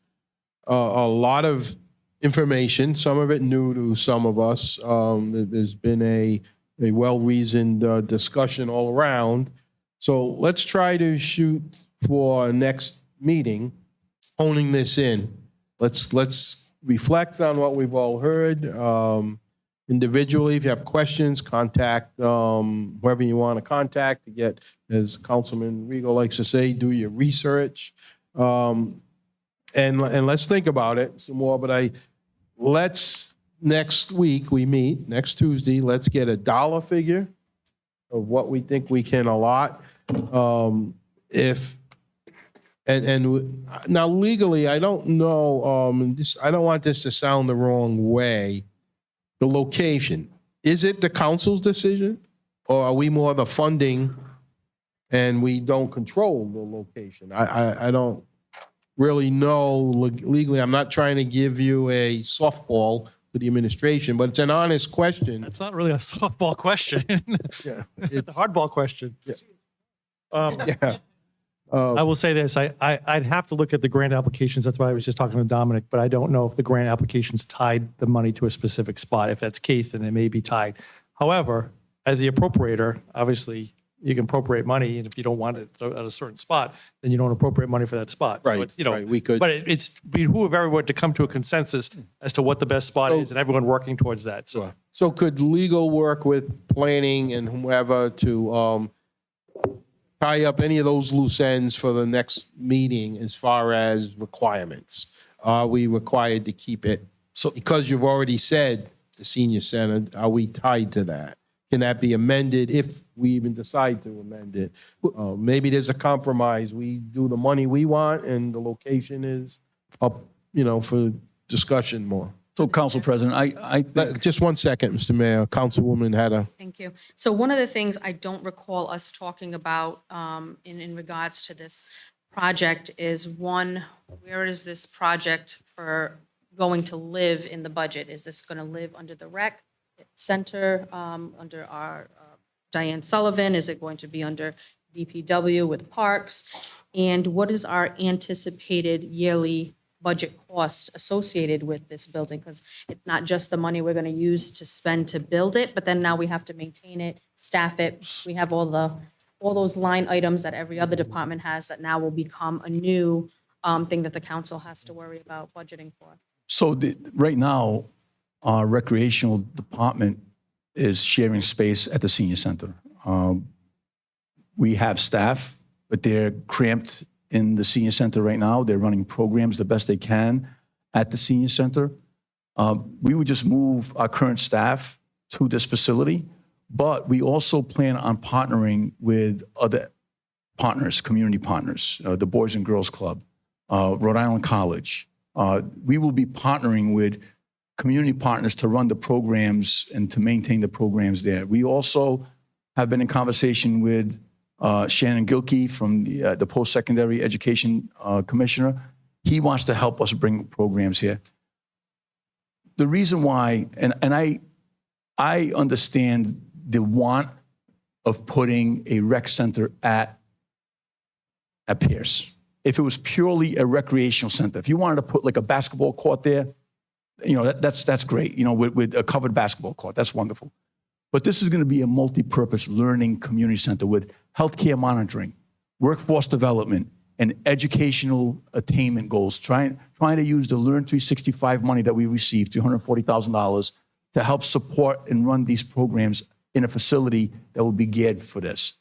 a lot of information, some of it new to some of us. There's been a well-reasoned discussion all around. So let's try to shoot for next meeting, honing this in. Let's reflect on what we've all heard. Individually, if you have questions, contact whoever you want to contact to get as Councilman Regal likes to say, do your research. And let's think about it some more, but let's, next week we meet, next Tuesday, let's get a dollar figure of what we think we can allot. Now legally, I don't know, I don't want this to sound the wrong way. The location, is it the council's decision? Or are we more the funding and we don't control the location? I don't really know legally. I'm not trying to give you a softball to the administration, but it's an honest question. That's not really a softball question. Yeah, It's a hardball question. Yeah. I will say this, I'd have to look at the grant applications. That's why I was just talking to Dominic, but I don't know if the grant applications tied the money to a specific spot. If that's the case, then it may be tied. However, as the appropriator, obviously, you can appropriate money, and if you don't want it at a certain spot, then you don't appropriate money for that spot. So Right, it's, you know, right, we could. But it's behoove everyone to come to a consensus as to what the best spot is, and everyone working towards that. So could legal work with planning and whoever to tie up any of those loose ends for the next meeting as far as requirements? Are we required to keep it? So because you've already said the senior center, are we tied to that? Can that be amended if we even decide to amend it? Maybe there's a compromise. We do the money we want and the location is up, for discussion more. So, Council President, I think Just 1 second, Mr. Mayor. Councilwoman had a. Thank you. So one of the things I don't recall us talking about in regards to this project is, one, where is this project for going to live in the budget? Is this going to live under the rec center, under our Diane Sullivan? Is it going to be under DPW with parks? And what is our anticipated yearly budget cost associated with this building? Because it's not just the money we're going to use to spend to build it, but then now we have to maintain it, staff it. We have all those line items that every other department has that now will become a new thing that the council has to worry about budgeting for. So right now, our recreational department is sharing space at the senior center. We have staff, but they're cramped in the senior center right now. They're running programs the best they can at the senior center. We would just move our current staff to this facility, but we also plan on partnering with other partners, community partners, the Boys and Girls Club, Rhode Island College. We will be partnering with community partners to run the programs and to maintain the programs there. We also have been in conversation with Shannon Gilkey from the Post-Secondary Education Commissioner. He wants to help us bring programs here. The reason why, and I understand the want of putting a rec center at Pierce. If it was purely a recreational center, if you wanted to put like a basketball court there, that's great, with a covered basketball court. That's wonderful. But this is going to be a multi-purpose learning community center with healthcare monitoring, workforce development, and educational attainment goals, trying to use the Learn 365 money that we received, $240,000, to help support and run these programs in a facility that will be geared for this.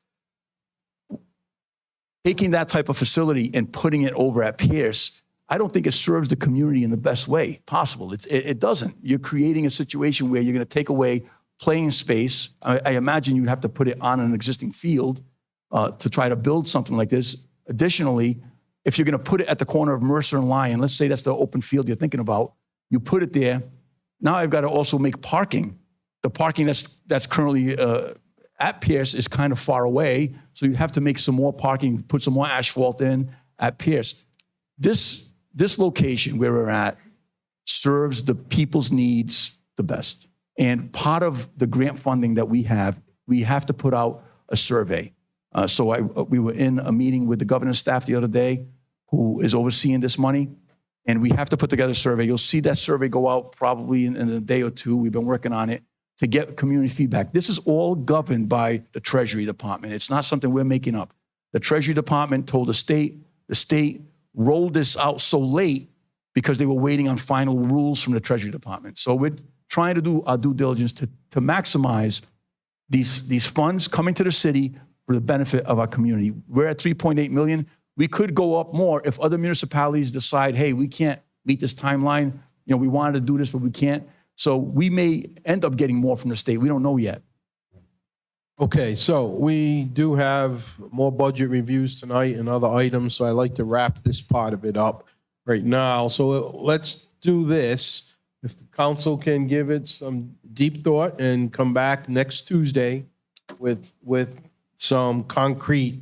Taking that type of facility and putting it over at Pierce, I don't think it serves the community in the best way possible. It doesn't. You're creating a situation where you're going to take away playing space. I imagine you'd have to put it on an existing field to try to build something like this. Additionally, if you're going to put it at the corner of Mercer and Lyon, let's say that's the open field you're thinking about, you put it there. Now I've got to also make parking. The parking that's currently at Pierce is kind of far away, so you'd have to make some more parking, put some more asphalt in at Pierce. This location where we're at serves the people's needs the best. And part of the grant funding that we have to put out a survey. We were in a meeting with the governor's staff the other day, who is overseeing this money, and we have to put together a survey. You'll see that survey go out probably in a day or two. We've been working on it to get community feedback. This is all governed by the Treasury Department. It's not something we're making up. The Treasury Department told the state rolled this out so late because they were waiting on final rules from the Treasury Department. So we're trying to do our due diligence to maximize these funds coming to the city for the benefit of our community. We're at 3.8 million. We could go up more if other municipalities decide, hey, we can't meet this timeline. You know, we wanted to do this, but we can't. So we may end up getting more from the state. We don't know yet. Okay, so we do have more budget reviews tonight and other items, so I'd like to wrap this part of it up right now. So let's do this. If the council can give it some deep thought and come back next Tuesday with some concrete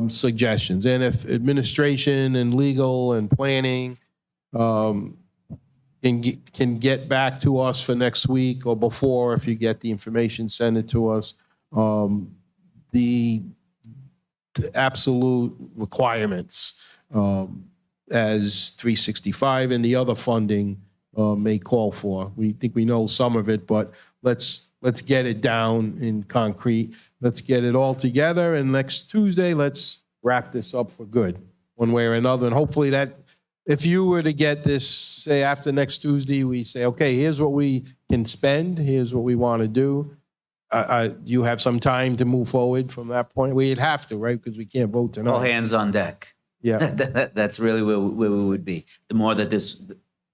suggestions. And if administration and legal and planning can get back to us for next week or before, if you get the information, send it to us. The absolute requirements as 365 and the other funding may call for. We think we know some of it, but let's get it down in concrete. Let's get it all together, and next Tuesday, let's wrap this up for good, one way or another. And hopefully that, if you were to get this, say after next Tuesday, we say, okay, here's what we can spend, here's what we want to do. You have some time to move forward from that point. We'd have to, right? Because we can't vote tonight. All hands on deck. Yeah. That's really where we would be. The more that this,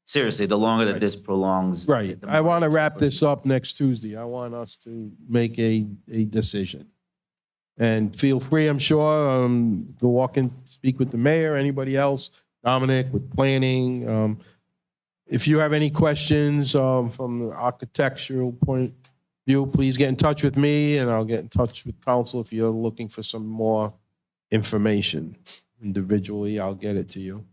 seriously, the longer that this prolongs. Right. I want to wrap this up next Tuesday. I want us to make a decision. And feel free, I'm sure, to walk and speak with the mayor, anybody else, Dominic with planning. If you have any questions from the architectural point of view, please get in touch with me and I'll get in touch with council if you're looking for some more information. Individually, I'll get it to you.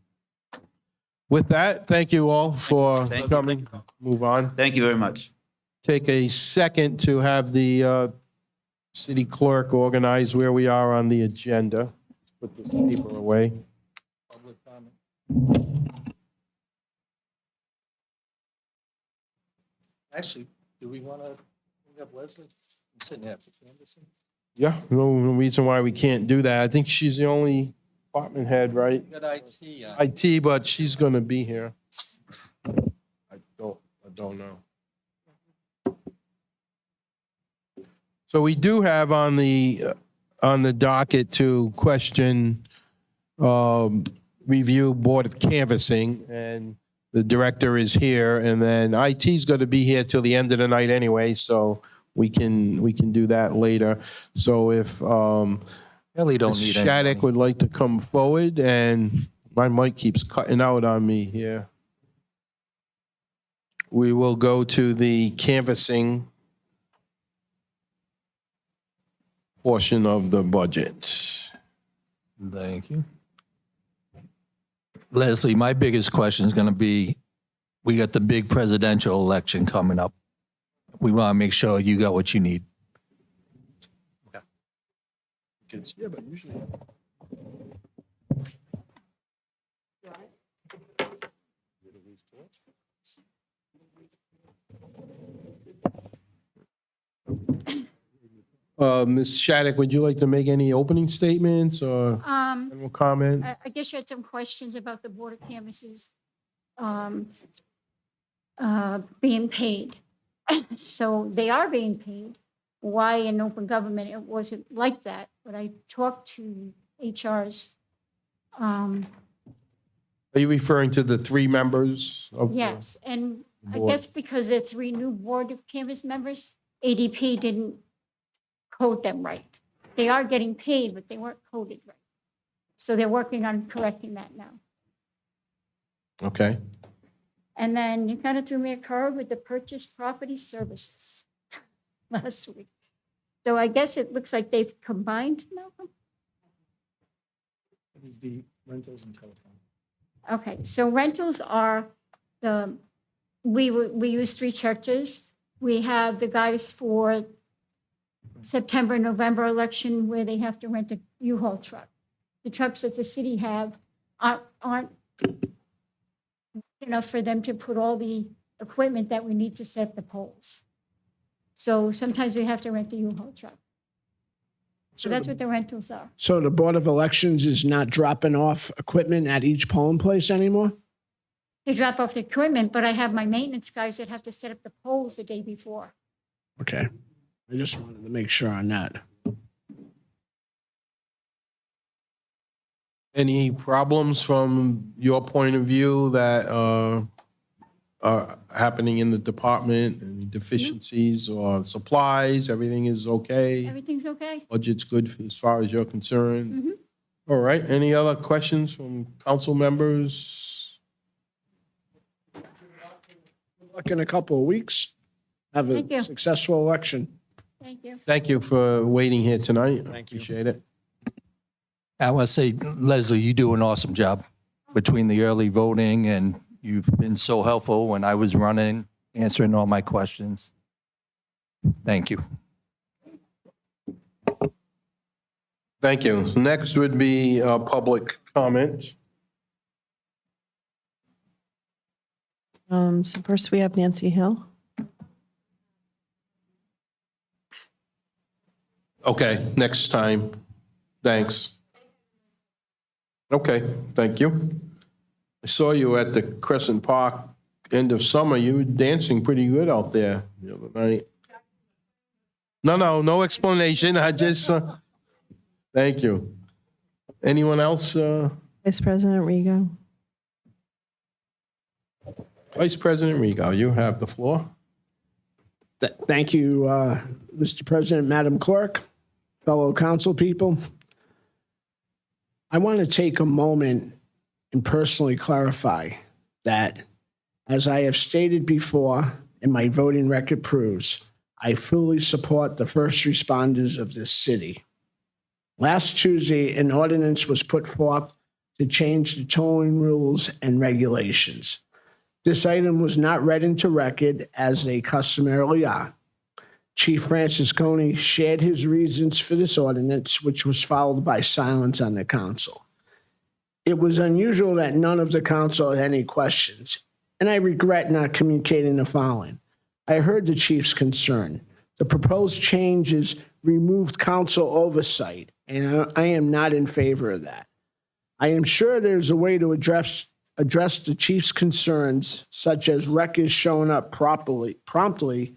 With that, thank you all for coming. Move on. Thank you very much. Take a second to have the city clerk organize where we are on the agenda. Put the paper away. Public comment. Actually, do we want to bring up Leslie? I'm sitting here for canvassing. Yeah, no reason why we can't do that. I think she's the only department head, right? We got IT. IT, but she's going to be here. I don't know. So we do have on the docket to question review Board of Canvassing, and the director is here, and then IT is going to be here till the end of the night anyway, so we can do that later. So if Really don't Ms. need Shattuck anybody. would like to come forward, and my mic keeps cutting out on me here. We will go to the canvassing portion of the budget. Thank you. Leslie, my biggest question is going to be, we got the big presidential election coming up. We want to make sure you got what you need. Yeah, but usually. Ms. Shattuck, would you like to make any opening statements or general comment? I guess you had some questions about the Board of Canvassers being paid. So they are being paid. Why in open government it wasn't like that? But I talked to HR's, Are you referring to the three members of? the yes, and I board? guess because they're three new Board of Canvass members, ADP didn't code them right. They are getting paid, but they weren't coded right. So they're working on correcting that now. Okay. And then you kind of threw me a curve with the purchase property services last week. So I guess it looks like they've combined, Malcolm? It is the rentals and telephone. Okay, so rentals are we use three churches. We have the guys for September, November election where they have to rent a U-Haul truck. The trucks that the city have aren't enough for them to put all the equipment that we need to set the poles. So sometimes we have to rent a U-Haul truck. So that's what the rentals are. So the Board of Elections is not dropping off equipment at each polling place anymore? They drop off the equipment, but I have my maintenance guys that have to set up the poles the day before. Okay. I just wanted to make sure on that. Any problems from your point of view that are happening in the department? Any deficiencies or supplies? Everything is okay? Everything's okay? Budget's good as far as you're concerned? Mhm. All right, any other questions from council members? Good luck in a couple of weeks. Have Thank a you. successful election. Thank you. Thank you for waiting here tonight. Thank you. Appreciate it. I want to say, Leslie, you do an awesome job between the early voting, and you've been so helpful when I was running, answering all my questions. Thank you. Thank you. Next would be public comment. So first we have Nancy Hill. Okay, next time. Thanks. Okay, thank you. I saw you at the Crescent Park end of summer. You were dancing pretty good out there the other night. No explanation. I just, thank you. Anyone else? Vice President Rego. Vice President Rego, you have the floor. Thank you, Mr. President, Madam Clerk, fellow council people. I want to take a moment and personally clarify that, as I have stated before and my voting record proves, I fully support the first responders of this city. Last Tuesday, an ordinance was put forth to change the towing rules and regulations. This item was not read into record as they customarily are. Chief Francis Coney shared his reasons for this ordinance, which was followed by silence on the council. It was unusual that none of the council had any questions, and I regret not communicating the following. I heard the chief's concern. The proposed changes removed council oversight, and I am not in favor of that. I am sure there's a way to address the chief's concerns, such as records showing up promptly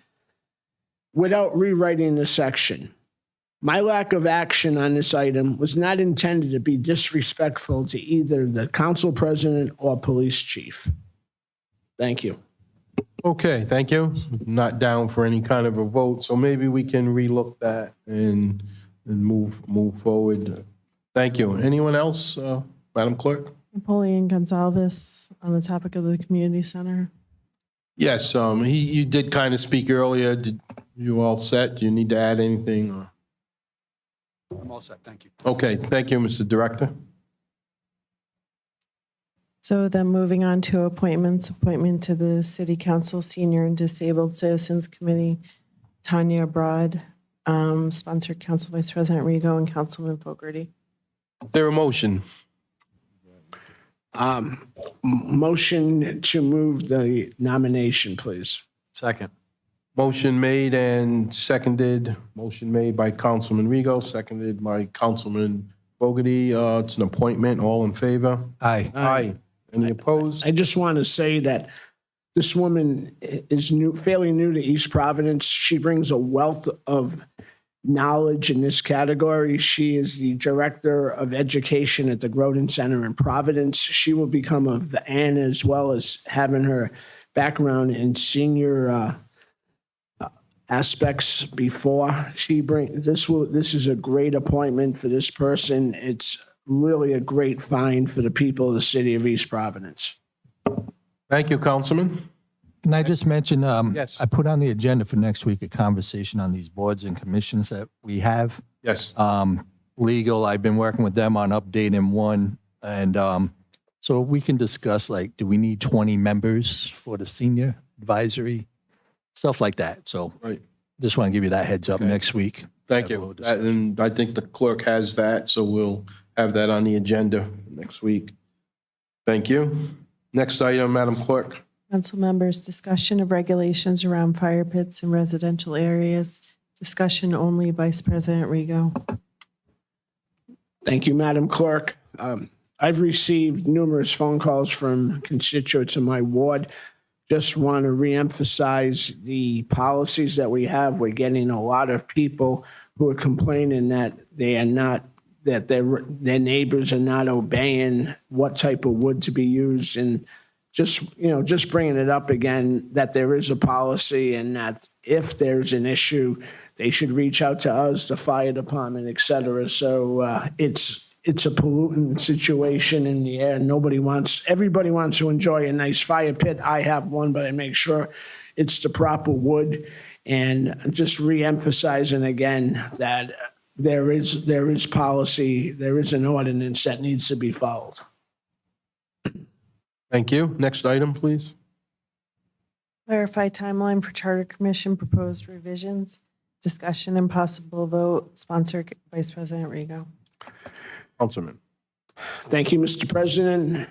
without rewriting the section. My lack of action on this item was not intended to be disrespectful to either the council president or police chief. Thank you. Okay, thank you. Not down for any kind of a vote, so maybe we can relook that and move forward. Thank you. Anyone else, Madam Clerk? Napoleon Gonzalez on the topic of the community center. Yes, you did kind of speak earlier. Did you all set? Do you need to add anything? or- I'm all set, thank you. Okay, thank you, Mr. Director. So then moving on to appointments, appointment to the City Council Senior and Disabled Citizens Committee, Tanya Broad, sponsored Council Vice President Rego and Councilman Fogarty. There a motion? Motion to move the nomination, please. Second. Motion made and seconded. Motion made by Councilman Rego, seconded by Councilman Fogarty. It's an appointment. All in favor? Aye. Aye. Any opposed? I just want to say that this woman is fairly new to East Providence. She brings a wealth of knowledge in this category. She is the Director of Education at the Groden Center in Providence. She will become a VAN, as well as having her background in senior aspects before she this is a great appointment for this person. It's really a great find for the people of the city of East Providence. Thank you, Councilman. Can I just mention, Yes. I put on the agenda for next week a conversation on these boards and commissions that we have. Yes. Legal, I've been working with them on updating one. And so we can discuss, like, do we need 20 members for the senior advisory? Stuff like that. So Right. just want to give you that heads up Okay. next week. Thank Have a you. little discussion. And I think the clerk has that, so we'll have that on the agenda next week. Thank you. Next item, Madam Clerk. Council members, discussion of regulations around fire pits in residential areas. Discussion only, Vice President Rego. Thank you, Madam Clerk. I've received numerous phone calls from constituents in my ward. Just want to reemphasize the policies that we have. We're getting a lot of people who are complaining that they are not that their neighbors are not obeying what type of wood to be used, and just bringing it up again, that there is a policy and that if there's an issue, they should reach out to us, the fire department, et cetera. So it's a pollutant situation in the air. Everybody wants to enjoy a nice fire pit. I have one, but I make sure it's the proper wood. And just re-emphasizing again that there is policy, there is an ordinance that needs to be followed. Thank you. Next item, please. Clarify timeline for Charter Commission proposed revisions, discussion and possible vote, sponsor Vice President Rego. Councilman. Thank you, Mr. President.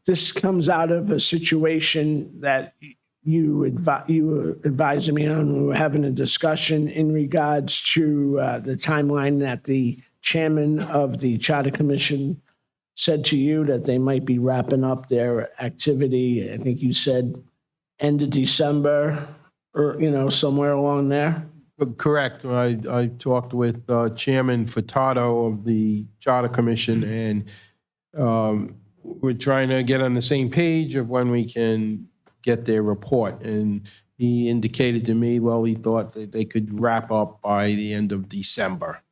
This comes out of a situation that you were advising me on. We were having a discussion in regards to the timeline that the chairman of the Charter Commission said to you that they might be wrapping up their activity. I think you said end of December or, somewhere along there. Correct. I talked with Chairman Furtado of the Charter Commission, and we're trying to get on the same page of when we can get their report. And he indicated to me, well, he thought that they could wrap up by the end of December.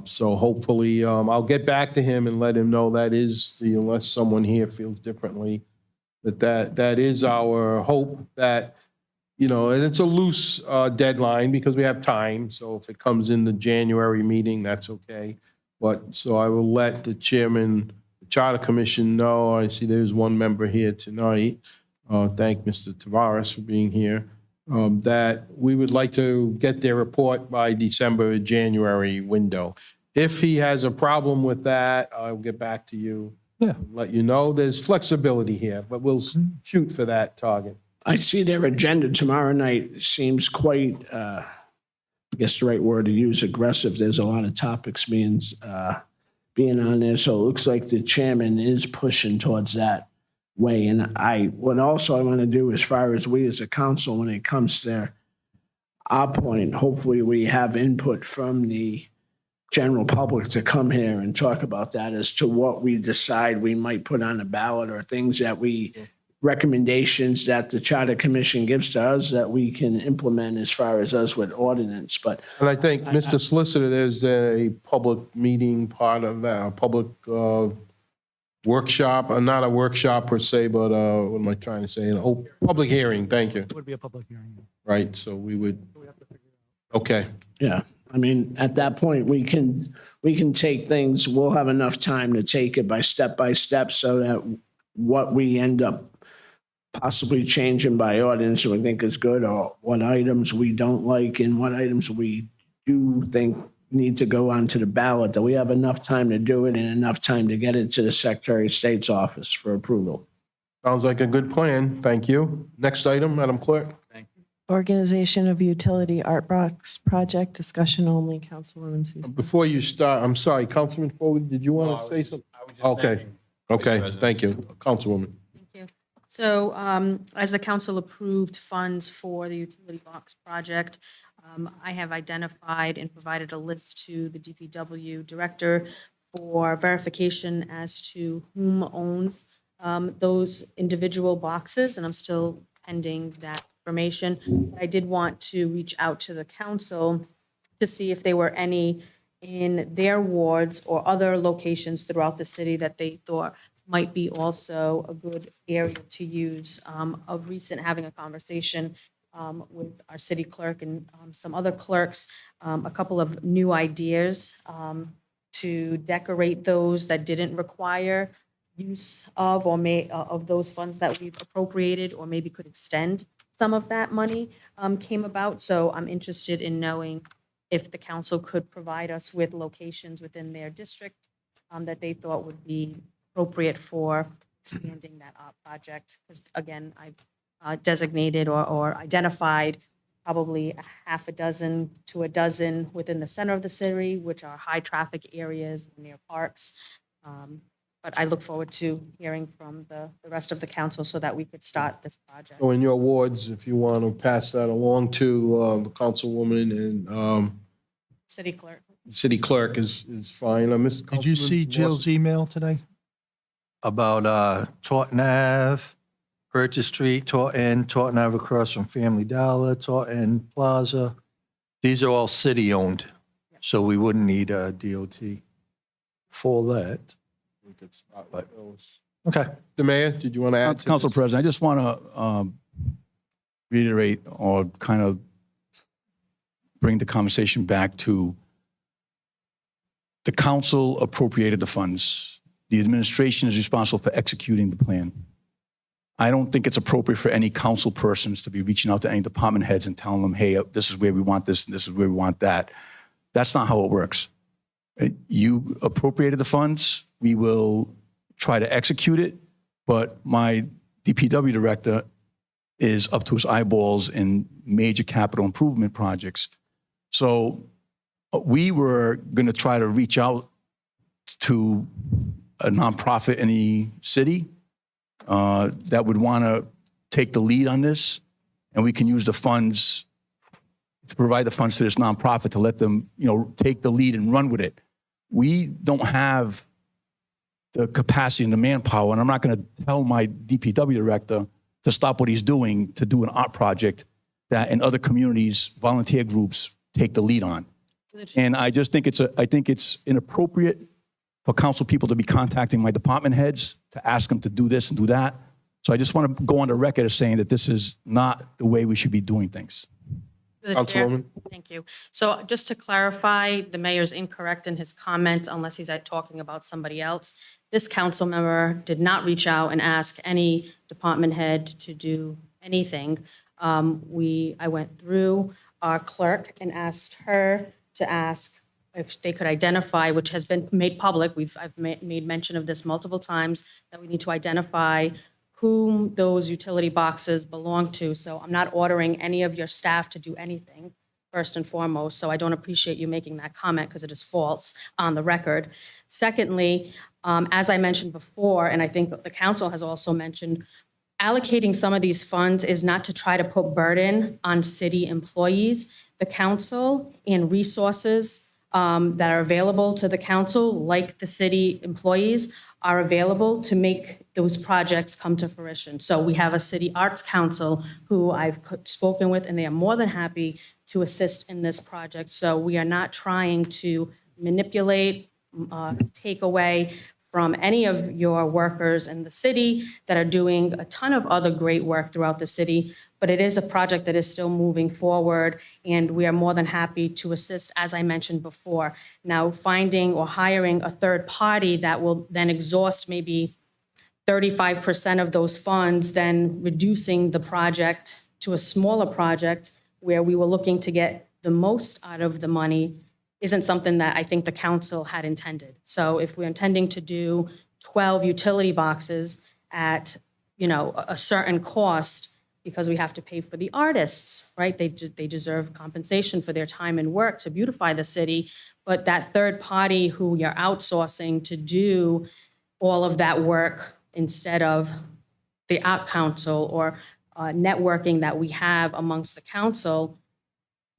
So hopefully, I'll get back to him and let him know that is unless someone here feels differently, that is our hope, that, and it's a loose deadline because we have time. So if it comes in the January meeting, that's okay. But so I will let the chairman, the Charter Commission know. I see there's one member here tonight. Thank Mr. Tavares for being here. That we would like to get their report by December, January window. If he has a problem with that, I'll get back to you. Yeah. Let you know. There's flexibility here, but we'll shoot for that target. I see their agenda tomorrow night seems quite, I guess the right word to use, aggressive. There's a lot of topics being on there. So it looks like the chairman is pushing towards that way. And what also I want to do as far as we as a council, when it comes to our point, hopefully we have input from the general public to come here and talk about that as to what we decide we might put on the ballot or things that recommendations that the Charter Commission gives to us that we can implement as far as us with ordinance. And I think, Mr. Solicitor, there's a public meeting part of that, a public workshop, not a workshop per se, but what am I trying to say? Public hearing, thank you. It would be a public hearing. Right, so we would, okay. Yeah, I mean, at that point, we can take things, we'll have enough time to take it by step so that what we end up possibly changing by ordinance we think is good, or what items we don't like and what items we do think need to go onto the ballot, that we have enough time to do it and enough time to get it to the Secretary of State's office for approval. Sounds like a good plan, thank you. Next item, Madam Clerk. Organization of Utility Art Box Project, discussion only, Councilwoman Susan. Before you start, I'm sorry, Councilman Foley, did you want to say something? Okay, thank you, Councilwoman. So as the council approved funds for the utility box project, I have identified and provided a list to the DPW director for verification as to whom owns those individual boxes, and I'm still pending that information. I did want to reach out to the council to see if there were any in their wards or other locations throughout the city that they thought might be also a good area to use. Of recent, having a conversation with our city clerk and some other clerks, a couple of new ideas to decorate those that didn't require use of or of those funds that we've appropriated, or maybe could extend some of that money came about. So I'm interested in knowing if the council could provide us with locations within their district that they thought would be appropriate for expanding that art project. Because again, I've designated or identified probably a half a dozen to a dozen within the center of the city, which are high traffic areas near parks. But I look forward to hearing from the rest of the council so that we could start this project. So in your wards, if you want to pass that along to the councilwoman and City clerk. city clerk is fine. Ms. Did you see Councilman Jill's email today? About Taunton Ave, Purchase Street, Taunton Ave across from Family Dollar, Taunton Plaza. These are all city-owned, so we wouldn't need a DOT for that. We could start with those. Okay. The mayor, did you want to add to Council this? President, I just want to reiterate or kind of bring the conversation back to the council appropriated the funds. The administration is responsible for executing the plan. I don't think it's appropriate for any council persons to be reaching out to any department heads and telling them, hey, this is where we want this, and this is where we want that. That's not how it works. You appropriated the funds, we will try to execute it, but my DPW director is up to his eyeballs in major capital improvement projects. So we were going to try to reach out to a nonprofit in the city that would want to take the lead on this, and we can use the funds to provide the funds to this nonprofit to let them, take the lead and run with it. We don't have the capacity and the manpower, and I'm not going to tell my DPW director to stop what he's doing to do an art project that in other communities, volunteer groups take the lead on. And I just think it's inappropriate for council people to be contacting my department heads to ask them to do this and do that. So I just want to go on the record as saying that this is not the way we should be doing things. Through the chair. Councilwoman. Thank you. So just to clarify, the mayor's incorrect in his comment unless he's talking about somebody else. This council member did not reach out and ask any department head to do anything. I went through our clerk and asked her to ask if they could identify, which has been made public. I've made mention of this multiple times, that we need to identify whom those utility boxes belong to. So I'm not ordering any of your staff to do anything, first and foremost. So I don't appreciate you making that comment because it is false on the record. Secondly, as I mentioned before, and I think the council has also mentioned, allocating some of these funds is not to try to put burden on city employees. The council and resources that are available to the council, like the city employees, are available to make those projects come to fruition. So we have a city arts council who I've spoken with, and they are more than happy to assist in this project. So we are not trying to manipulate, take away from any of your workers in the city that are doing a ton of other great work throughout the city. But it is a project that is still moving forward, and we are more than happy to assist, as I mentioned before. Now, finding or hiring a third party that will then exhaust maybe 35% of those funds, then reducing the project to a smaller project where we were looking to get the most out of the money, isn't something that I think the council had intended. So if we're intending to do 12 utility boxes at, a certain cost, because we have to pay for the artists, right? They deserve compensation for their time and work to beautify the city. But that third party who you're outsourcing to do all of that work instead of the art council or networking that we have amongst the council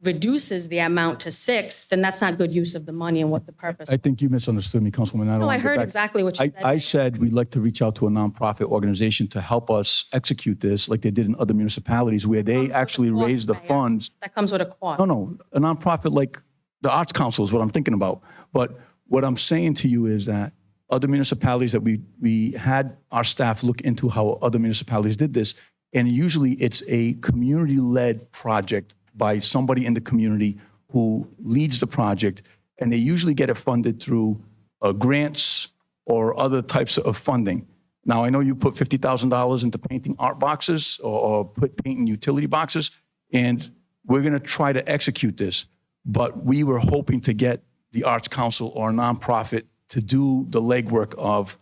reduces the amount to 6, then that's not good use of the money and what the purpose. I think you misunderstood me, Councilwoman. No, I wanna get heard back- exactly what you said. I said we'd like to reach out to a nonprofit organization to help us execute this like they did in other municipalities where they actually cost, raise the Mayor. funds. That comes with a cost. No, a nonprofit like the Arts Council is what I'm thinking about. But what I'm saying to you is that other municipalities that we had our staff look into how other municipalities did this, and usually it's a community-led project by somebody in the community who leads the project, and they usually get it funded through grants or other types of funding. Now, I know you put $50,000 into painting art boxes or put painting utility boxes, and we're going to try to execute this. But we were hoping to get the Arts Council or a nonprofit to do the legwork of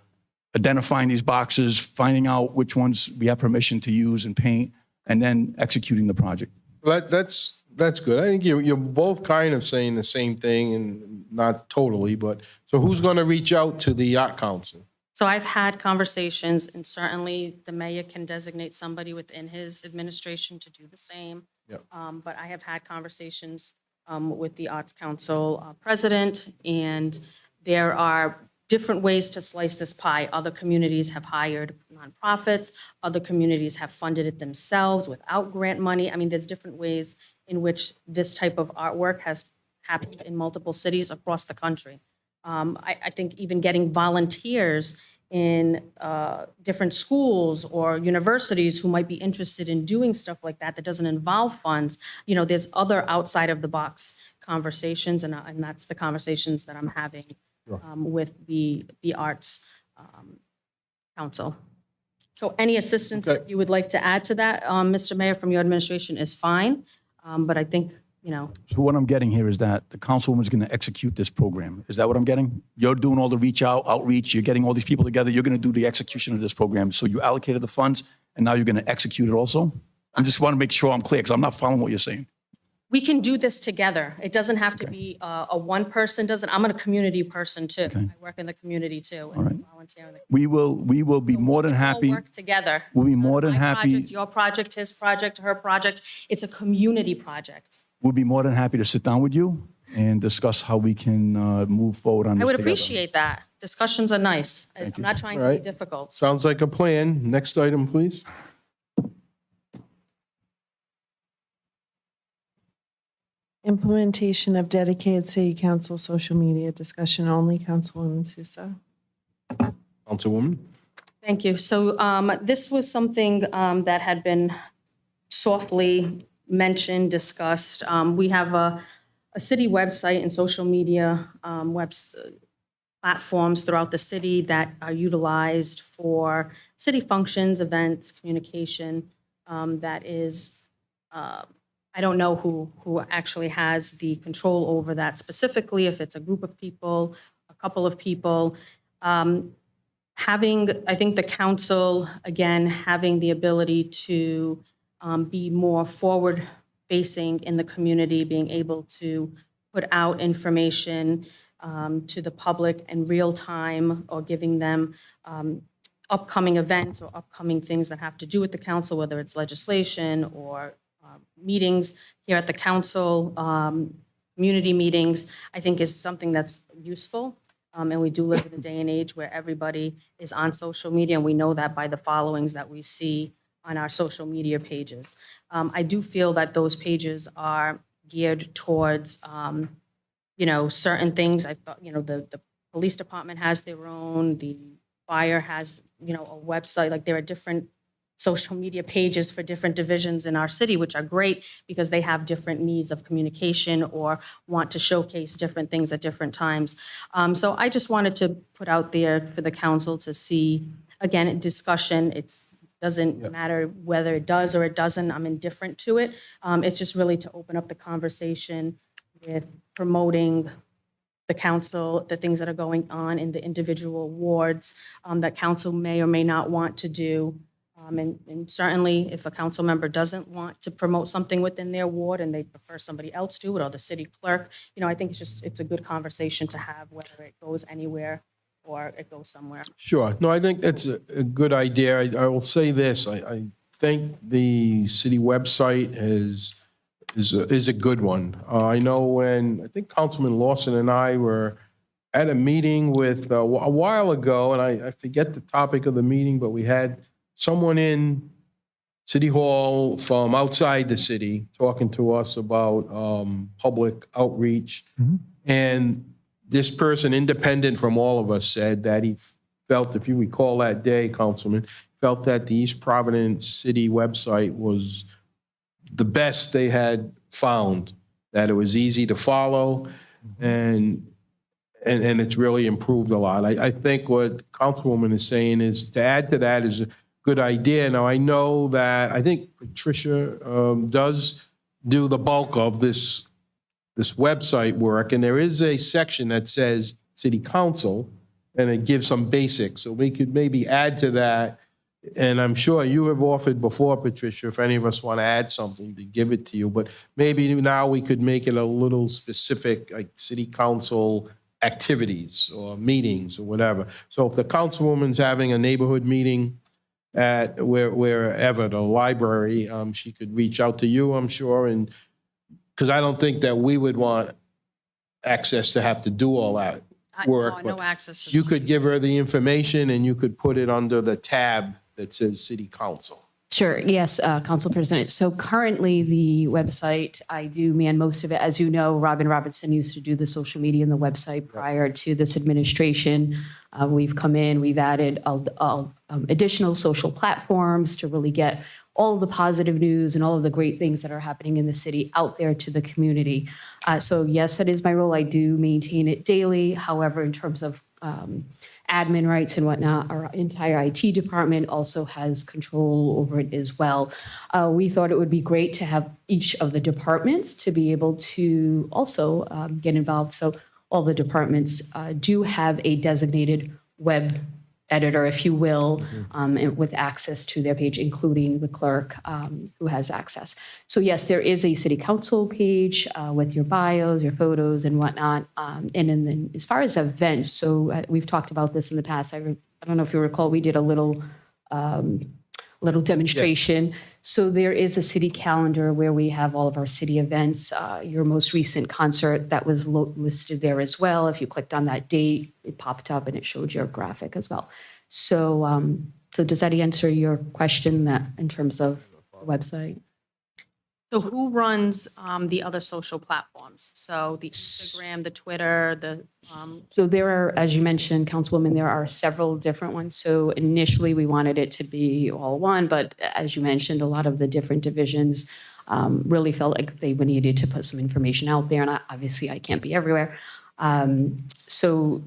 identifying these boxes, finding out which ones we have permission to use and paint, and then executing the project. That's good. I think you're both kind of saying the same thing, and not totally, but so who's going to reach out to the Art Council? So I've had conversations, and certainly the mayor can designate somebody within his administration to do the same. Yep. But I have had conversations with the Arts Council president, and there are different ways to slice this pie. Other communities have hired nonprofits, other communities have funded it themselves without grant money. I mean, there's different ways in which this type of artwork has happened in multiple cities across the country. I think even getting volunteers in different schools or universities who might be interested in doing stuff like that that doesn't involve funds, you know, there's other outside of the box conversations, and that's the conversations that I'm having with the Arts Council. So any assistance that you would like to add to that, Mr. Mayor, from your administration is fine. But I think, you know, So what I'm getting here is that the councilwoman's going to execute this program. Is that what I'm getting? You're doing all the outreach, you're getting all these people together, you're going to do the execution of this program. So you allocated the funds, and now you're going to execute it also? I just want to make sure I'm clear, because I'm not following what you're saying. we can do this together. It doesn't have to be a one person does it. I'm a community person too. I work in the community too and volunteer in the We will be more than all happy. work together. We'll be more than My happy. project, your project, his project, her project. It's a community project. We'll be more than happy to sit down with you and discuss how we can move forward on this I would together. appreciate that. Discussions are nice. I'm not trying to be Alright. difficult. Sounds like a plan. Next item, please. Implementation of dedicated city council social media discussion only. Councilwoman Sousa. Councilwoman. Thank you. So this was something that had been softly mentioned, discussed. We have a city website and social media platforms throughout the city that are utilized for city functions, events, communication. That is, I don't know who actually has the control over that specifically, if it's a group of people, a couple of people. Having, I think the council, again, having the ability to be more forward-facing in the community, being able to put out information to the public in real time, or giving them upcoming events or upcoming things that have to do with the council, whether it's legislation or meetings here at the council, community meetings, I think is something that's useful. And we do live in a day and age where everybody is on social media, and we know that by the followings that we see on our social media pages. I do feel that those pages are geared towards, certain things. I thought, the police department has their own, the fire has, a website, like there are different social media pages for different divisions in our city, which are great because they have different needs of communication or want to showcase different things at different times. So I just wanted to put out there for the council to see, again, a discussion. It doesn't matter whether it does or it doesn't. I'm indifferent to it. It's just really to open up the conversation with promoting the council, the things that are going on in the individual wards that council may or may not want to do. And certainly, if a council member doesn't want to promote something within their ward and they prefer somebody else do it, or the city clerk, I think it's a good conversation to have, whether it goes anywhere or it goes somewhere. Sure. No, I think that's a good idea. I will say this. I think the city website is a good one. I know when, I think Councilman Lawson and I were at a meeting with, a while ago, and I forget the topic of the meeting, but we had someone in City Hall from outside the city talking to us about public outreach. And this person, independent from all of us, said that he felt, if you recall that day, Councilman, felt that the East Providence City website was the best they had found, that it was easy to follow, and it's really improved a lot. I think what Councilwoman is saying is, to add to that is a good idea. Now, I know that, I think Patricia does do the bulk of this website work, and there is a section that says City Council, and it gives some basics. So we could maybe add to that. And I'm sure you have offered before, Patricia, if any of us want to add something, to give it to you. But maybe now we could make it a little specific, like City Council activities or meetings or whatever. So if the councilwoman's having a neighborhood meeting at wherever, the library, she could reach out to you, I'm sure, and Because I don't think that we would want access to have to do all that work. No but access. You could give her the information and you could put it under the tab that says City Council. Sure, yes, Council President. So currently, the website, I do man most of it. As you know, Robin Robinson used to do the social media and the website prior to this administration. We've come in, we've added additional social platforms to really get all of the positive news and all of the great things that are happening in the city out there to the community. So yes, that is my role. I do maintain it daily. However, in terms of admin rights and whatnot, our entire IT department also has control over it as well. We thought it would be great to have each of the departments to be able to also get involved. So all the departments do have a designated web editor, if you will, and with access to their page, including the clerk who has access. So yes, there is a city council page with your bios, your photos and whatnot. And then as far as events, so we've talked about this in the past. I don't know if you recall, we did a little demonstration. Yes. So there is a city calendar where we have all of our city events. Your most recent concert that was listed there as well. If you clicked on that date, it popped up and it showed your graphic as well. So, so does that answer your question that in terms of the website? So who runs the other social platforms? So the Instagram, the Twitter, the. So there are, as you mentioned, Councilwoman, there are several different ones. So initially we wanted it to be all one, but as you mentioned, a lot of the different divisions really felt like they needed to put some information out there. And obviously I can't be everywhere. So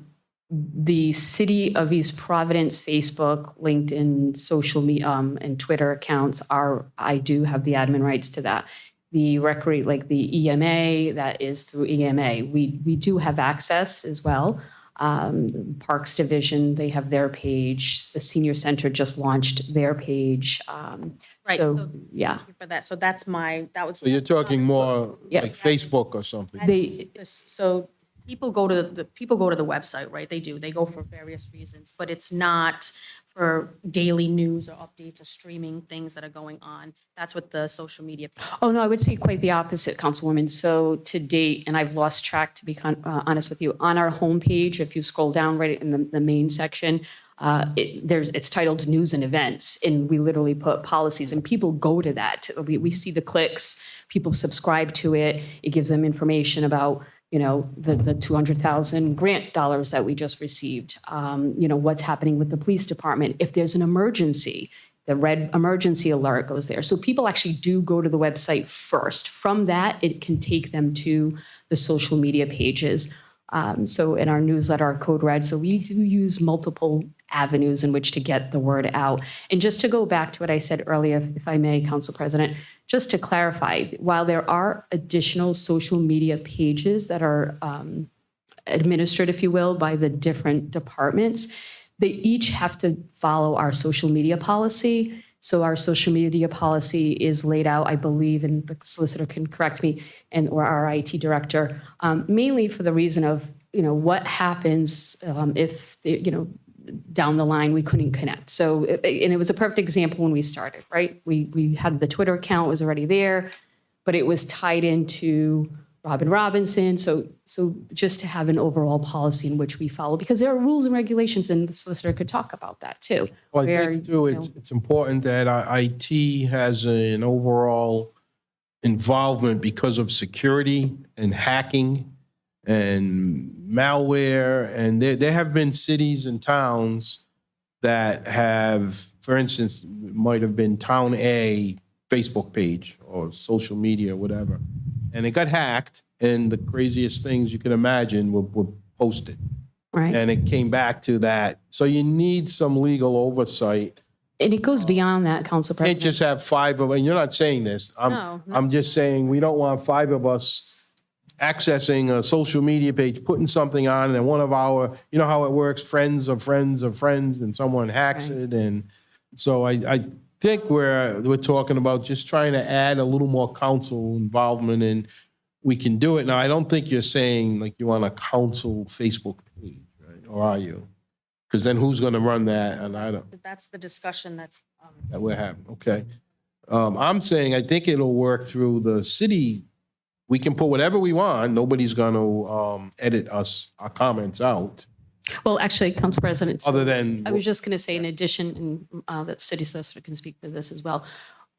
the City of East Providence Facebook, LinkedIn, social media, and Twitter accounts I do have the admin rights to that. The like the EMA, that is through EMA. We do have access as well. Parks Division, they have their page. The Senior Center just launched their page. Right. So yeah. Thank you for that. So that was. So you're talking more like Facebook or something? So people go to the website, right? They do. They go for various reasons, but it's not for daily news or updates or streaming things that are going on. That's what the social media. Oh, no, I would say quite the opposite, Councilwoman. So to date, and I've lost track, to be honest with you, on our homepage, if you scroll down right in the main section, it's titled News and Events, and we literally put policies, and people go to that. We see the clicks, people subscribe to it. It gives them information about the 200,000 grant dollars that we just received, what's happening with the police department. If there's an emergency, the red emergency alert goes there. So people actually do go to the website first. From that, it can take them to the social media pages. So in our newsletter, our Code Red, so we do use multiple avenues in which to get the word out. And just to go back to what I said earlier, if I may, Council President, just to clarify, while there are additional social media pages that are administered, if you will, by the different departments, they each have to follow our social media policy. So our social media policy is laid out, I believe, and the solicitor can correct me, or our IT director, mainly for the reason of, what happens if, down the line we couldn't connect. So, and it was a perfect example when we started, right? We had the Twitter account was already there, but it was tied into Robin Robinson. So just to have an overall policy in which we follow, because there are rules and regulations, and the solicitor could talk about that too. Well, I think too, it's important that our IT has an overall involvement because of security and hacking and malware. And there have been cities and towns that have, for instance, might have been Town A Facebook page or social media, whatever. And it got hacked, and the craziest things you can imagine were posted. Right. And it came back to that. So you need some legal oversight. And it goes beyond that, Council You can't President. just have five of, and you're not saying this. I'm just saying we don't want five of us accessing a social media page, putting something on, and one of our, you know how it works, friends of friends of friends, and someone hacks it. And so I think we're talking about just trying to add a little more council involvement, and we can do it. Now, I don't think you're saying like you want a council Facebook page, right? Or are you? Because then who's going to run that? And I don't. That's the discussion that That we're having, okay. I'm saying I think it'll work through the city we can put whatever we want. Nobody's going to edit our comments out, Well, actually, Council President. so other than. I was just going to say, in addition, and the city solicitor can speak to this as well.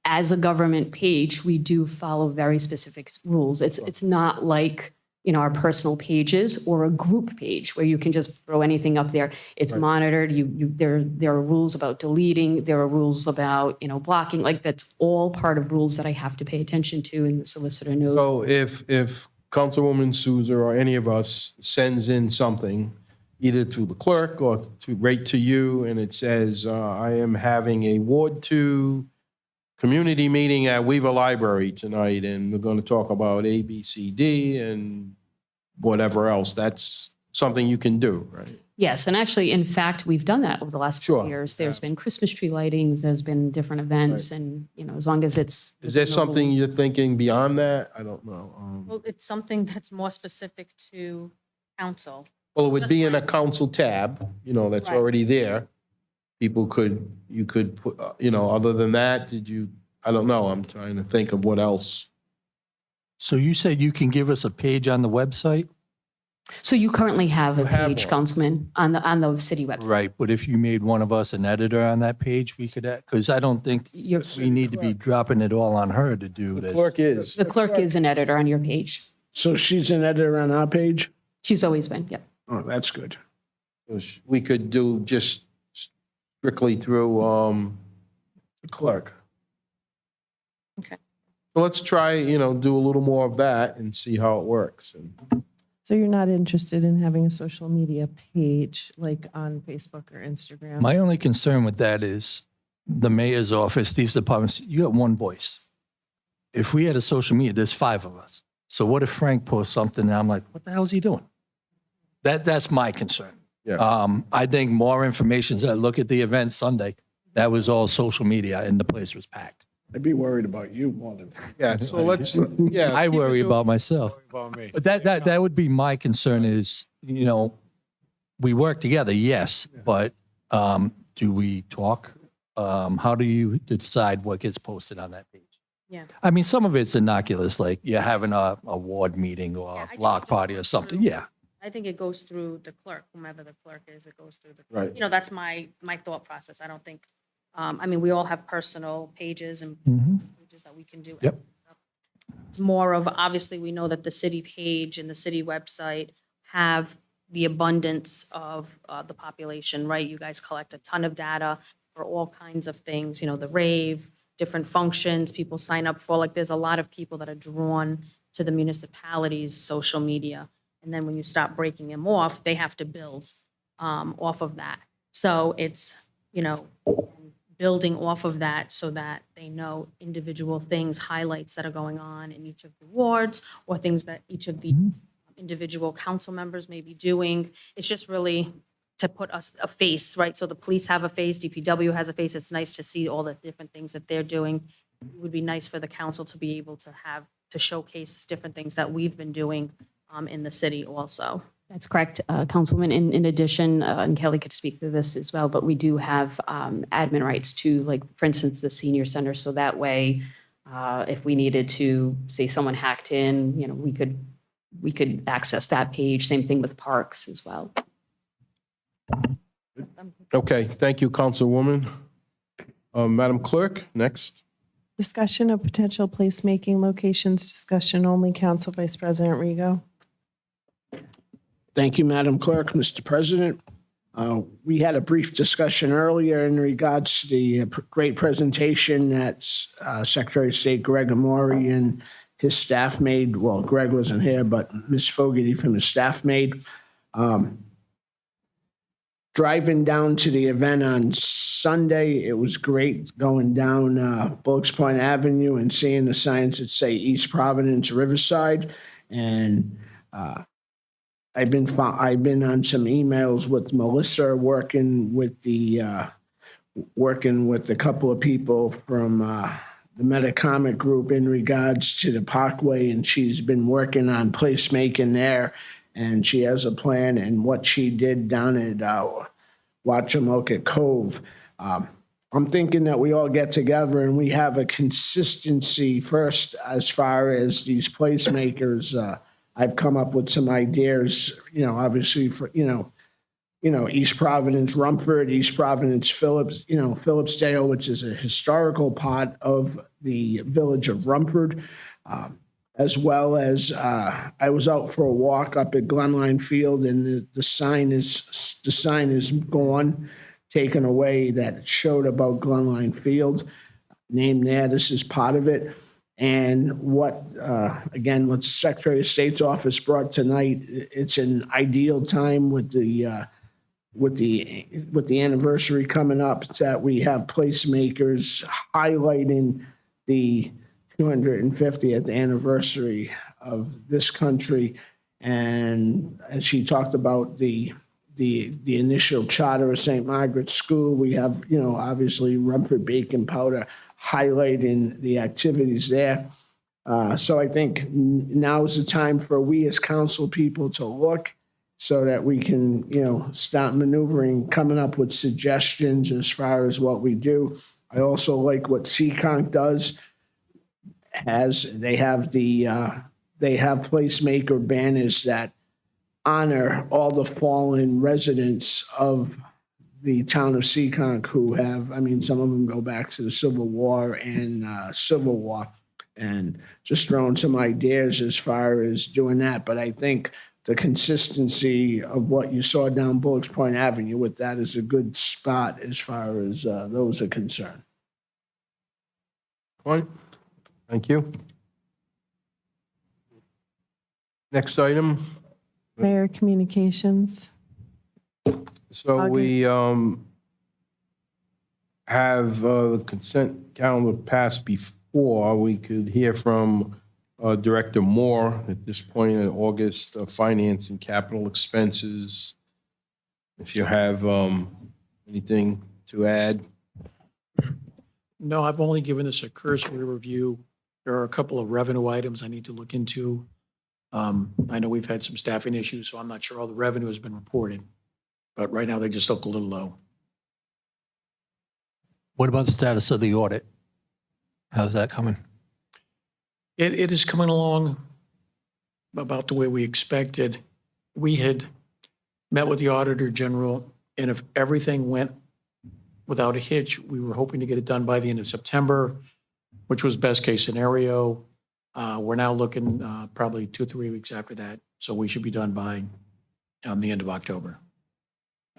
As a government page, we do follow very specific rules. It's not like, our personal pages or a group page where you can just throw anything up there. It's monitored. There are rules about deleting. There are rules about, blocking. Like that's all part of rules that I have to pay attention to, and the solicitor knows. So if Councilwoman Souza or any of us sends in something, either to the clerk or right to you, and it says, I am having a Ward 2 community meeting at Weaver Library tonight, and we're going to talk about A, B, C, D, and whatever else, that's something you can do, right? Yes, and actually, in fact, we've done that over the last Sure. few years. There's been Christmas tree lightings, there's been different events, and, as long as it's. Is there within the something rules. you're thinking beyond that? I don't know. Well, it's something that's more specific to council. Well, it would Just be in a like- council tab, that's Right. already there. You could put, other than that, I don't know, I'm trying to think of what else. So you said you can give us a page on the website? So you currently have a You have page, one. Councilman, on the city website. Right, but if you made one of us an editor on that page, we could, because I don't think we need to be dropping it all on her to do this. Clerk is. The clerk is an editor on your page. So she's an editor on our page? She's always been, yep. Oh, that's good. We could do just strictly through the clerk. Okay. So let's try, do a little more of that and see how it works. And So you're not interested in having a social media page like on Facebook or Instagram? My only concern with that is the mayor's office, these departments, you got one voice. If we had a social media, there's 5 of us. So what if Frank posts something and I'm like, what the hell is he doing? That's my concern. Yeah. I think more information, look at the event Sunday, that was all social media and the place was packed. I'd be worried about you more than. Yeah, so let's, yeah. I keep it worry to- about myself. About me. But that would be my concern is, we work together, yes, but do we talk? How do you decide what gets posted on that page? Yeah. I mean, some of it's innocuous, like you're having a ward meeting or Yeah, I a think block it just party or goes something, through- yeah. I think it goes through the clerk, whomever the clerk is, it goes through the. Right. That's my thought process. I don't think, we all have personal pages and Mhm. pages that we can do. Yep. It's more of, obviously, we know that the city page and the city website have the abundance of the population, right? You guys collect a ton of data for all kinds of things, the rave, different functions people sign up for. Like, there's a lot of people that are drawn to the municipality's social media. And then when you stop breaking them off, they have to build off of that. So it's, building off of that so that they know individual things, highlights that are going on in each of the wards, or things that each of the individual council members may be doing. It's just really to put us a face, right? So the police have a face, DPW has a face. It's nice to see all the different things that they're doing. It would be nice for the council to be able to showcase different things that we've been doing in the city also. That's correct, Councilwoman. In addition, and Kelly could speak to this as well, but we do have admin rights to, like, for instance, the senior center. So that way, if we needed to, say someone hacked in, we could access that page. Same thing with parks as well. Okay, thank you, Councilwoman. Madam Clerk, next. Discussion of potential placemaking locations, discussion only, Council Vice President Rego. Thank you, Madam Clerk, Mr. President. We had a brief discussion earlier in regards to the great presentation that Secretary of State Greg Amori and his staff made. Well, Greg wasn't here, but Ms. Fogarty from his staff made. Driving down to the event on Sunday, it was great going down Bullocks Point Avenue and seeing the signs that say East Providence, Riverside. And I've been on some emails with Melissa, working with a couple of people from the Metacomic Group in regards to the Parkway, and she's been working on placemaking there, and she has a plan. And what she did down at Wachamoka Cove, I'm thinking that we all get together and we have a consistency first as far as these placemakers. I've come up with some ideas, obviously for, East Providence, Rumford, East Providence, Phillipsdale, which is a historical part of the village of Rumford, as well as I was out for a walk up at Glenline Field, and the sign is gone, taken away, that showed about Glenline Field. Named there, this is part of it. And what the Secretary of State's office brought tonight, it's an ideal time with the anniversary coming up, that we have placemakers highlighting the 250th anniversary of this country. And as she talked about the initial charter of St. Margaret's School, we have, obviously Rumford Bacon Powder highlighting the activities there. So I think now is the time for we as council people to look, so that we can, start maneuvering, coming up with suggestions as far as what we do. I also like what Seekonk does, as they have placemaker banners that honor all the fallen residents of the town of Seekonk who have, some of them go back to the Civil War and Civil War, and just throwing some ideas as far as doing that. But I think the consistency of what you saw down Bullocks Point Avenue with that is a good spot as far as those are concerned. Fine. Thank you. Next item. Mayor Communications. So we have the consent calendar passed before. We could hear from Director Moore at this point in August, finance and capital expenses. If you have anything to add. No, I've only given this a cursory review. There are a couple of revenue items I need to look into. I know we've had some staffing issues, so I'm not sure all the revenue has been reported. But right now, they just look a little low. What about the status of the audit? How's that coming? It is coming along about the way we expected. We had met with the Auditor General, and if everything went without a hitch, we were hoping to get it done by the end of September, which was best case scenario. We're now looking probably 2 or 3 weeks after that, so we should be done by the end of October.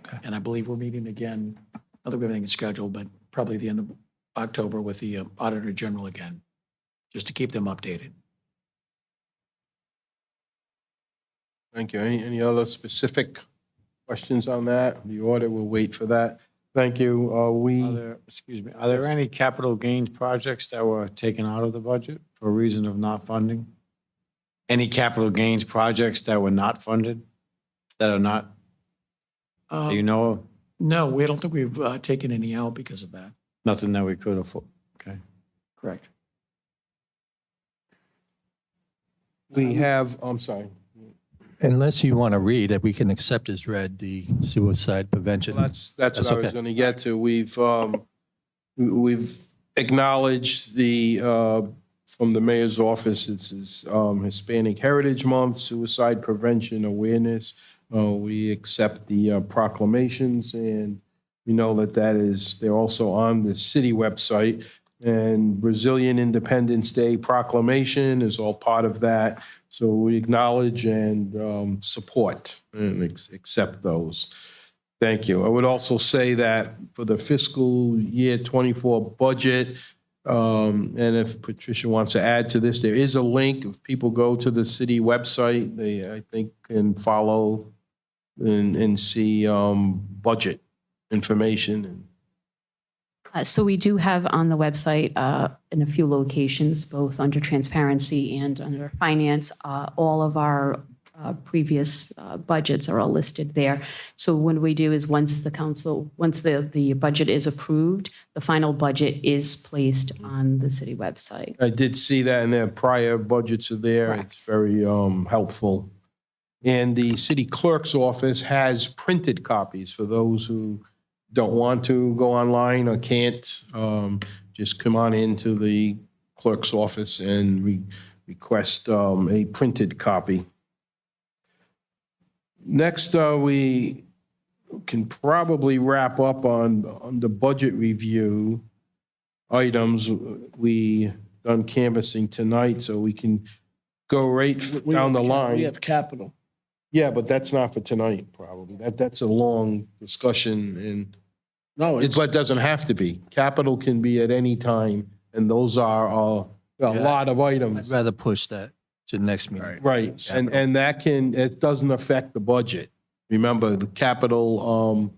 Okay. And I believe we're meeting again, I don't think everything is scheduled, but probably the end of October with the Auditor General again, just to keep them updated. Thank you. Any other specific questions on that? The audit, we'll wait for that. Thank you. Are there any capital gains projects that were taken out of the budget for a reason of not funding? Any capital gains projects that were not funded, that are not, do you know of? No, we don't think we've taken any out because of that. Nothing that we could afford? Okay. Correct. We have, I'm sorry. Unless you want to read it, we can accept as read the suicide prevention. Well, that's what I was okay. going to get to. We've acknowledged from the mayor's office, it's Hispanic Heritage Month, suicide prevention awareness. We accept the proclamations, and we know that they're also on the city website. And Brazilian Independence Day proclamation is all part of that. So we acknowledge and support and accept those. Thank you. I would also say that for the fiscal year 24 budget, and if Patricia wants to add to this, there is a link. If people go to the city website, they, I think, can follow and see budget information. So we do have on the website in a few locations, both under transparency and under finance, all of our previous budgets are all listed there. So what we do is once the budget is approved, the final budget is placed on the city website. I did see that in their prior budgets are there. Correct. It's very helpful. And the city clerk's office has printed copies for those who don't want to go online or can't, just come on into the clerk's office and request a printed copy. Next, we can probably wrap up on the budget review items. We done canvassing tonight, so we can go right down the line. We have capital. Yeah, but that's not for tonight, probably. That's a long discussion, and No, but it doesn't have to be. Capital can be at any time, and those are a lot of I'd items. rather push that to the next meeting. Right, and that can, it doesn't affect the budget. Remember, the capital,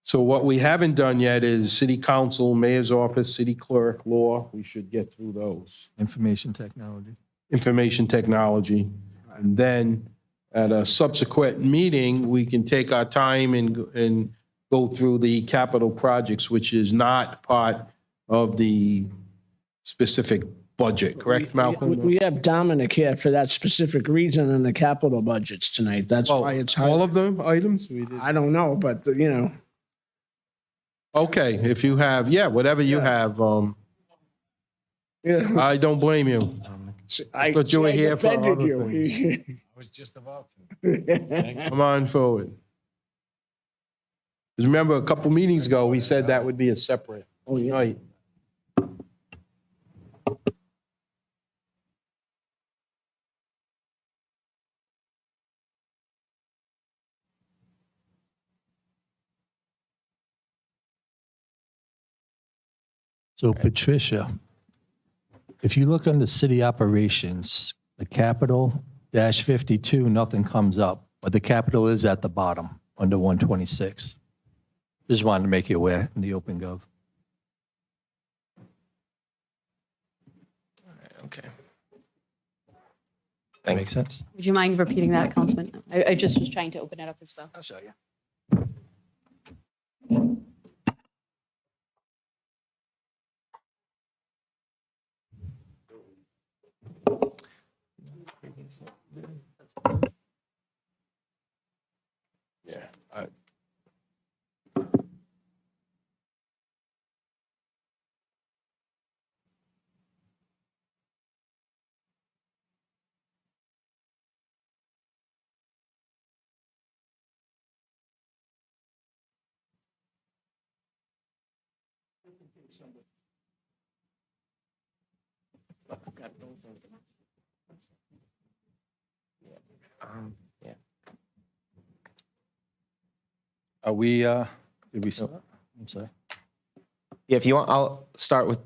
so what we haven't done yet is city council, mayor's office, city clerk, law. We should get through those. Information technology. Information technology. And then at a subsequent meeting, we can take our time and go through the capital projects, which is not part of the specific budget, correct, Malcolm? We have Dominic here for that specific reason in the capital budgets tonight. That's why it's hard. All of the items? We did. I don't know, but Okay, if you have, yeah, whatever you have, yeah. I don't blame you. I thought you were here for defended other you. I was just about to. Come on forward. Because remember, a couple meetings ago, we said that would be a separate night. So Patricia, if you look under city operations, the capital -52, nothing comes up, but the capital is at the bottom under 126. Just wanted to make you aware in the open gov. Okay. That makes sense? Would you mind repeating that, Councilman? I just was trying to open it up as well. I'll show you. Yeah. Yeah. Are we, did we, I'm sorry. Yeah, if you want, I'll start with,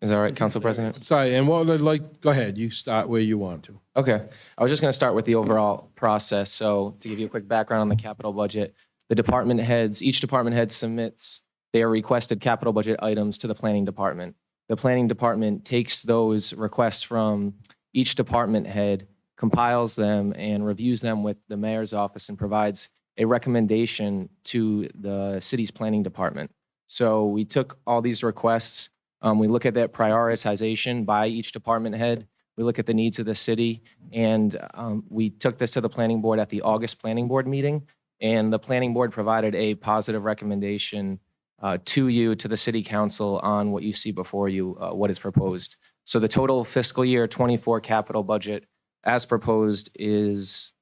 is that all right, Council President? Sorry, and what I'd like, go ahead, you start where you want to. Okay, I was just going to start with the overall process. So to give you a quick background on the capital budget, the department heads, each department head submits their requested capital budget items to the planning department. The planning department takes those requests from each department head, compiles them, and reviews them with the mayor's office and provides a recommendation to the city's planning department. So we took all these requests, we look at that prioritization by each department head, we look at the needs of the city, and we took this to the planning board at the August planning board meeting, and the planning board provided a positive recommendation to you, to the city council on what you see before you, what is proposed. So the total fiscal year 24 capital budget as proposed is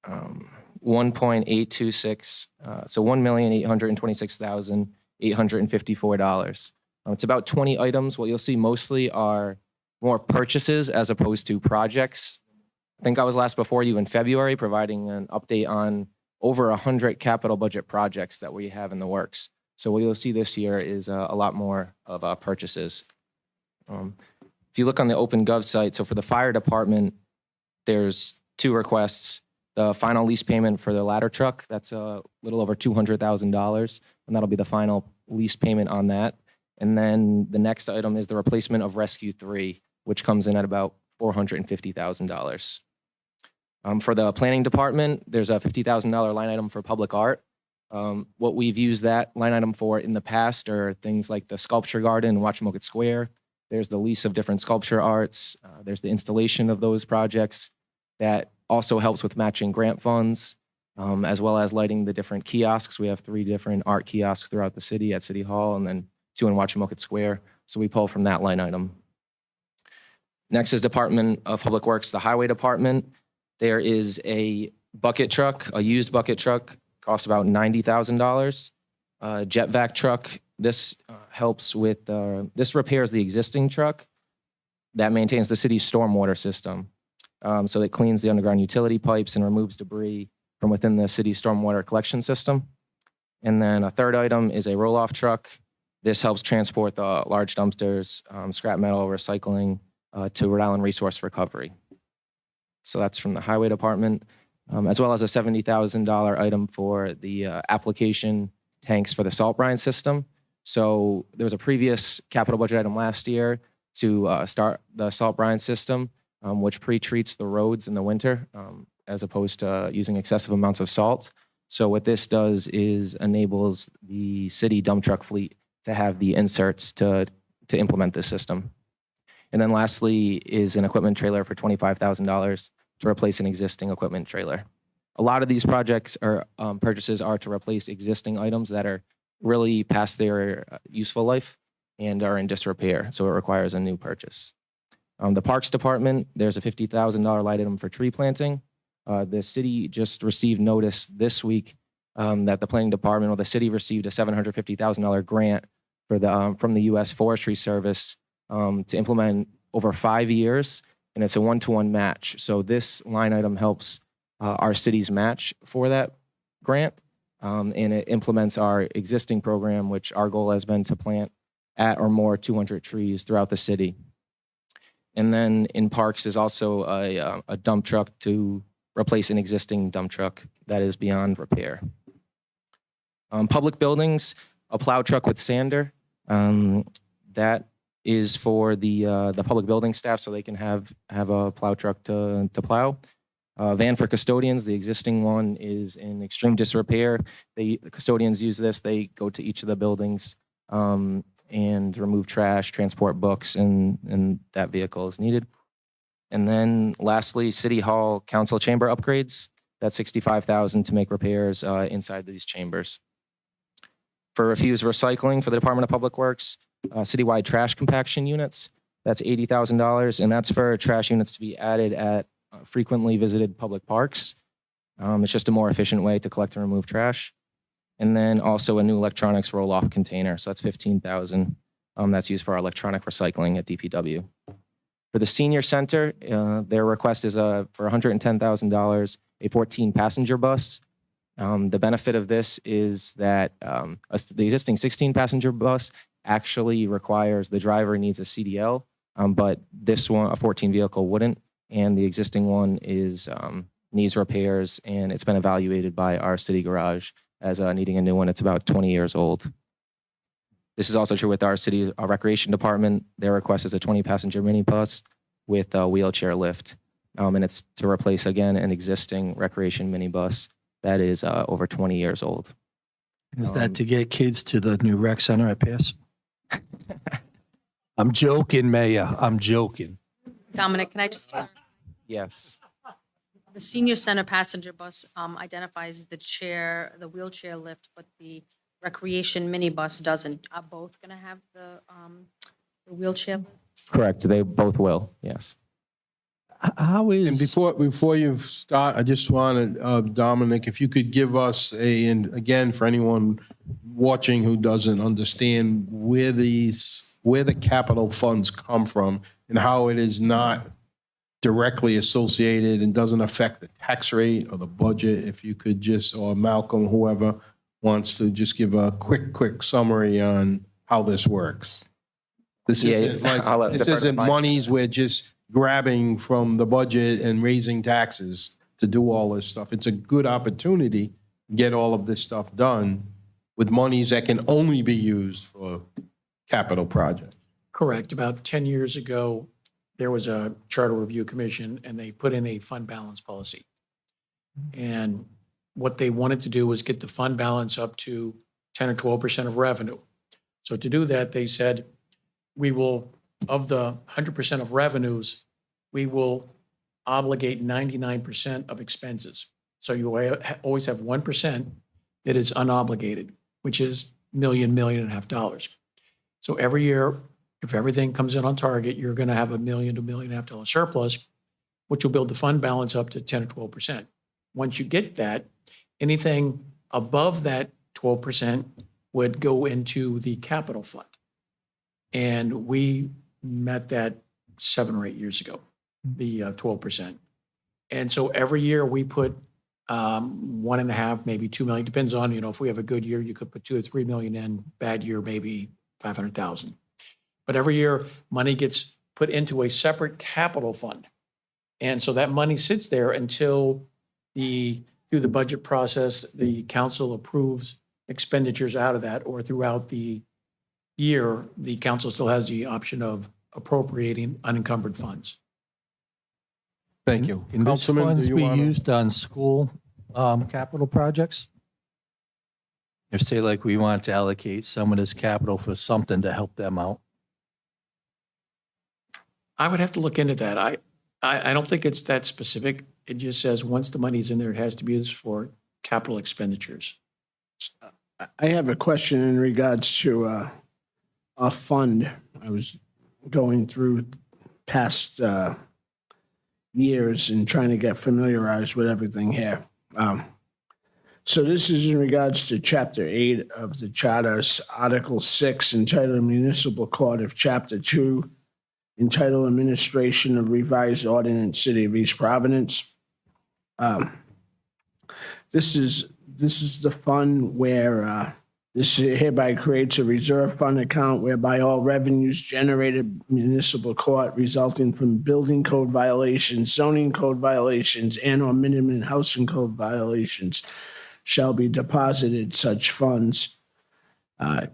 1.826, so $1,826,854. It's about 20 items. What you'll see mostly are more purchases as opposed to projects. I think I was last before you in February providing an update on over 100 capital budget projects that we have in the works. So what you'll see this year is a lot more of purchases. If you look on the OpenGov site, so for the fire department, there's two requests. The final lease payment for the ladder truck, that's a little over $200,000, and that'll be the final lease payment on that. And then the next item is the replacement of Rescue 3, which comes in at about $450,000. For the planning department, there's a $50,000 line item for public art. What we've used that line item for in the past are things like the sculpture garden in Wachamoket Square. There's the lease of different sculpture arts. There's the installation of those projects. That also helps with matching grant funds. as well as lighting the different kiosks. We have 3 different art kiosks throughout the city at City Hall and then 2 in Wachamoket Square. So we pull from that line item. Next is Department of Public Works, the Highway Department. There is a bucket truck, a used bucket truck, costs about $90,000. Jet vac truck, this helps with, this repairs the existing truck that maintains the city's stormwater system. So it cleans the underground utility pipes and removes debris from within the city's stormwater collection system. And then a third item is a roll-off truck. This helps transport the large dumpsters, scrap metal, recycling to Rhode Island Resource Recovery. So that's from the Highway Department, as well as a $70,000 item for the application tanks for the salt brine system. So there was a previous capital budget item last year to start the salt brine system, which pre-treats the roads in the winter, as opposed to using excessive amounts of salt. So what this does is enables the city dump truck fleet to have the inserts to implement this system. And then lastly is an equipment trailer for $25,000 to replace an existing equipment trailer. A lot of these projects or purchases are to replace existing items that are really past their useful life and are in disrepair, so it requires a new purchase. The Parks Department, there's a $50,000 light item for tree planting. The city just received notice this week that the Planning Department or the city received a $750,000 grant for from the U.S. Forestry Service to implement over 5 years, and it's a 1-to-1 match. So this line item helps our city's match for that grant, and it implements our existing program, which our goal has been to plant at or more 200 trees throughout the city. And then in parks is also a dump truck to replace an existing dump truck that is beyond repair. Public buildings, a plow truck with sander. That is for the public building staff so they can have a plow truck to plow. Van for custodians, the existing one is in extreme disrepair. The custodians use this. They go to each of the buildings and remove trash, transport books, and that vehicle is needed. And then lastly, City Hall Council chamber upgrades. That's $65,000 to make repairs inside these chambers. For refuse recycling for the Department of Public Works, citywide trash compaction units, that's $80,000, and that's for trash units to be added at frequently visited public parks. It's just a more efficient way to collect and remove trash. And then also a new electronics roll-off container. So that's $15,000. That's used for our electronic recycling at DPW. For the senior center, their request is for $110,000, a 14-passenger bus. The benefit of this is that the existing 16-passenger bus actually requires the driver needs a CDL, but this one, a 14 vehicle, wouldn't. And the existing one needs repairs, and it's been evaluated by our city garage as needing a new one. It's about 20 years old. This is also true with our city recreation department. Their request is a 20-passenger minibus with a wheelchair lift. And it's to replace, again, an existing recreation minibus that is over 20 years old. Is that to get kids to the new rec center at Pierce? I'm joking, Mayor. I'm joking. Dominic, can I just, Yes. the senior center passenger bus identifies the wheelchair lift, but the recreation minibus doesn't. Are both going to have the wheelchair lifts? Correct. They both will. Yes. How is... And before you start, I just wanted, Dominic, if you could give us and again, for anyone watching who doesn't understand where the capital funds come from and how it is not directly associated and doesn't affect the tax rate or the budget, if you could just, or Malcolm, whoever wants to just give a quick summary on how this works. This isn't monies we're just grabbing from the budget and raising taxes to do all this stuff. It's a good opportunity to get all of this stuff done with monies that can only be used for capital projects. Correct. About 10 years ago, there was a charter review commission and they put in a fund balance policy. And what they wanted to do was get the fund balance up to 10 or 12% of revenue. So to do that, they said, we will, of the 100% of revenues, we will obligate 99% of expenses. So you always have 1% that is unobligated, which is $1.5 million. So every year, if everything comes in on target, you're going to have $1 million to $1.5 million surplus, which will build the fund balance up to 10 or 12%. Once you get that, anything above that 12% would go into the capital fund. And we met that 7 or 8 years ago, the 12%. And so every year we put 1.5, maybe 2 million, depends on, if we have a good year, you could put 2 or 3 million in, bad year, maybe 500,000. But every year money gets put into a separate capital fund. And so that money sits there until through the budget process, the council approves expenditures out of that, or throughout the year, the council still has the option of appropriating unencumbered funds. Thank you. Can those Councilman, do funds you be wanna- used on school capital projects? If, say, like, we want to allocate some of this capital for something to help them out? I would have to look into that. I don't think it's that specific. It just says once the money's in there, it has to be used for capital expenditures. I have a question in regards to a fund. I was going through past years and trying to get familiarized with everything here. So this is in regards to Chapter 8 of the Charter's Article 6, entitled Municipal Court of Chapter 2, entitled Administration of Revised Ordinance, City of East Providence. This is the fund where this hereby creates a reserve fund account whereby all revenues generated municipal court resulting from building code violations, zoning code violations, and/or minimum housing code violations shall be deposited. Such funds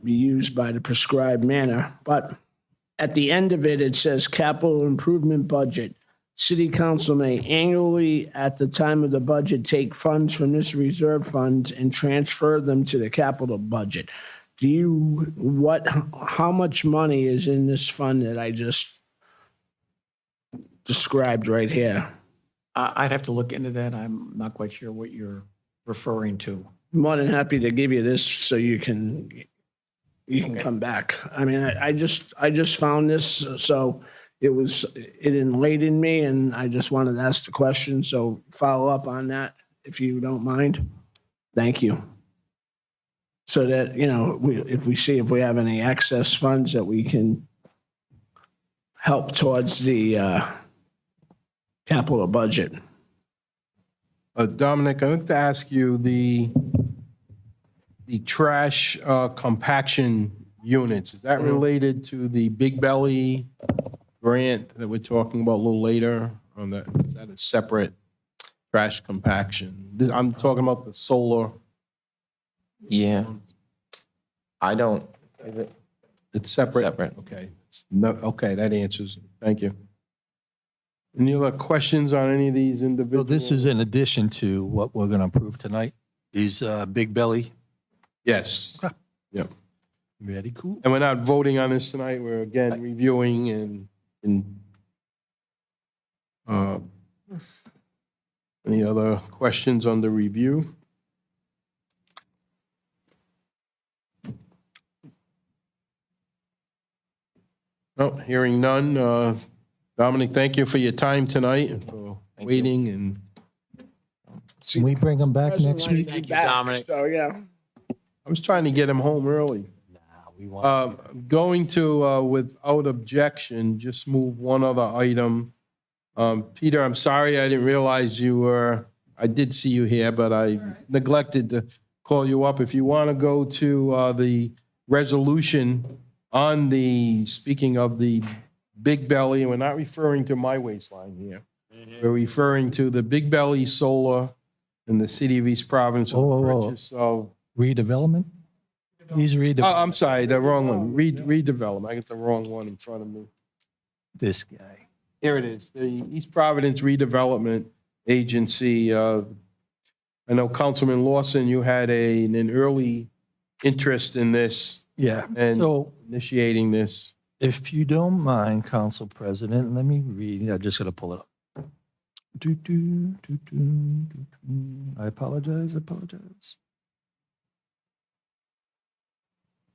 be used by the prescribed manner. But at the end of it, it says capital improvement budget. City council may annually, at the time of the budget, take funds from this reserve funds and transfer them to the capital budget. How much money is in this fund that I just described right here? I'd have to look into that. I'm not quite sure what you're referring to. More than happy to give you this so you can come back. I mean, I just found this, so it enlightened me, and I just wanted to ask the question. So follow up on that if you don't mind. Thank you. So that, if we have any excess funds that we can help towards the capital budget. Dominic, I'd like to ask you the trash compaction units. Is that related to the Big Belly grant that we're talking about a little later? On that, is that a separate trash compaction? I'm talking about the solar. Yeah. I don't, is it? It's separate? Separate. Okay. No, okay, that answers it. Thank you. Any other questions on any of these So individuals? this is in addition to what we're going to approve tonight? These Big Belly? Yes. Yep. Very cool. And we're not voting on this tonight. We're again reviewing and any other questions on the review? No, hearing none. Dominic, thank you for your time tonight and for waiting and. Can we bring them back next week? Thank you, Dominic. So, yeah. I was trying to get him home early. We want Going to, without objection, just move one other item. Peter, I'm sorry, I didn't realize I did see you here, but I neglected to call you up. If you want to go to the resolution on speaking of the Big Belly, and we're not referring to my waistline here. We're referring to the Big Belly Solar in the city of East Providence. Purchase of redevelopment? He's Oh, redevelopment. I'm sorry, the wrong one. Redevelopment. I got the wrong one in front of me. This guy. Here it is, the East Providence Redevelopment Agency. I know Councilman Lawson, you had an early interest in this Yeah. and So initiating this. if you don't mind, Council President, let me read. I'm just going to pull it up. I apologize.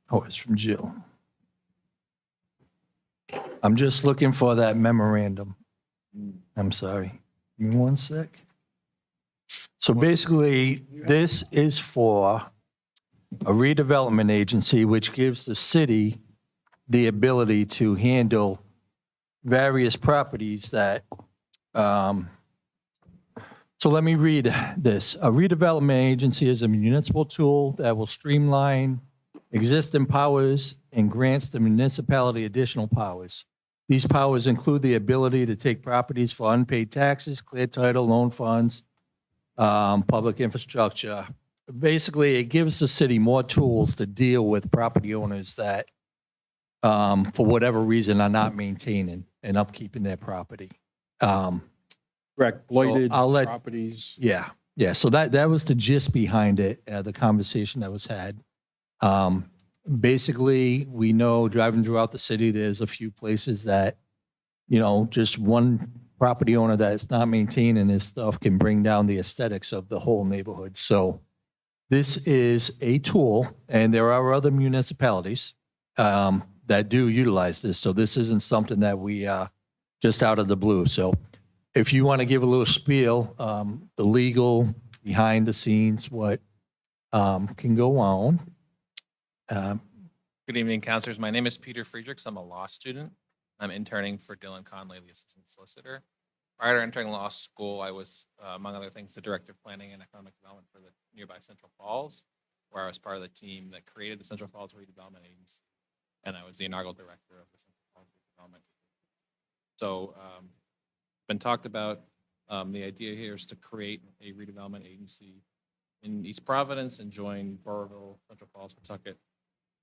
Oh, it's from Jill. I'm just looking for that memorandum. I'm sorry. Give me one sec. So basically, this is for a redevelopment agency, which gives the city the ability to handle various properties that, so let me read this. A redevelopment agency is a municipal tool that will streamline existing powers and grants the municipality additional powers. These powers include the ability to take properties for unpaid taxes, clear title, loan funds, public infrastructure. Basically, it gives the city more tools to deal with property owners that, for whatever reason, are not maintaining and upkeeping their property. Correct, blighted I'll let- properties. Yeah, yeah. So that was the gist behind it, the conversation that was had. Basically, we know driving throughout the city, there's a few places that, just one property owner that's not maintaining his stuff can bring down the aesthetics of the whole neighborhood. So this is a tool, and there are other municipalities that do utilize this. So this isn't something that we just out of the blue. So if you want to give a little spiel, the legal behind the scenes, what can go on. Good evening, counselors. My name is Peter Friedrichs. I'm a law student. I'm interning for Dylan Conley, the assistant solicitor. Prior to entering law school, I was, among other things, the director of planning and economic development for the nearby Central Falls, where I was part of the team that created the Central Falls Redevelopment Agency, and I was the inaugural director of the Central Falls Redevelopment. So, been talked about. The idea here is to create a redevelopment agency in East Providence and join Burrville, Central Falls, Pawtucket,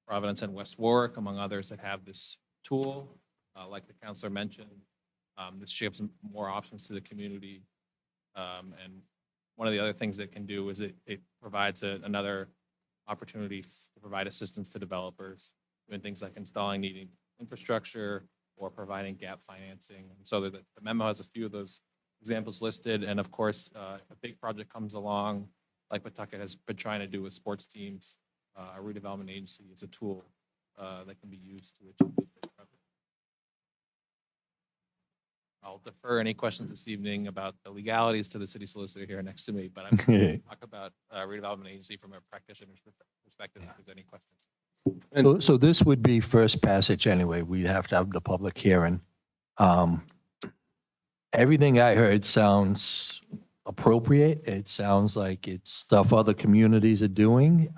Providence, and West Warwick, among others that have this tool. Like the counselor mentioned, this gives more options to the community. And one of the other things it can do is it provides another opportunity to provide assistance to developers, doing things like installing needed infrastructure or providing gap financing. And so the memo has a few of those examples listed. And of course, if a big project comes along, like Pawtucket has been trying to do with sports teams, a redevelopment agency is a tool that can be used to achieve this big project. I'll defer any questions this evening about the legalities to the city solicitor here next to me, but I'm going to talk about redevelopment agency from a practitioner's perspective if there's any questions. So this would be first passage anyway. We'd have to have the public hearing. Everything I heard sounds appropriate. It sounds like it's stuff other communities are doing.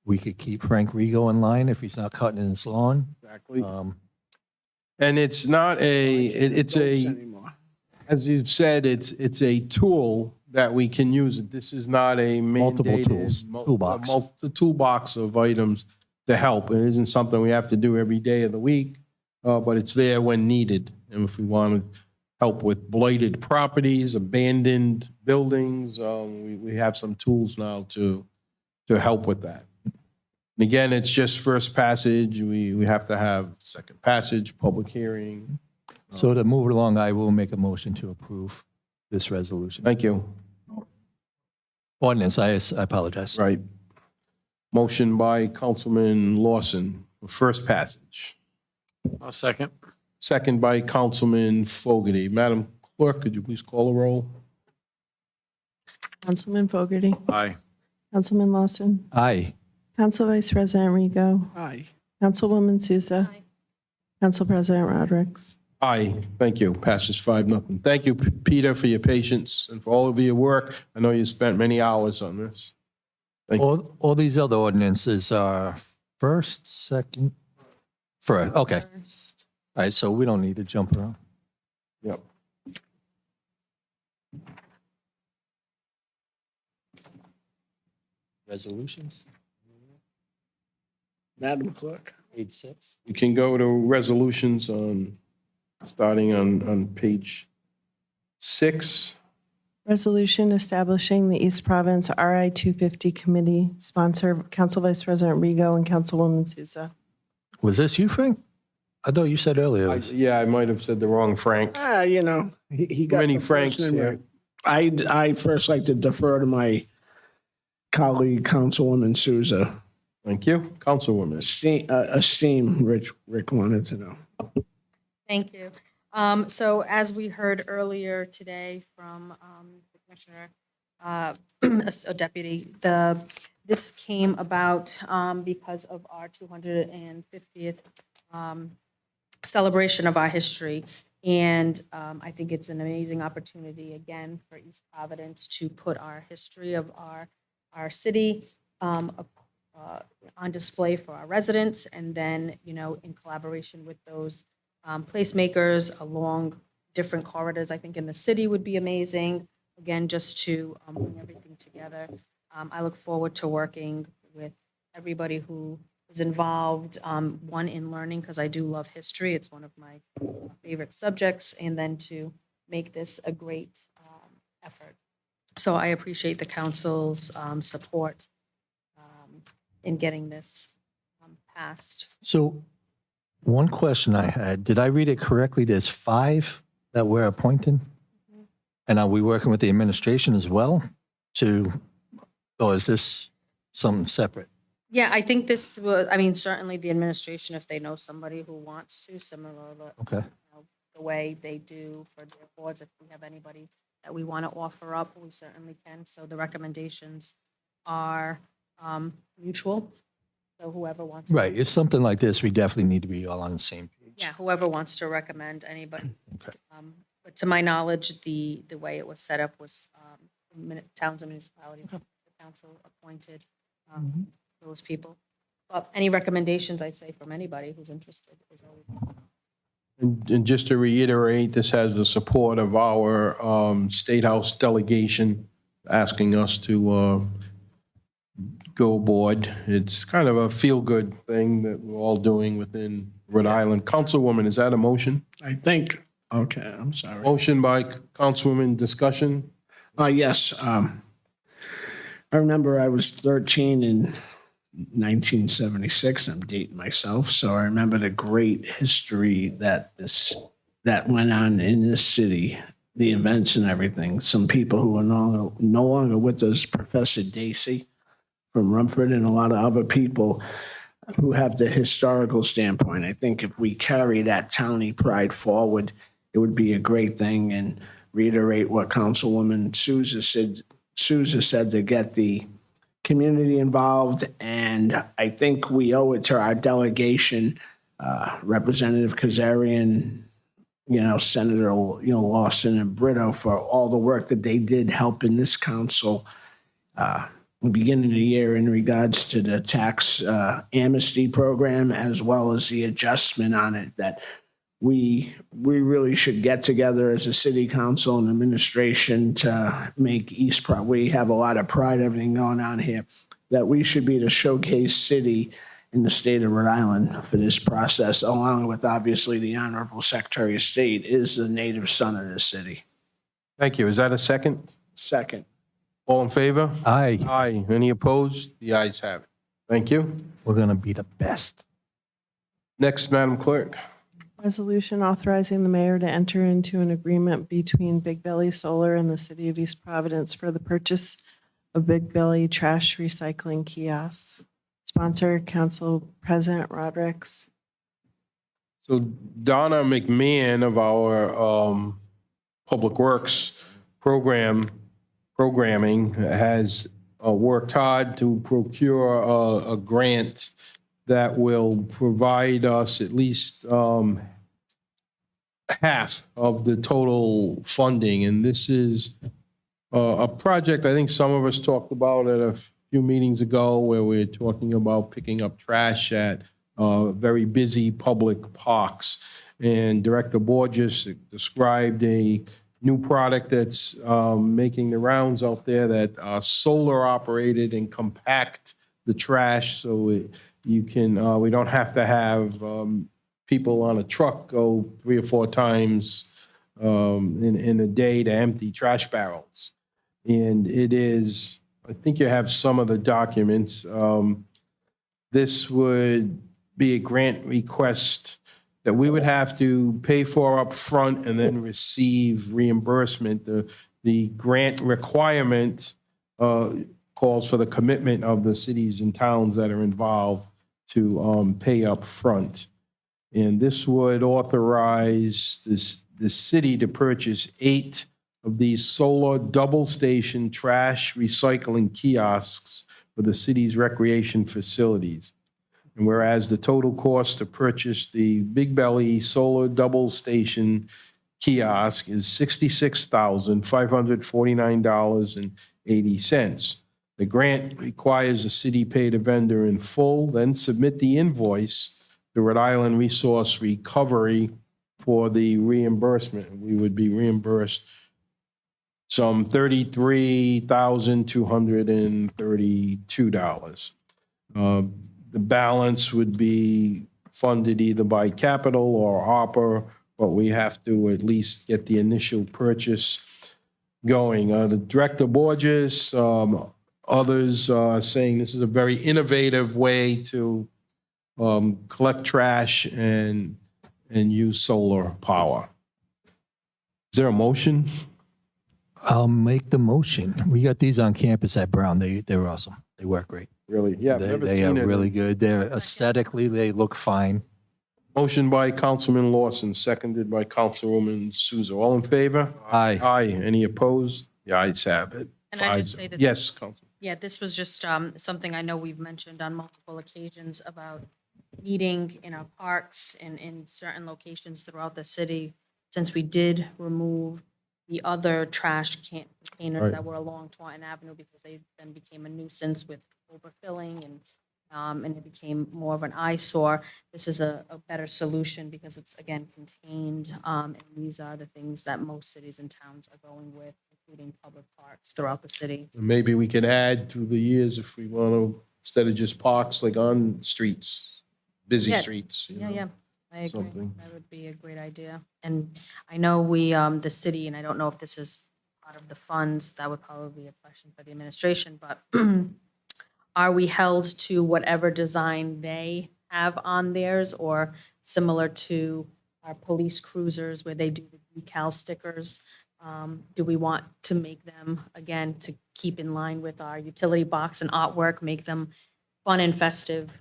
We could keep Frank Rigo in line if he's not cutting his lawn. Exactly. And it's not it's as you've said, it's a tool that we can use. This is not a Multiple mandated tools, toolbox. The toolbox of items to help. It isn't something we have to do every day of the week, but it's there when needed. And if we want to help with blighted properties, abandoned buildings, we have some tools now to help with that. And again, it's just first passage. We have to have second passage, public hearing. So to move it along, I will make a motion to approve this resolution. Thank you. Ordinance, I apologize. Right. Motion by Councilman Lawson for first passage. I'll second. Second by Councilman Fogarty. Madam Clerk, could you please call the roll? Councilman Fogarty. Aye. Councilman Lawson. Aye. Council Vice President Rigo. Aye. Councilwoman Souza. Council President Rodrick. Aye. Thank you. Passes 5-0. Thank you, Peter, for your patience and for all of your work. I know you spent many hours on this. Thank you. All these other ordinances are first, second, first. Okay. All right, so we don't need to jump around. Yep. Resolutions? Madam Clerk. Page 6. You can go to resolutions starting on page 6. Resolution establishing the East Province RI 250 Committee, sponsor Council Vice President Rigo and Councilwoman Souza. Was this you, Frank? I thought you said earlier. Yeah, I might have said the wrong Frank. You know, he got Many the first Franks name here. right. I first like to defer to my colleague, Councilwoman Souza. Thank you. Councilwoman. Esteem, Rick wanted to know. Thank you. So as we heard earlier today from the Commissioner, a deputy, this came about because of our 250th celebration of our history. And I think it's an amazing opportunity, again, for East Providence to put our history of our city on display for our residents. And then, you know, in collaboration with those placemakers along different corridors, I think in the city would be amazing. Again, just to bring everything together. I look forward to working with everybody who is involved, one in learning, because I do love history. It's one of my favorite subjects, and then to make this a great effort. So I appreciate the council's support in getting this passed. So one question I had, did I read it correctly? There's 5 that we're appointing? And are we working with the administration as well or is this something separate? Yeah, I think this was, I mean, certainly the administration, if they know somebody who wants to, similar Okay. the way they do for their boards, if we have anybody that we want to offer up, we certainly can. So the recommendations are mutual. So whoever wants. to- Right. It's something like this. We definitely need to be all on the same page. Yeah, whoever wants to recommend anybody. Okay. But to my knowledge, the way it was set up was towns and municipalities, the council appointed those people. But any recommendations, I'd say, from anybody who's interested is always. And just to reiterate, this has the support of our State House delegation asking us to go aboard. It's kind of a feel-good thing that we're all doing within Rhode Island. Councilwoman, is that a motion? I think, okay, I'm sorry. Motion by Councilwoman, discussion? Yes. I remember I was 13 in 1976. I'm dating myself. So I remember the great history that went on in this city, the events and everything. Some people who are no longer with us, Professor Dacey from Rumford, and a lot of other people who have the historical standpoint. I think if we carry that towny pride forward, it would be a great thing. And reiterate what Councilwoman Souza said to get the community involved. And I think we owe it to our delegation, Representative Kazarian, Senator, Lawson and Brito, for all the work that they did helping this council the beginning of the year in regards to the tax amnesty program, as well as the adjustment on it, that we really should get together as a city council and administration to make East Pro. We have a lot of pride, everything going on here, that we should be the showcase city in the state of Rhode Island for this process, along with obviously the Honorable Secretary of State is the native son of this city. Thank you. Is that a second? Second. All in favor? Aye. Aye. Any opposed? The ayes have it. Thank you. We're going to be the best. Next, Madam Clerk. Resolution authorizing the mayor to enter into an agreement between Big Belly Solar and the city of East Providence for the purchase of Big Belly trash recycling kiosks. Sponsor, Council President Rodrick. So Donna McMahon of our Public Works programming has worked hard to procure a grant that will provide us at least half of the total funding. And this is a project I think some of us talked about at a few meetings ago, where we're talking about picking up trash at very busy public parks. And Director Borges described a new product that's making the rounds out there that solar operated and compact the trash, so you can we don't have to have people on a truck go 3 or 4 times in a day to empty trash barrels. And it is, I think you have some of the documents. This would be a grant request that we would have to pay for up front and then receive reimbursement. The grant requirement calls for the commitment of the cities and towns that are involved to pay up front. And this would authorize the city to purchase 8 of these solar double-station trash recycling kiosks for the city's recreation facilities. And whereas the total cost to purchase the Big Belly solar double-station kiosk is $66,549.80. The grant requires the city pay the vendor in full, then submit the invoice to Rhode Island Resource Recovery for the reimbursement. We would be reimbursed some $33,232. The balance would be funded either by capital or ARPA, but we have to at least get the initial purchase going. The Director Borges, others are saying this is a very innovative way to collect trash and use solar power. Is there a motion? I'll make the motion. We got these on campus at Brown. They're awesome. They work great. Really? Yeah. I've never They are seen it. really good. They're aesthetically, they look fine. Motion by Councilman Lawson, seconded by Councilwoman Souza. All in favor? Aye. Aye. Any opposed? The ayes have it. And I just say that. Yes, Council. Yeah, this was just something I know we've mentioned on multiple occasions about meeting in our parks and in certain locations throughout the city. Since we did remove the other trash containers Right. that were along Taunton Avenue because they then became a nuisance with overfilling and it became more of an eyesore. This is a better solution because it's, again, contained. And these are the things that most cities and towns are going with, including public parks throughout the city. Maybe we can add through the years if we want to, instead of just parks, like on streets, busy Yeah. streets. you Yeah, know, yeah, I agree. something. That would be a great idea. And I know we, the city, and I don't know if this is part of the funds, that would probably be a question for the administration, but are we held to whatever design they have on theirs or similar to our police cruisers where they do the decal stickers? Do we want to make them, again, to keep in line with our utility box and artwork, make them fun and festive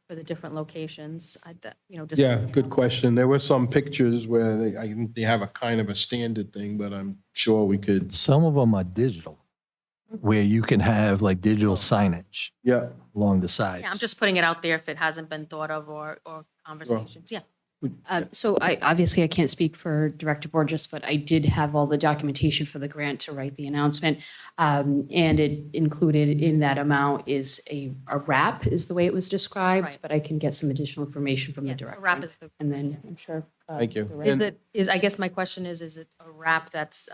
for the different locations? Just. Yeah, good question. There were some pictures where I think they have a kind of a standard thing, but I'm sure we could, Some of them are digital, where you can have like digital signage yeah. along the sides. Yeah, I'm just putting it out there if it hasn't been thought of or conversations. Yeah. So obviously I can't speak for Director Borges, but I did have all the documentation for the grant to write the announcement. And it included in that amount is a wrap is the way it was described, Right. but I can get some additional information from the Yeah, director. a wrap is the. And then I'm sure. Thank you. the rest- I guess my question is it a wrap that's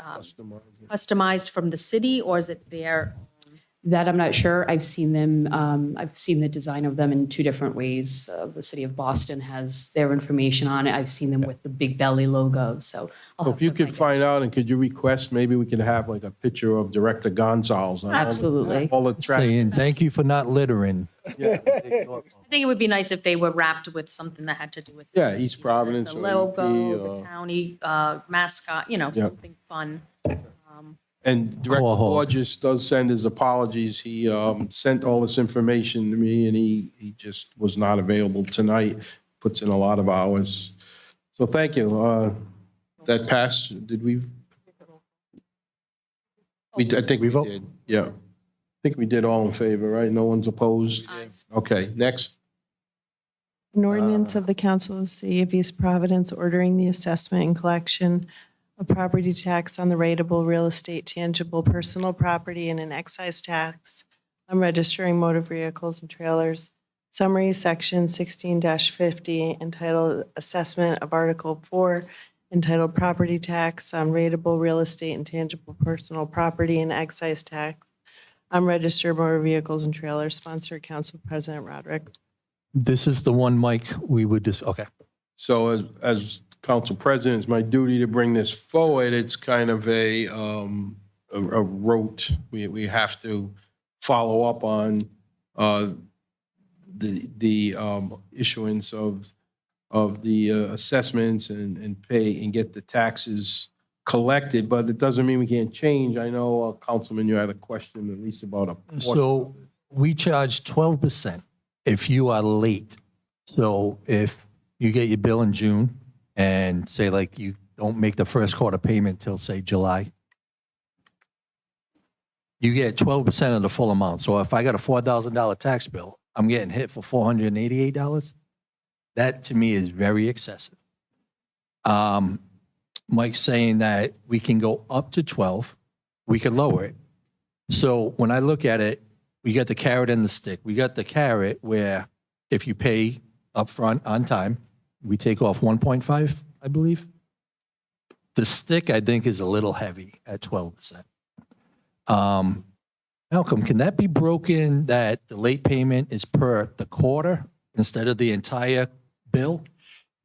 customized from the city or is it their? That I'm not sure. I've seen them, I've seen the design of them in 2 different ways. The city of Boston has their information on it. I've seen them with the Big Belly logo, so. I'll So have if you to could find find out, and could you request, maybe we can have like a picture of Director Gonzalez. on all the- Absolutely. All the trash. Saying, thank you for not littering. I think it would be nice if they were wrapped with something that had to do with. Yeah, East Providence. The or logo, EP, the towny mascot, something fun. And Director Call Hall. Borges does send his apologies. He sent all this information to me, and he just was not available tonight, puts in a lot of hours. So thank you. That passed, did we? I think we vote? did, yeah. I think we did all in favor, right? No one's opposed? Okay, next. An ordinance of the Council of the City of East Providence ordering the assessment and collection of property tax on the rateable real estate, tangible personal property, and an excise tax on registering motor vehicles and trailers. Summary, Section 16-50, entitled Assessment of Article 4, entitled Property Tax on Rateable Real Estate and Tangible Personal Property and Excise Tax on Registered Motor Vehicles and Trailers, sponsored Council President Roderick. This is the one, Mike, we would just, okay. So as council president, it's my duty to bring this forward. It's kind of a rote. We have to follow up on the issuance of of the assessments and pay and get the taxes collected, but it doesn't mean we can't change. I know, Councilman, you had a question at least about a portion. So we charge 12% if you are late. So if you get your bill in June and say like you don't make the first quarter payment till say July, you get 12% of the full amount. So if I got a $4,000 tax bill, I'm getting hit for $488. That to me is very excessive. Mike's saying that we can go up to 12, we could lower it. So when I look at it, we got the carrot and the stick. We got the carrot where if you pay upfront on time, we take off 1.5, I believe. The stick, I think, is a little heavy at 12%. Malcolm, can that be broken that the late payment is per the quarter instead of the entire bill?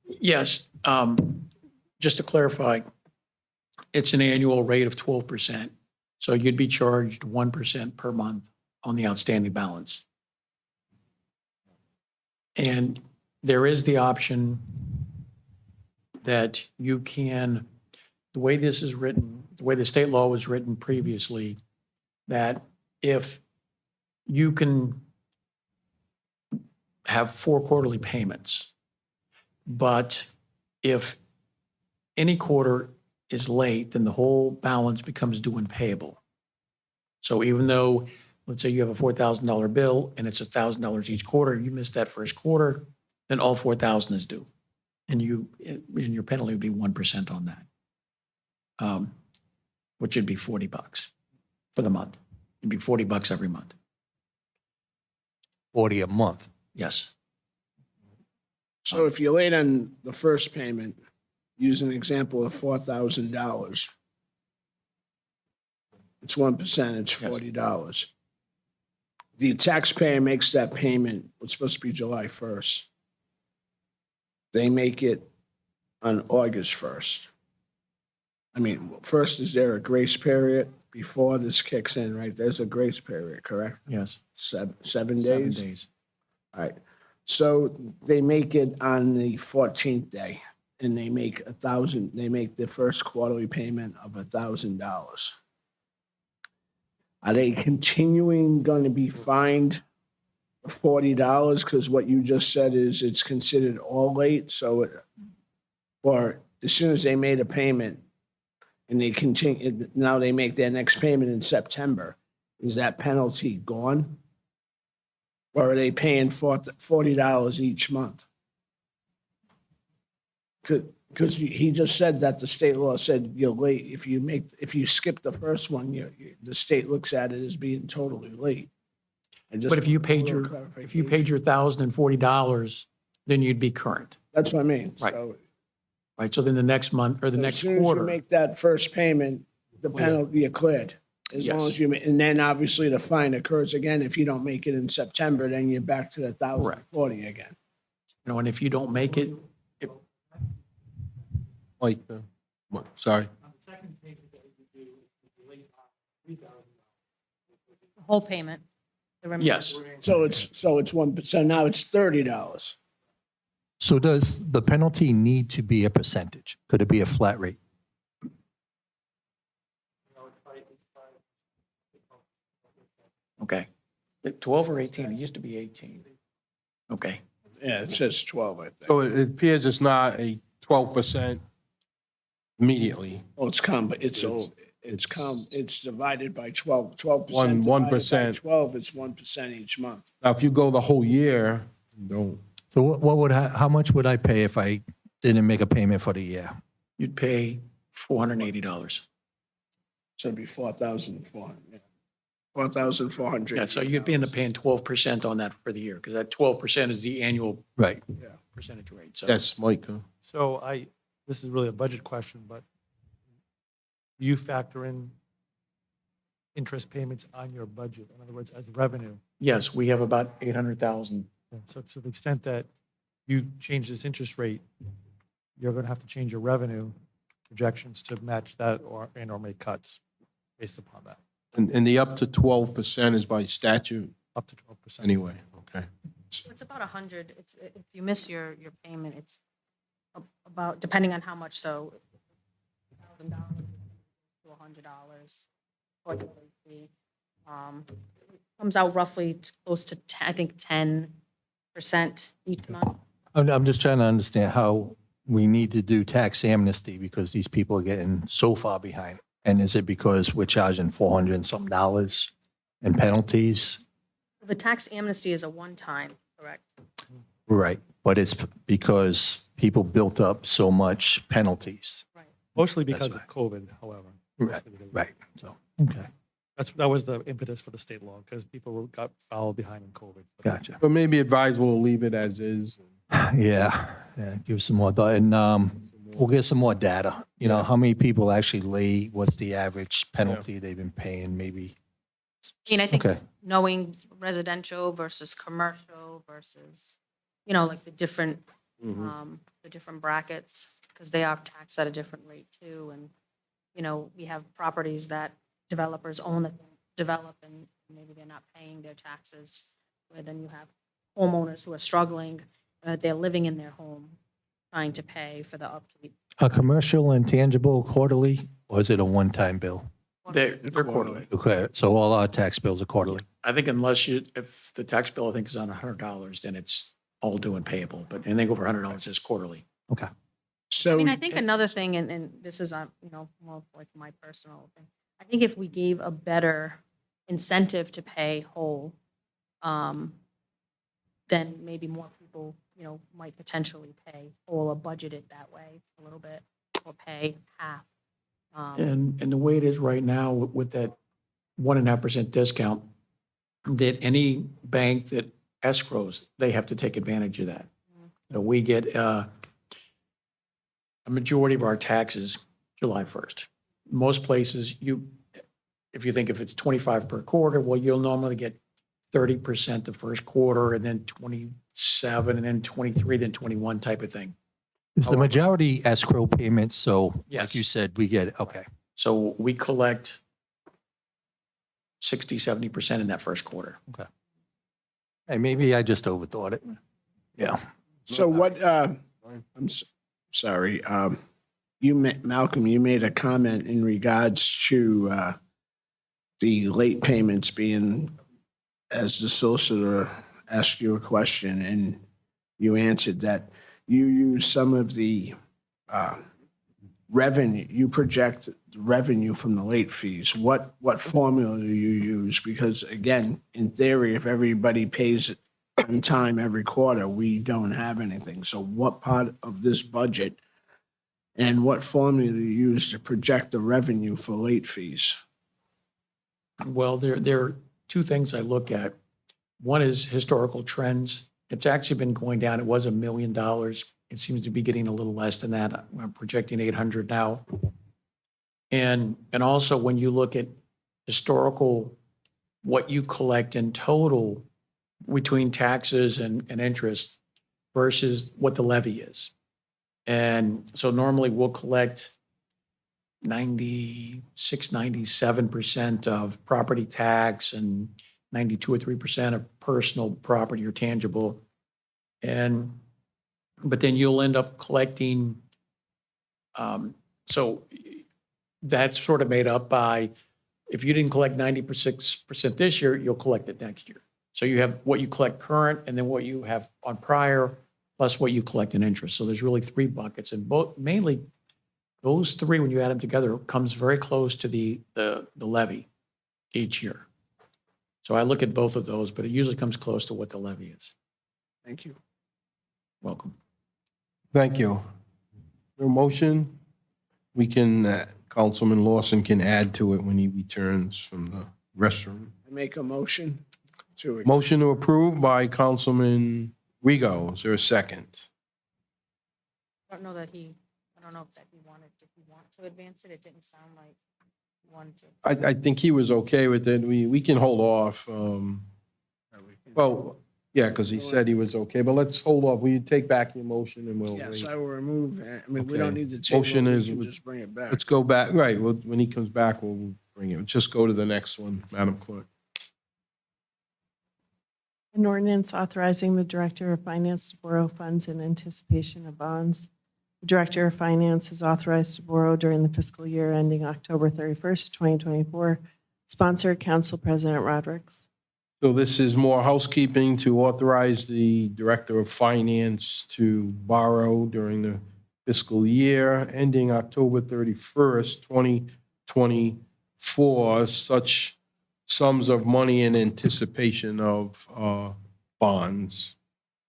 Yes, just to clarify, it's an annual rate of 12%. So you'd be charged 1% per month on the outstanding balance. And there is the option that you can, the way this is written, the way the state law was written previously, that if you can have 4 quarterly payments, but if any quarter is late, then the whole balance becomes due and payable. So even though, let's say you have a $4,000 bill and it's $1,000 each quarter, you miss that first quarter, then all $4,000 is due. And your penalty would be 1% on that, which would be $40 for the month. It'd be $40 every month. 40 a month. Yes. So if you're late on the first payment, use an example of $4,000. It's 1%, it's $40. The taxpayer makes that payment, it's supposed to be July 1st. They make it on August 1st. I mean, first, is there a grace period before this kicks in, right? There's a grace period, correct? Yes. Seven 7 days? days. All right. So they make it on the 14th day and they make they make the first quarterly payment of $1,000. Are they continuing going to be fined $40? Because what you just said is it's considered all late. So, or as soon as they made a payment and they continue, now they make their next payment in September, is that penalty gone? Or are they paying $40 each month? Because he just said that the state law said you're late. If you skip the first one, the state looks at it as being totally late. But if you paid your $1,040, then you'd be current. That's what I mean. Right. So Right, so then the next month or the next as soon as you quarter. make that first payment, the penalty you're cleared. As long Yes. as and then obviously the fine occurs again. If you don't make it in September, then you're back to the $1,040 again. You know, and if you don't make it, Mike, sorry. Whole payment. the remaining. Yes. So it's 1%. So now it's $30. So does the penalty need to be a percentage? Could it be a flat rate? Okay. 12 or 18? It used to be 18. Okay. Yeah, it says 12, I think. So it appears it's not a 12% immediately. Oh, it's divided by 12. 12% One- divided by 1%. 12, it's 1% each month. Now, if you go the whole year, you don't. So how much would I pay if I didn't make a payment for the year? You'd pay $480. So it'd be 4,400. Yeah. 4,400. Yeah, so you'd be in the paying 12% on that for the year, because that 12% is the annual Right. percentage rate. So That's Mike. So this is really a budget question, but you factor in interest payments on your budget, in other words, as revenue. yes, we have about 800,000. So to the extent that you change this interest rate, you're going to have to change your revenue projections to match that or make cuts based upon that. And the up to 12% is by statute Up to 12%. anyway, okay. It's about 100. It's, if you miss your payment, it's about, depending on how much, so $1,000 to $100 for the late fee. Comes out roughly close to, I think, 10% each month. I'm just trying to understand how we need to do tax amnesty because these people are getting so far behind. And is it because we're charging $400 and something dollars in penalties? The tax amnesty is a one-time, correct? Right. But it's because people built up so much penalties. Mostly That's because of COVID, however. Right, right. So, okay. That was the impetus for the state law, because people got followed behind in COVID. Gotcha. But maybe advise we'll leave it as is. Yeah, give some more thought. And we'll get some more data. You know, how many people actually lay, what's the average penalty they've been paying, maybe? I mean, I think Okay. knowing residential versus commercial versus, you know, like the different brackets, because they are taxed at a different rate too. And, you know, we have properties that developers own that develop and maybe they're not paying their taxes, where then you have homeowners who are struggling, they're living in their home, trying to pay for the upkeep. A commercial and tangible quarterly, or is it a one-time bill? They're quarterly. Okay, so all our tax bills are quarterly. I think if the tax bill, I think, is on $100, then it's all due and payable. But anything over $100 is quarterly. Okay. So, I mean, I think another thing, and this is, you know, more like my personal thing. I think if we gave a better incentive to pay whole, then maybe more people, you know, might potentially pay whole or budget it that way a little bit, or pay half. And the way it is right now with that 1.5% discount, that any bank that escrows, they have to take advantage of that. So we get a majority of our taxes July 1st. Most places, if you think if it's 25 per quarter, well, you'll normally get 30% the first quarter, and then 27, and then 23, then 21 type of thing. Is the majority escrow payments, so like Yes. you said, we get, okay. So we collect 60, 70% in that first quarter. Okay. Hey, maybe I just overthought it. Yeah. so what, sorry, Malcolm, you made a comment in regards to the late payments being, as the solicitor asked you a question, and you answered that you use some of the revenue, you project revenue from the late fees. What formula do you use? Because again, in theory, if everybody pays it on time every quarter, we don't have anything. So what part of this budget and what formula do you use to project the revenue for late fees? Well, there are two things I look at. One is historical trends. It's actually been going down. It was $1 million. It seems to be getting a little less than that. I'm projecting 800 now. And also when you look at historical, what you collect in total between taxes and interest versus what the levy is. And so normally we'll collect 96, 97% of property tax and 92 or 3% of personal property or tangible. But then you'll end up collecting, so that's sort of made up by, if you didn't collect 96% this year, you'll collect it next year. So you have what you collect current and then what you have on prior, plus what you collect in interest. So there's really three buckets, and mainly those three, when you add them together, comes very close to the levy each year. So I look at both of those, but it usually comes close to what the levy is. Thank you. Welcome. Thank you. No motion? We can, Councilman Lawson can add to it when he returns from the restroom. I make a motion to. Motion to approve by Councilman Rigo. Is there a second? I don't know if he wanted, did he want to advance it? It didn't sound like he wanted to. I think he was okay with it. We can hold off. Well, yeah, because he said he was okay, but let's hold off. Will you take back your motion and we'll. Yes, I will remove, I mean, we Okay. don't need to table, Motion we is, can just bring it back. let's go back, right, well, when he comes back, we'll bring it. Just go to the next one, Madam Clerk. An ordinance authorizing the Director of Finance to borrow funds in anticipation of bonds The Director of Finance is authorized to borrow during the fiscal year ending October 31st, 2024. Sponsored, Council President Rodrick. So this is more housekeeping to authorize the Director of Finance to borrow during the fiscal year ending October 31st, 2024, such sums of money in anticipation of bonds.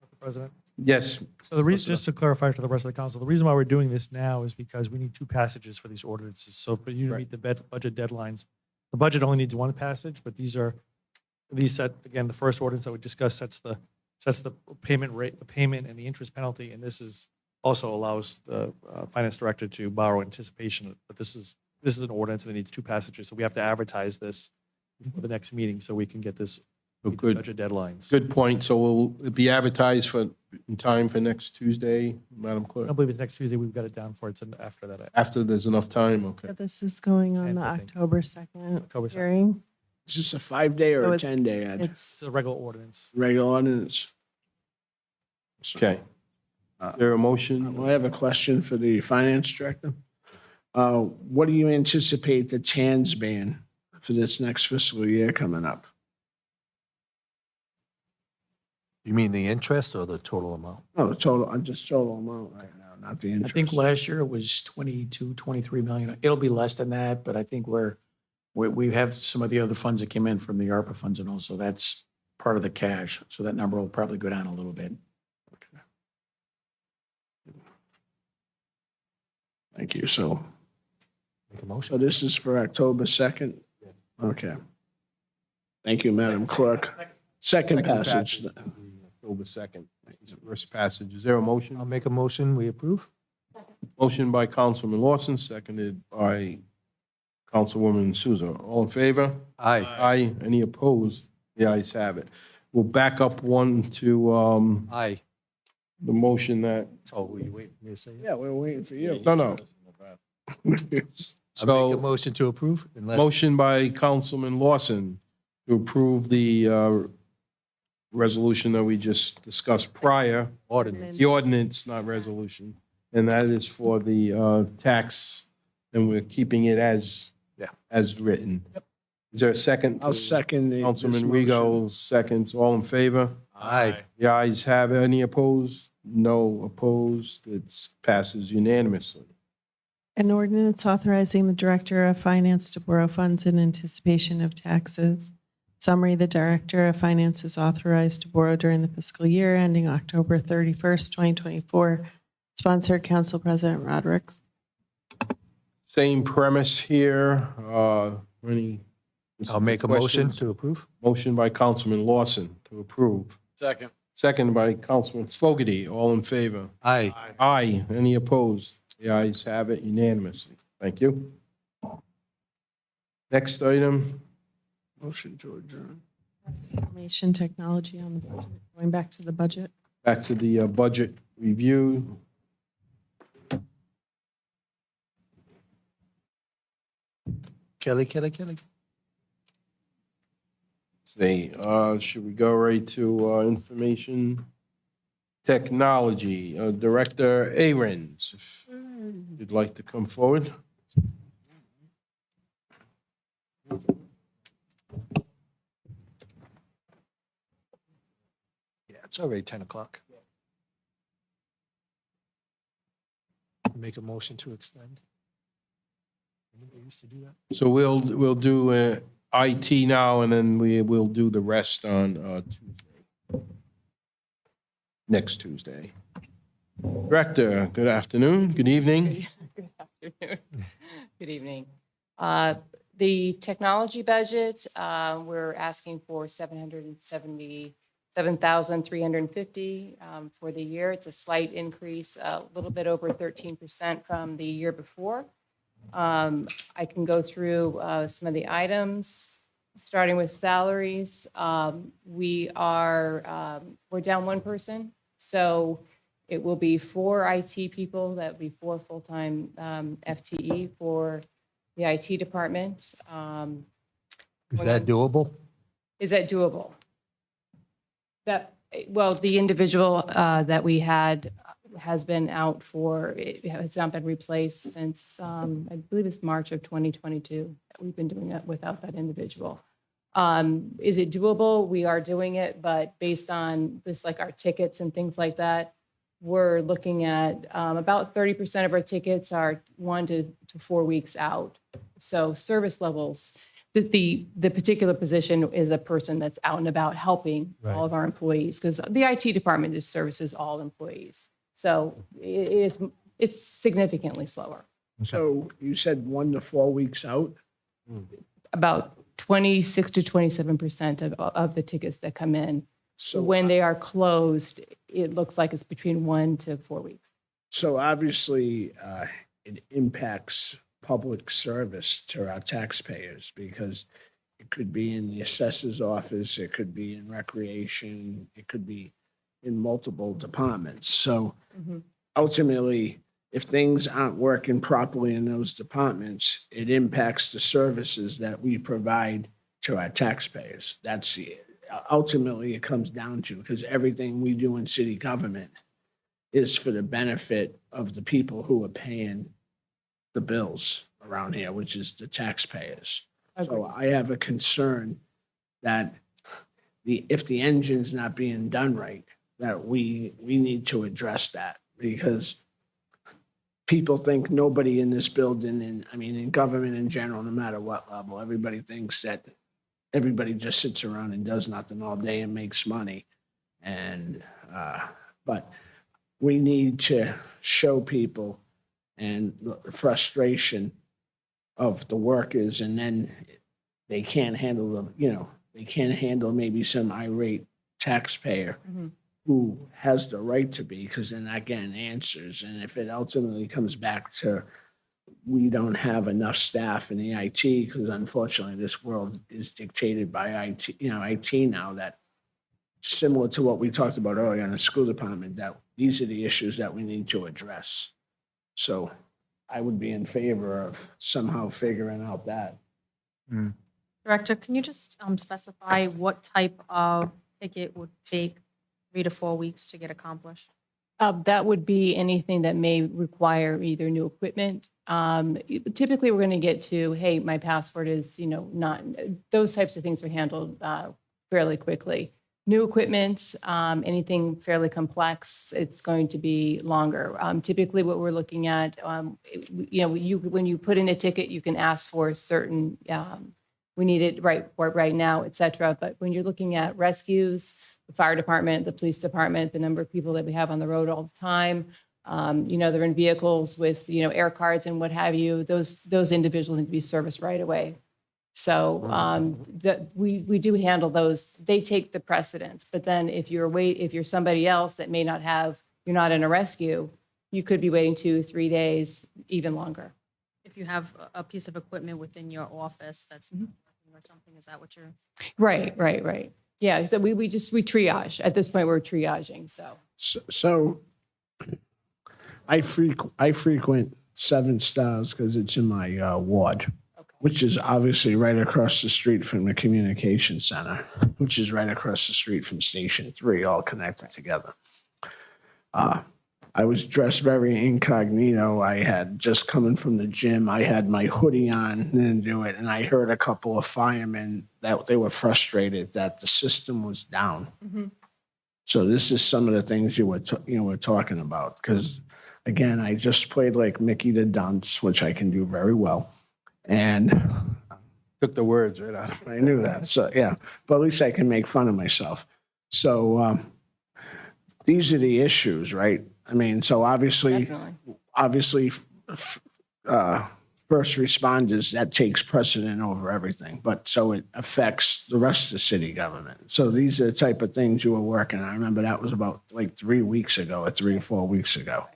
Mr. President. Yes. So the reason, just to clarify to the rest of the council, the reason why we're doing this now is because we need 2 passages for these ordinances. So for you to meet the budget deadlines, the budget only needs 1 passage, but these set, again, the first ordinance that we discussed sets the payment rate, the payment and the interest penalty. And this is also allows the finance director to borrow anticipation. But this is an ordinance and it needs 2 passages. So we have to advertise this for the next meeting so we can get this Good. budget deadlines. Good point. So will it be advertised in time for next Tuesday, Madam I Clerk? don't believe it's next Tuesday. We've got it down for it. And after that, After there's enough time, okay. This is going on the 10th, I think. October 2nd October 2nd. hearing. Is this a 5-day or So a it's- 10-day, Ed? It's a regular ordinance. Regular ordinance? Okay. There a motion? I have a question for the finance director. What do you anticipate the TANs ban for this next fiscal year coming up? You mean the interest or the total amount? No, the total, just total amount right now, not the I interest. think last year it was 22, 23 million. It'll be less than that, but I think we have some of the other funds that came in from the ARPA funds and also that's part of the cash. So that number will probably go down a little bit. Thank you. So, Make a motion. so this is for October 2nd? Okay. Thank you, Madam Clerk. Second passage. October 2nd. First passage. Is there a motion? I'll make a motion. We approve. Motion by Councilman Lawson, seconded by Councilwoman Souza. All in favor? Aye. Aye. Any opposed? The ayes have it. We'll back up one to Aye. the motion that, Oh, were you waiting for me to say it? Yeah, we're waiting for you. no, no. I'll make a So, motion to approve unless. motion by Councilman Lawson to approve the resolution that we just discussed prior. Ordinance. The ordinance, not resolution. And that is for the tax, and we're keeping it as written. Is there a second? I'll to second this Councilman motion. Rigo, seconds. All in favor? Aye. The ayes have it. Any opposed? No opposed. It passes unanimously. An ordinance authorizing the Director of Finance to borrow funds in anticipation of taxes. Summary, the Director of Finance is authorized to borrow during the fiscal year ending October 31st, 2024. Sponsored, Council President Rodrick. Same premise here. Any? I'll make a motion questions? to approve. Motion by Councilman Lawson to approve. Second. Second by Councilman Fogarty. All in favor? Aye. Aye. Any opposed? The ayes have it unanimously. Thank you. Next item. Motion to adjourn. Information technology on the budget. Going back to the budget. Back to the budget review. Kelly. Say, should we go right to information technology? Director Ahrens, if you'd like to come forward. Yeah, it's already 10 o'clock. Make a motion to extend. Anybody used to do that? So we'll do IT now, and then we will do the rest on Tuesday. Next Tuesday. Director, good afternoon, good evening. Good afternoon. Good evening. The technology budget, we're asking for $777,350 for the year. It's a slight increase, a little bit over 13% from the year before. I can go through some of the items, starting with salaries. We're down one person, so it will be 4 IT people. That would be 4 full-time FTE for the IT department. Is that doable? Is that doable? Well, the individual that we had has been out it's not been replaced since, I believe it's March of 2022. We've been doing it without that individual. Is it doable? We are doing it, but based on just like our tickets and things like that, we're looking at about 30% of our tickets are 1 to 4 weeks out. So service levels, the particular position is a person that's out and about helping all of our employees, because the IT department just services all employees. So it's significantly slower. So you said 1 to 4 weeks out? About 26 to 27% of the tickets that come in. So When they are closed, it looks like it's between 1 to 4 weeks. So obviously, it impacts public service to our taxpayers because it could be in the assessor's office, it could be in recreation, it could be in multiple departments. So ultimately, if things aren't working properly in those departments, it impacts the services that we provide to our taxpayers. That's ultimately it comes down to, because everything we do in city government is for the benefit of the people who are paying the bills around here, which is the taxpayers. So I have a concern that if the engine's not being done right, that we need to address that, because people think nobody in this building, and I mean, in government in general, no matter what level, everybody thinks that everybody just sits around and does nothing all day and makes money. And, but we need to show people and the frustration of the workers, and then they can't handle they can't handle maybe some irate taxpayer who has the right to be, because they're not getting answers. And if it ultimately comes back to we don't have enough staff in the IT, because unfortunately this world is dictated by IT, IT now, that similar to what we talked about earlier in the school department, that these are the issues that we need to address. So I would be in favor of somehow figuring out that. Director, can you just specify what type of ticket would take 3 to 4 weeks to get accomplished? That would be anything that may require either new equipment. Typically, we're going to get to, hey, my password is, not, those types of things are handled fairly quickly. New equipment, anything fairly complex, it's going to be longer. Typically, what we're looking at, when you put in a ticket, you can ask for certain, we need it right now, et cetera. But when you're looking at rescues, the fire department, the police department, the number of people that we have on the road all the time, they're in vehicles with, air cards and what have you, those individuals need to be serviced right away. So we do handle those. They take the precedence. But then if you're somebody else that may not have, you're not in a rescue, you could be waiting 2-3 days, even longer. If you have a piece of equipment within your office that's or something, is that what you're? Right. Yeah, so we triage. At this point, we're triaging, so. So I frequent Seven Stars because it's in my ward, which is obviously right across the street from the communication center, which is right across the street from Station 3, all connected together. I was dressed very incognito. I had just coming from the gym. I had my hoodie on, didn't do it. And I heard a couple of firemen that they were frustrated that the system was down. So this is some of the things we're talking about. Because again, I just played like Mickey the Dunce, which I can do very well. And Took the words right out of I knew that. So yeah, but at least I can make fun of myself. So these are the issues, right? I mean, so obviously, first responders, that takes precedent over everything. But so it affects the rest of the city government. So these are the type of things you were working on. I remember that was about like 3 weeks ago or 3 or 4 weeks ago.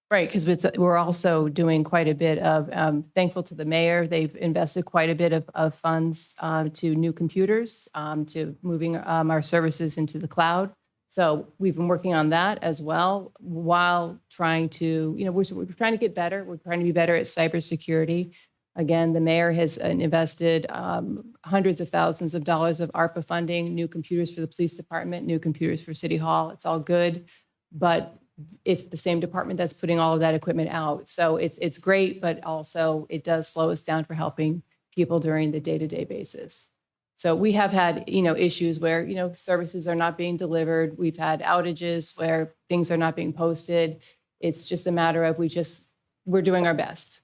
Right, because we're also doing quite a bit of, thankful to the mayor, they've invested quite a bit of funds to new computers, to moving our services into the cloud. So we've been working on that as well, while trying to, we're trying to get better. We're trying to be better at cybersecurity. Again, the mayor has invested hundreds of thousands of dollars of ARPA funding, new computers for the police department, new computers for City Hall. It's all good. But it's the same department that's putting all of that equipment out. So it's great, but also it does slow us down for helping people during the day-to-day basis. So we have had, issues where, services are not being delivered. We've had outages where things are not being posted. It's just a matter of we're doing our best.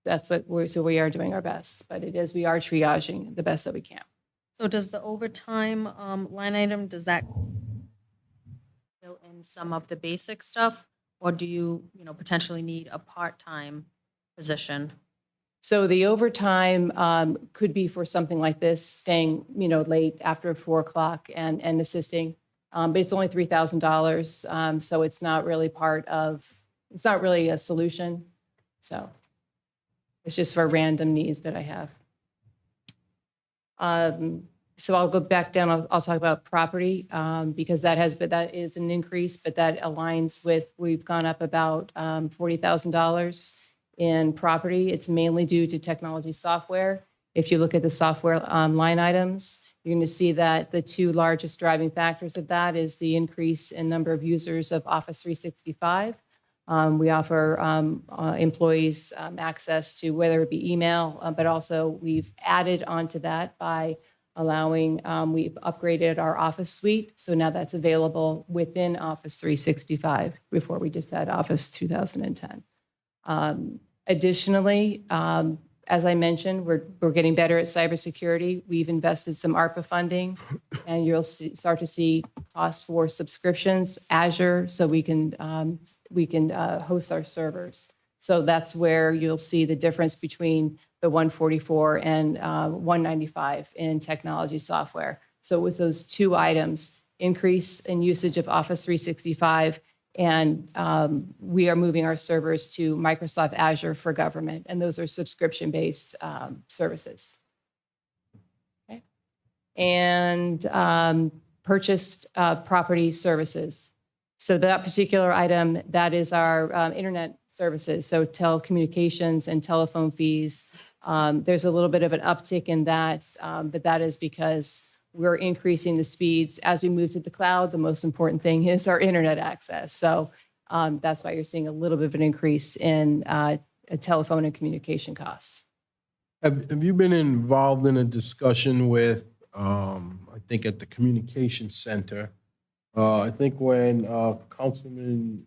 That's what we are doing our best, but we are triaging the best that we can. So does the overtime line item, does that fill in some of the basic stuff? Or do you, potentially need a part-time position? So the overtime could be for something like this, staying, late after 4 o'clock and assisting. But it's only $3,000. So it's not really it's not really a solution. So it's just for random needs that I have. So I'll go back down. I'll talk about property because that is an increase, but that aligns with, we've gone up about $40,000 in property. It's mainly due to technology software. If you look at the software line items, you're going to see that the two largest driving factors of that is the increase in number of users of Office 365. We offer employees access to whether it be email, but also we've added onto that by allowing, we've upgraded our Office suite. So now that's available within Office 365. Before we just had Office 2010. Additionally, as I mentioned, we're getting better at cybersecurity. We've invested some ARPA funding, and you'll start to see cost for subscriptions, Azure, so we can host our servers. So that's where you'll see the difference between the 144 and 195 in technology software. So with those two items, increase in usage of Office 365, and we are moving our servers to Microsoft Azure for government, and those are subscription-based services. Okay. And purchased property services. So that particular item, that is our internet services, so telecommunications and telephone fees. There's a little bit of an uptick in that, but that is because we're increasing the speeds. As we move to the cloud, the most important thing is our internet access. So that's why you're seeing a little bit of an increase in telephone and communication costs. Have you been involved in a discussion with, I think at the communication center, I think when Councilman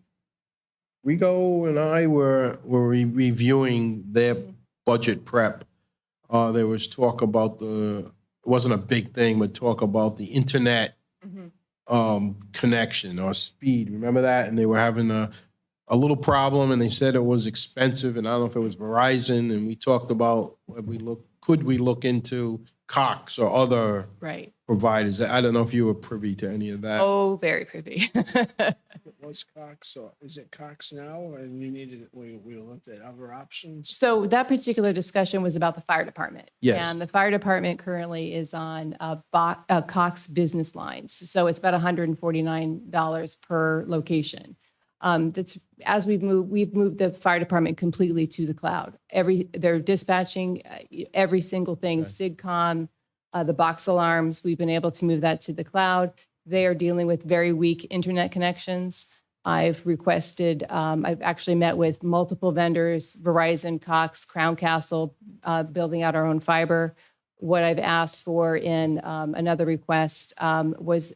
Rigo and I were reviewing their budget prep, there was talk about it wasn't a big thing, but talk about the internet connection or speed. Remember that? And they were having a little problem, and they said it was expensive, and I don't know if it was Verizon, and we talked about could we look into Cox or other providers. I don't know if you were privy to any of that. Oh, very privy. It was Cox, or is it Cox now? And we looked at other options. So that particular discussion was about the fire department. Yes. And the fire department currently is on Cox business lines. So it's about $149 per location. As we've moved the fire department completely to the cloud. They're dispatching every single thing, SIGCOM, the box alarms. We've been able to move that to the cloud. They are dealing with very weak internet connections. I've actually met with multiple vendors, Verizon, Cox, Crown Castle, building out our own fiber. What I've asked for in another request was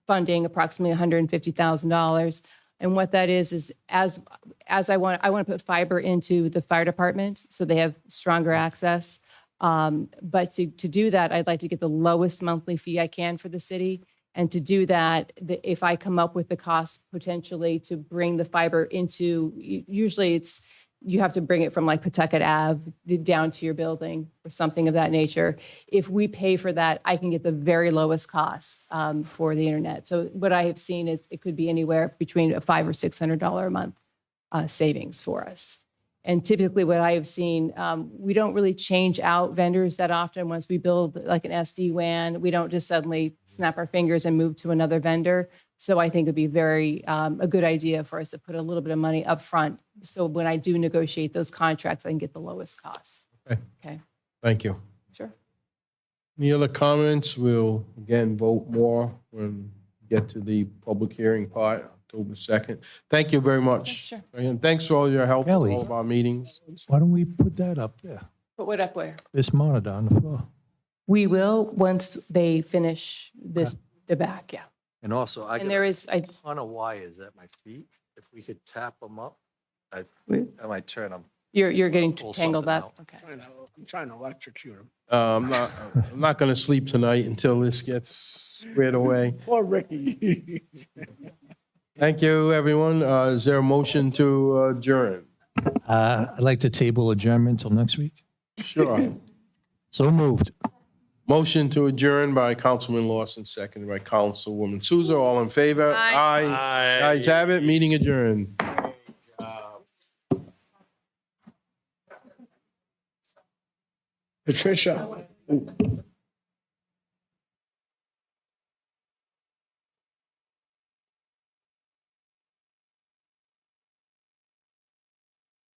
funding approximately $150,000. And what that is as I want to put fiber into the fire department so they have stronger access. But to do that, I'd like to get the lowest monthly fee I can for the city. And to do that, if I come up with the cost potentially to bring the fiber into, usually you have to bring it from like Pawtucket Ave down to your building or something of that nature. If we pay for that, I can get the very lowest costs for the internet. So what I have seen is it could be anywhere between a $500 or $600 a month savings for us. And typically what I have seen, we don't really change out vendors that often. Once we build like an SD-WAN, we don't just suddenly snap our fingers and move to another vendor. So I think it'd be a good idea for us to put a little bit of money up front. So when I do negotiate those contracts, I can get the lowest costs. Okay. Thank you. Sure. Any other comments? We'll again vote more when we get to the public hearing part. October 2nd. Thank you very much. And thanks for all your help in Kelly. all of our meetings. Why don't we put that up there? Put what up where? This monitor on the floor. We will, once they finish this, the back, yeah. And also, I And got there a is, ton of wires at my feet. If we could tap them up, I might turn them. you're getting Pull tangled something up, okay. I'm trying to electrocute him. I'm not going to sleep tonight until this gets squared away. Poor Ricky. Thank you, everyone. Is there a motion to adjourn? I'd like to table adjournment until next week. Sure. So moved. Motion to adjourn by Councilman Lawson, seconded by Councilwoman Souza. All in favor? Aye. Ayes have it. Meeting adjourned. Patricia.